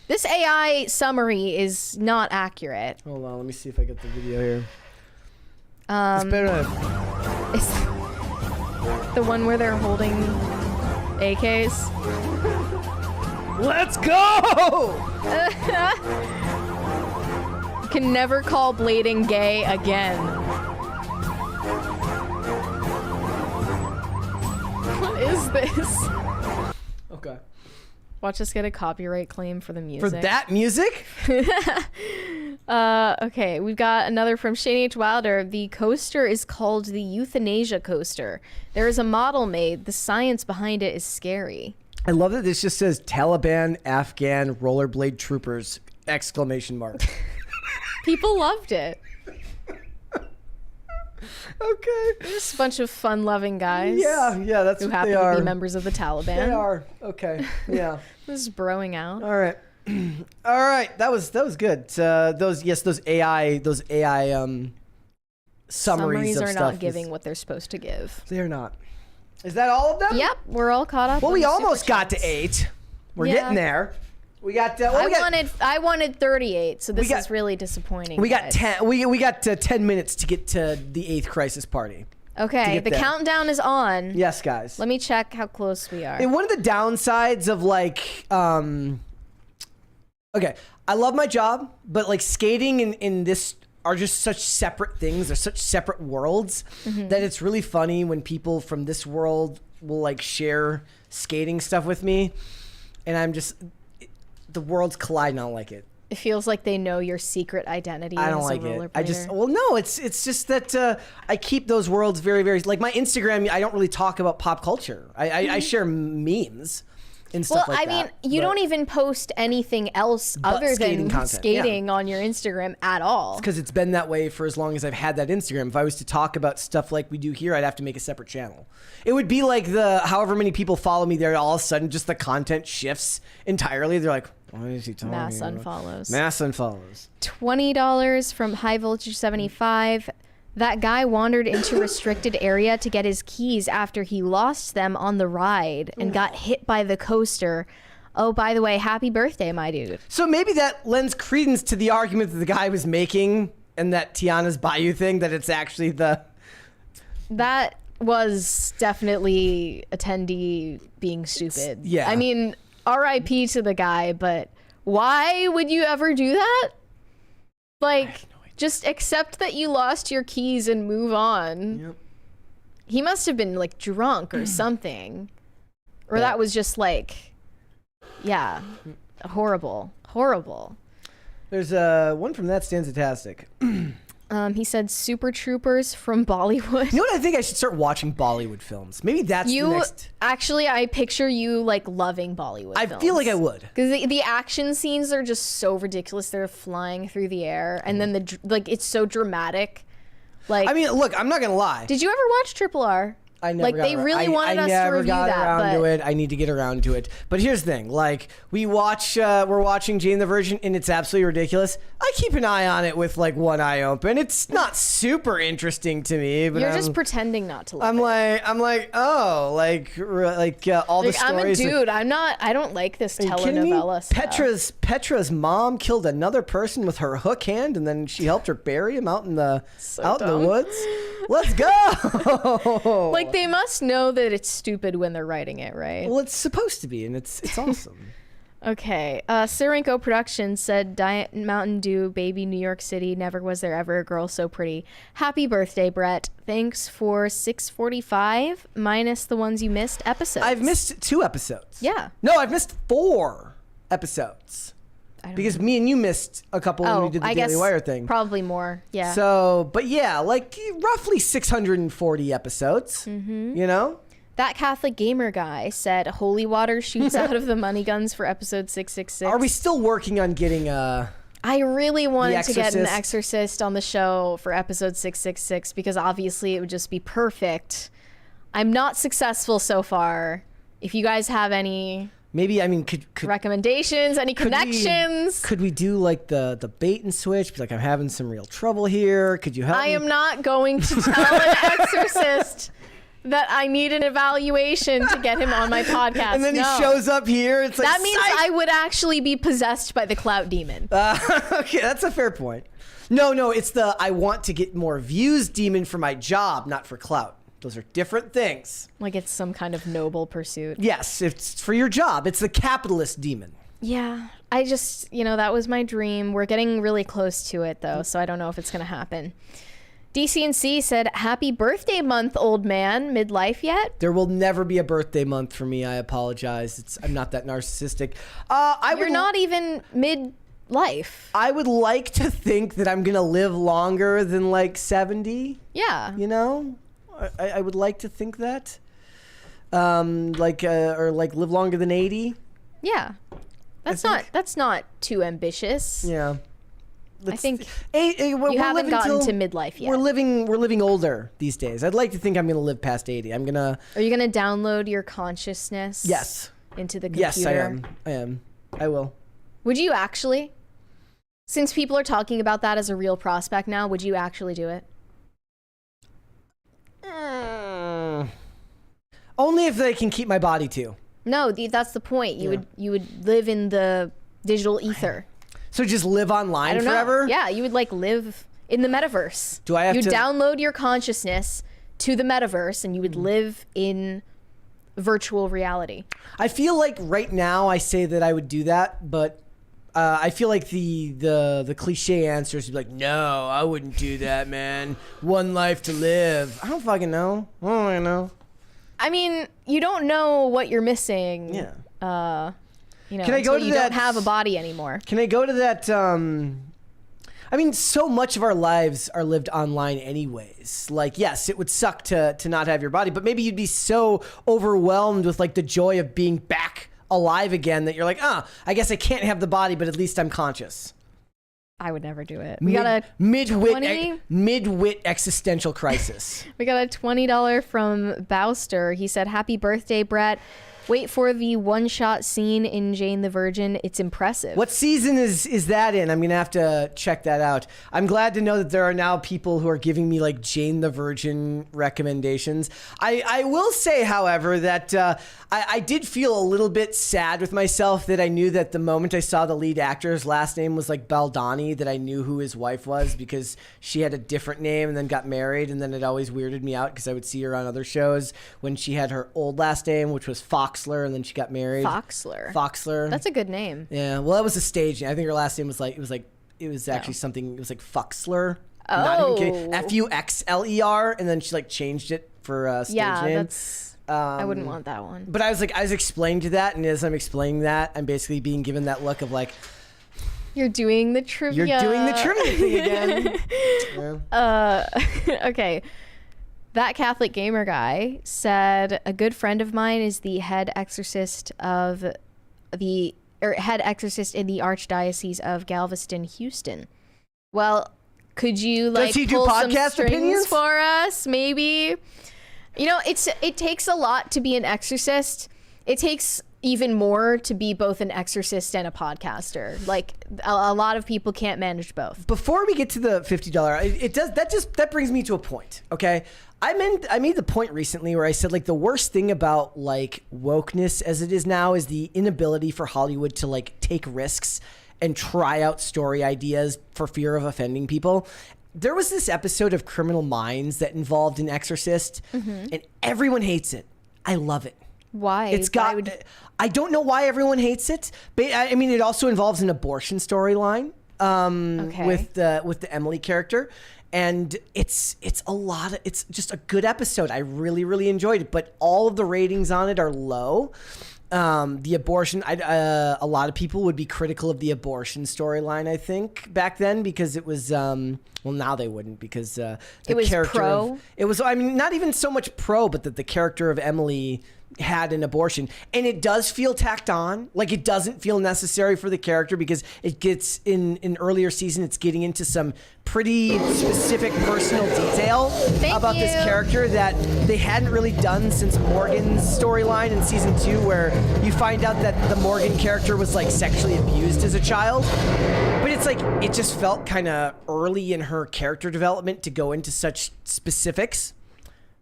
This AI summary is not accurate. Hold on, let me see if I get the video here. It's better than... It's the one where they're holding AKs. Let's go! You can never call blading gay again. What is this? Okay. Watch us get a copyright claim for the music. For that music? Okay, we've got another from Shane H. Wilder. The coaster is called the Euthanasia Coaster. There is a model made. The science behind it is scary. I love that this just says Taliban, Afghan, rollerblade troopers, ! People loved it. Okay. Just a bunch of fun-loving guys. Yeah, that's who what happen they are. to be members of the Taliban. They are. Okay. Yeah. This is broing out. All right. All right. That was good. Those AI summaries of are stuff not giving what they're supposed to give. They're not. Is that all of them? Yep, we're all caught up. Well, on we the almost got to Superchats. 8. We're Yeah. getting there. We got. I wanted 38, so this is really disappointing. We got guys. 10. We got 10 minutes to get to the 8th crisis party. Okay, the countdown is on. Yes, guys. Let me check how close we are. And one of the downsides of like, okay, I love my job, but like skating in this are just such separate things. They're such separate worlds that it's really funny when people from this world will like share skating stuff with me, and I'm just, the worlds collide and I don't like it. It feels like they know your secret identity. I don't like it. It's just that I keep those worlds very, very, like my Instagram, I don't really talk about pop culture. I share memes and stuff like that. Well, I mean, you don't even post anything else other than skating on your Instagram at all. Because it's been that way for as long as I've had that Instagram. If I was to talk about stuff like we do here, I'd have to make a separate channel. It would be like however many people follow me there, all of a sudden just the content shifts entirely. They're like, what is he talking about? Mass unfollows. Mass unfollows. $20 from High Voltage 75. That guy wandered into restricted area to get his keys after he lost them on the ride and got hit by the coaster. Oh, by the way, happy birthday, my dude. So maybe that lends credence to the argument that the guy was making and that Tiana's Bayou thing, that it's actually That was definitely attendee being stupid. Yeah. I mean, RIP to the guy, but why would you ever do that? Like, just accept that you lost your keys and move on. Yep. He must have been like drunk or something. Or that was just like, yeah, horrible. There's one from That Stanzatastic. He said Super Troopers from Bollywood. You know what? I think I should start watching Bollywood films. Maybe that's the next. Actually, I picture you like loving Bollywood films. I feel like I would. Because the action scenes are just so ridiculous. They're flying through the air, and then it's so dramatic. Like, I mean, look, I'm not gonna lie. Did you ever watch Triple R? I never like got they around- really wanted I us to never review got that, around but to it. I need to get around to it. But here's the thing: like we're watching Jane the Virgin, and it's absolutely ridiculous. I keep an eye on it with like one eye open. It's not super interesting to me, but you're just pretending not to. I'm like, oh, all the stories. I'm a dude. I don't like this Are you kidding me? telenovela stuff. Petra's mom killed another person with her hook hand, and then she helped her bury him out in the woods. Let's go. Like they must know that it's stupid when they're writing it, right? Well, it's supposed to be, and it's awesome. Okay. Sirenko Productions said Diet Mountain Dew, baby New York City. Never was there ever a girl so pretty. Happy birthday, Brett. Thanks for 645 minus the ones you missed episodes. I've missed 2 episodes. Yeah. No, I've missed 4 episodes. Because me and you missed a couple when we did the Daily Wire thing. Probably more. Yeah. So, but yeah, like roughly 640 episodes. Mm-hmm. You know? That Catholic gamer guy said holy water shoots out of the money guns for episode 666. Are we still working on getting I really wanted to get an exorcist on the show for episode 666 because obviously it would just be perfect. I'm not successful so far. If you guys have any could recommendations, any connections? Could we do like the bait and switch? Be like, I'm having some real trouble here. Could you help me? I am not going to tell an exorcist that I need an evaluation to get him on my podcast. And then he shows up here. It's like that means I would actually be possessed by the clout demon. Okay, that's a fair point. No, it's the I want to get more views demon for my job, not for clout. Those are different things. Like it's some kind of noble pursuit. Yes, it's for your job. It's the capitalist demon. Yeah, I just, that was my dream. We're getting really close to it though, so I don't know if it's going to happen. DCNC said, happy birthday month, old man. Midlife yet? There will never be a birthday month for me. I apologize. I'm not that narcissistic. You're not even midlife. I would like to think that I'm going to live longer than like 70. Yeah. I would like to think that. Or live longer than 80. Yeah. That's not too ambitious. Yeah. I think you haven't gotten to midlife yet. We're living older these days. I'd like to think I'm going to live past 80. Are you going to download your consciousness? Yes. Into the computer? Yes, I am. I will. Would you actually? Since people are talking about that as a real prospect now, would you actually do it? Only if they can keep my body too. No, that's the point. You would live in the digital ether. So just live online forever? Know. Yeah, you would live in the metaverse. Do I have to download your consciousness to the metaverse and you would live in virtual reality? I feel like right now I say that I would do that, but I feel like the cliche answer is like, no, I wouldn't do that, man. One life to live. I don't fucking know. I don't know. I mean, you don't know what you're missing. Yeah. Can I go to you don't have a body anymore. Can I go to that? I mean, so much of our lives are lived online anyways. Like, yes, it would suck to not have your body, but maybe you'd be so overwhelmed with like the joy of being back alive again that you're like, I guess I can't have the body, but at least I'm conscious. I would never do it. We got a mid-wit existential crisis. We got a $20 from Bowster. He said, happy birthday, Brett. Wait for the one-shot scene in Jane the Virgin. It's impressive. What season is that in? I'm going to have to check that out. I'm glad to know that there are now people who are giving me like Jane the Virgin recommendations. I will say, however, that I did feel a little bit sad with myself that I knew that the moment I saw the lead actor's last name was like Baldani, that I knew who his wife was because she had a different name and then got married, and then it always weirded me out because I would see her on other shows when she had her old last name, which was Foxler, and then she got married. Foxler. That's a good name. Yeah. Well, that was a stage name. I think her last name was like it was actually something. It was like Fuxler. Oh. Not even kidding. Fuxler, and then she like changed it for stage name. That's. I wouldn't want that one. But I was explaining to that, and as I'm explaining that, I'm basically being given that look of like, you're doing the trivia. You're doing the trivia thing again. Yeah. Okay. That Catholic gamer guy said a good friend of mine is the head exorcist in the Archdiocese of Galveston, Houston. Well, could you Does he do pull some podcast strings opinions for us? Maybe. You know, it takes a lot to be an exorcist. It takes even more to be both an exorcist and a podcaster. Like a lot of people can't manage both. Before we get to the $50, that brings me to a point. Okay, I made the point recently where I said like the worst thing about like wokeness as it is now is the inability for Hollywood to like take risks and try out story ideas for fear of offending people. There was this episode of Criminal Minds that involved an exorcist, and everyone hates it. I love it. Why? I don't know why everyone hates it, but I mean, it also involves an abortion storyline with the Emily character, and it's just a good episode. I really, really enjoyed it, but all of the ratings on it are low. The abortion, a lot of people would be critical of the abortion storyline, I think, back then, because it was, well, now they wouldn't, because it was pro. It was, I mean, not even so much pro, but that the character of Emily had an abortion, and it does feel tacked on. Like, it doesn't feel necessary for the character, because it gets in earlier season, it's getting into some pretty specific personal detail about this character that they hadn't really done since Morgan's storyline in season 2, where you find out that the Morgan character was like sexually abused as a child. But it's like, it just felt kind of early in her character development to go into such specifics,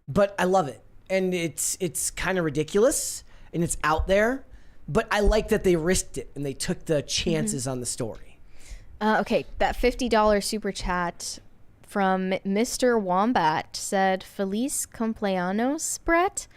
but I love it. And it's kind of ridiculous and it's out there, but I like that they risked it and they took the chances on the story. Okay, that $50 super chat from Mr. Wombat said, Feliz cumpleaños, Brett.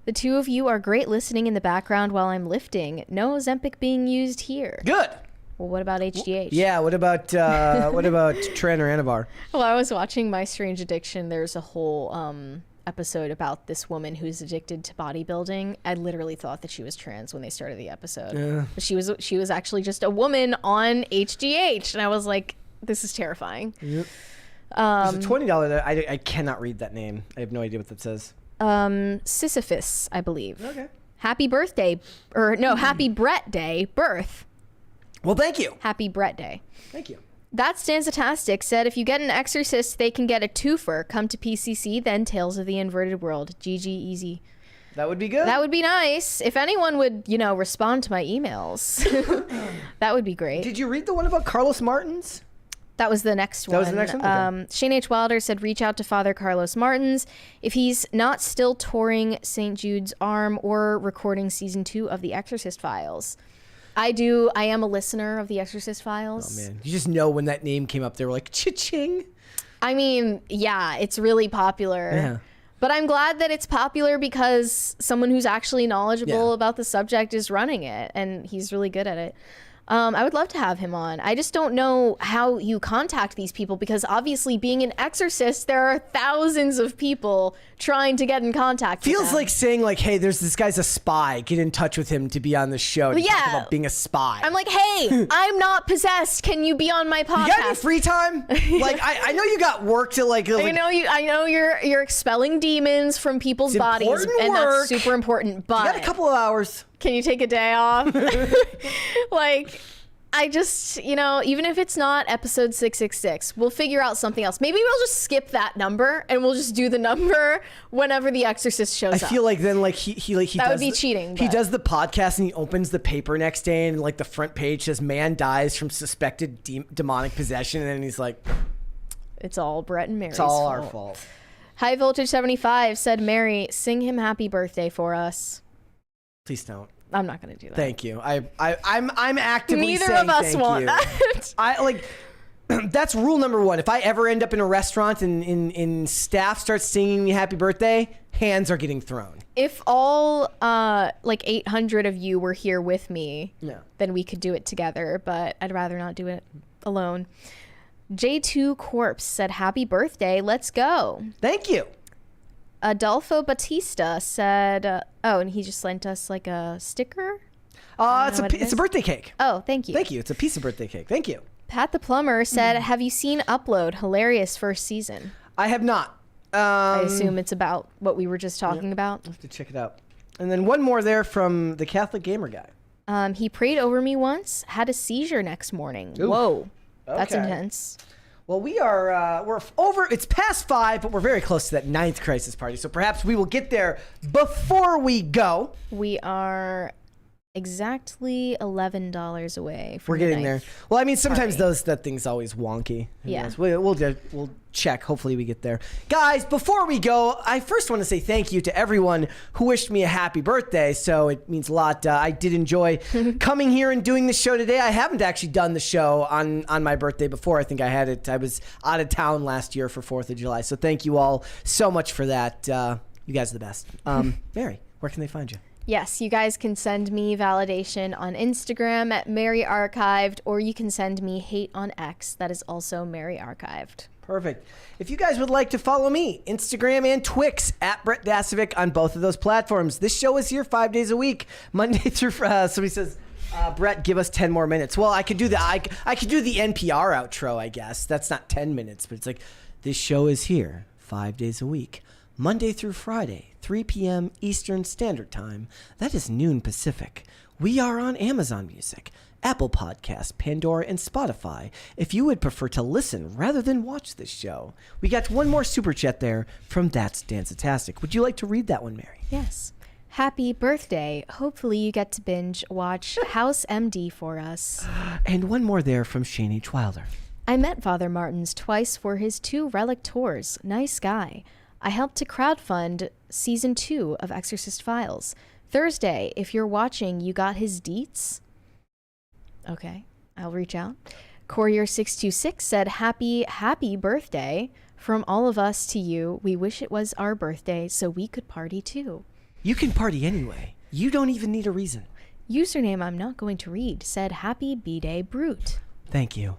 The two of you are great listening in the background while I'm lifting. No Ozempic being used here. Good. Well, what about HGH? Yeah, what about Tren or Anavar? Well, I was watching My Strange Addiction. There's a whole episode about this woman who's addicted to bodybuilding. I literally thought that she was trans when they started the episode. But she was actually just a woman on HGH, and I was like, this is terrifying. Yep. There's a $20. I cannot read that name. I have no idea what that says. Sisyphus, I believe. Okay. Happy birthday, or no, happy Brett Day, birth. Well, thank you. Happy Brett Day. Thank you. That Stanzatastic said, if you get an exorcist, they can get a twofer. Come to PCC, then Tales of the Inverted World. GG easy. That would be good. That would be nice. If anyone would, respond to my emails, that would be great. Did you read the one about Carlos Martins? That was the next one. That was the next one? Okay. Shane H. Wilder said, reach out to Father Carlos Martins if he's not still touring St. Jude's Arm or recording season 2 of The Exorcist Files. I am a listener of The Exorcist Files. Oh, man. You just know when that name came up, they were like, cha-ching. I mean, yeah, it's really popular. Yeah. But I'm glad that it's popular because someone who's actually knowledgeable about the subject is running it, and he's really good at it. I would love to have him on. I just don't know how you contact these people, because obviously being an exorcist, there are thousands of people trying to get in contact with Feels them. like saying like, hey, there's this guy's a spy. Get in touch with him to be on the show. To talk about being a spy. I'm like, hey, I'm not possessed. Can you be on my podcast? You got any free time? Like, I know you got work to like. I know you're expelling demons from people's bodies, and that's super important. But you got a couple of hours. Can you take a day off? Like, I just, even if it's not episode 666, we'll figure out something else. Maybe we'll just skip that number and we'll just do the number whenever The Exorcist shows up. I feel like then like he that would be cheating. He does the podcast and he opens the paper next day and like the front page says man dies from suspected demonic possession, and then he's like, it's all Brett and Mary's It's all fault. our fault. High Voltage 75 said, Mary, sing him happy birthday for us. Please don't. I'm not going to do that. Thank you. I'm actively Neither saying of us thank want you. that. I like that's rule number 1. If I ever end up in a restaurant and staff starts singing me happy birthday, hands are getting thrown. If all like 800 of you were here with me, then we could do it together, but I'd rather not do it alone. J2 Corpse said, happy birthday. Let's go. Thank you. Adolfo Batista said, and he just sent us like a sticker. It's a birthday cake. Oh, thank you. Thank you. It's a piece of birthday cake. Thank you. Pat the Plumber said, have you seen Upload? Hilarious first season. I have not. I assume it's about what we were just talking about. I'll have to check it out. And then one more there from the Catholic Gamer guy. He prayed over me once, had a seizure next morning. Oof. Whoa. That's Okay. intense. Well, we're over. It's past 5, but we're very close to that 9th crisis party. So perhaps we will get there before we go. We are exactly $11 away from We're getting there. Well, I mean, sometimes that thing's always wonky. Yeah. We'll check. Hopefully we get there. Guys, before we go, I first want to say thank you to everyone who wished me a happy birthday. So it means a lot. I did enjoy coming here and doing the show today. I haven't actually done the show on my birthday before. I think I was out of town last year for 4th of July. So thank you all so much for that. You guys are the best. Mary, where can they find you? Yes, you guys can send me validation on Instagram at Mary Archived, or you can send me hate on X. That is also Mary Archived. Perfect. If you guys would like to follow me, Instagram and Twix at Brett Dasovic on both of those platforms. This show is here 5 days a week, Monday through somebody says, Brett, give us 10 more minutes. Well, I could do I could do the NPR outro, I guess. That's not 10 minutes, but it's like, this show is here 5 days a week, Monday through Friday, 3 p.m. Eastern Standard Time. That is noon Pacific. We are on Amazon Music, Apple Podcasts, Pandora, and Spotify if you would prefer to listen rather than watch this show. We got one more super chat there from That's Dancetastic. Would you like to read that one, Mary? Yes. Happy birthday. Hopefully you get to binge watch House MD for us. And one more there from Shane H. Wilder. I met Father Martins twice for his 2 relic tours. Nice guy. I helped to crowdfund season 2 of Exorcist Files. Thursday, if you're watching, you got his deets? Okay, I'll reach out. Courier626 said, happy birthday. From all of us to you, we wish it was our birthday so we could party too. You can party anyway. You don't even need a reason. Username I'm not going to read said, happy B-Day Brute. Thank you.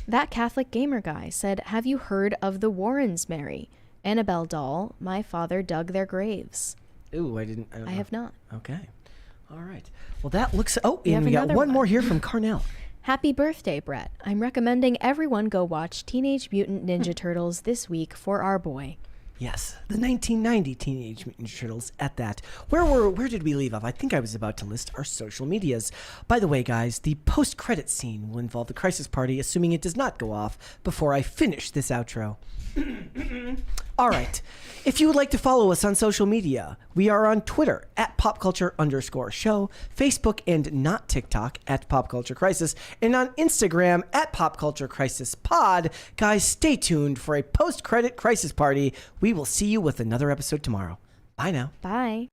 That Catholic gamer guy said, have you heard of the Warrens, Mary? Annabelle doll, my father dug their graves. Ooh, I don't know. I have not. Okay. All right. Well, that looks... Oh, and we got another one one. more here from Carnell. Happy birthday, Brett. I'm recommending everyone go watch Teenage Mutant Ninja Turtles this week for our boy. Yes, the 1990 Teenage Mutant Ninja Turtles at that. Where did we leave off? I think I was about to list our social medias. By the way, guys, the post-credit scene will involve the Crisis Party, assuming it does not go off before I finish this outro. All right. If you would like to follow us on social media, we are on Twitter at popculture_show, Facebook and not TikTok at popculturecrisis, and on Instagram at popculturecrisispod. Guys, stay tuned for a post-credit crisis party. We will see you with another episode tomorrow. Bye now. Bye.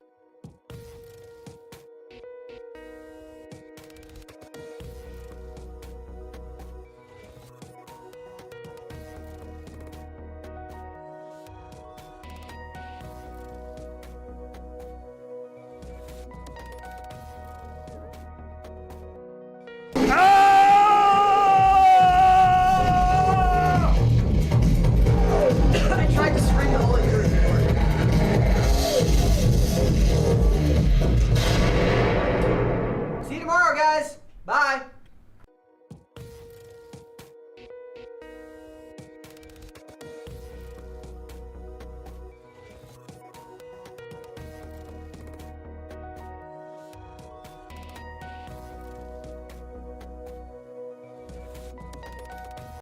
See you tomorrow, guys. Bye.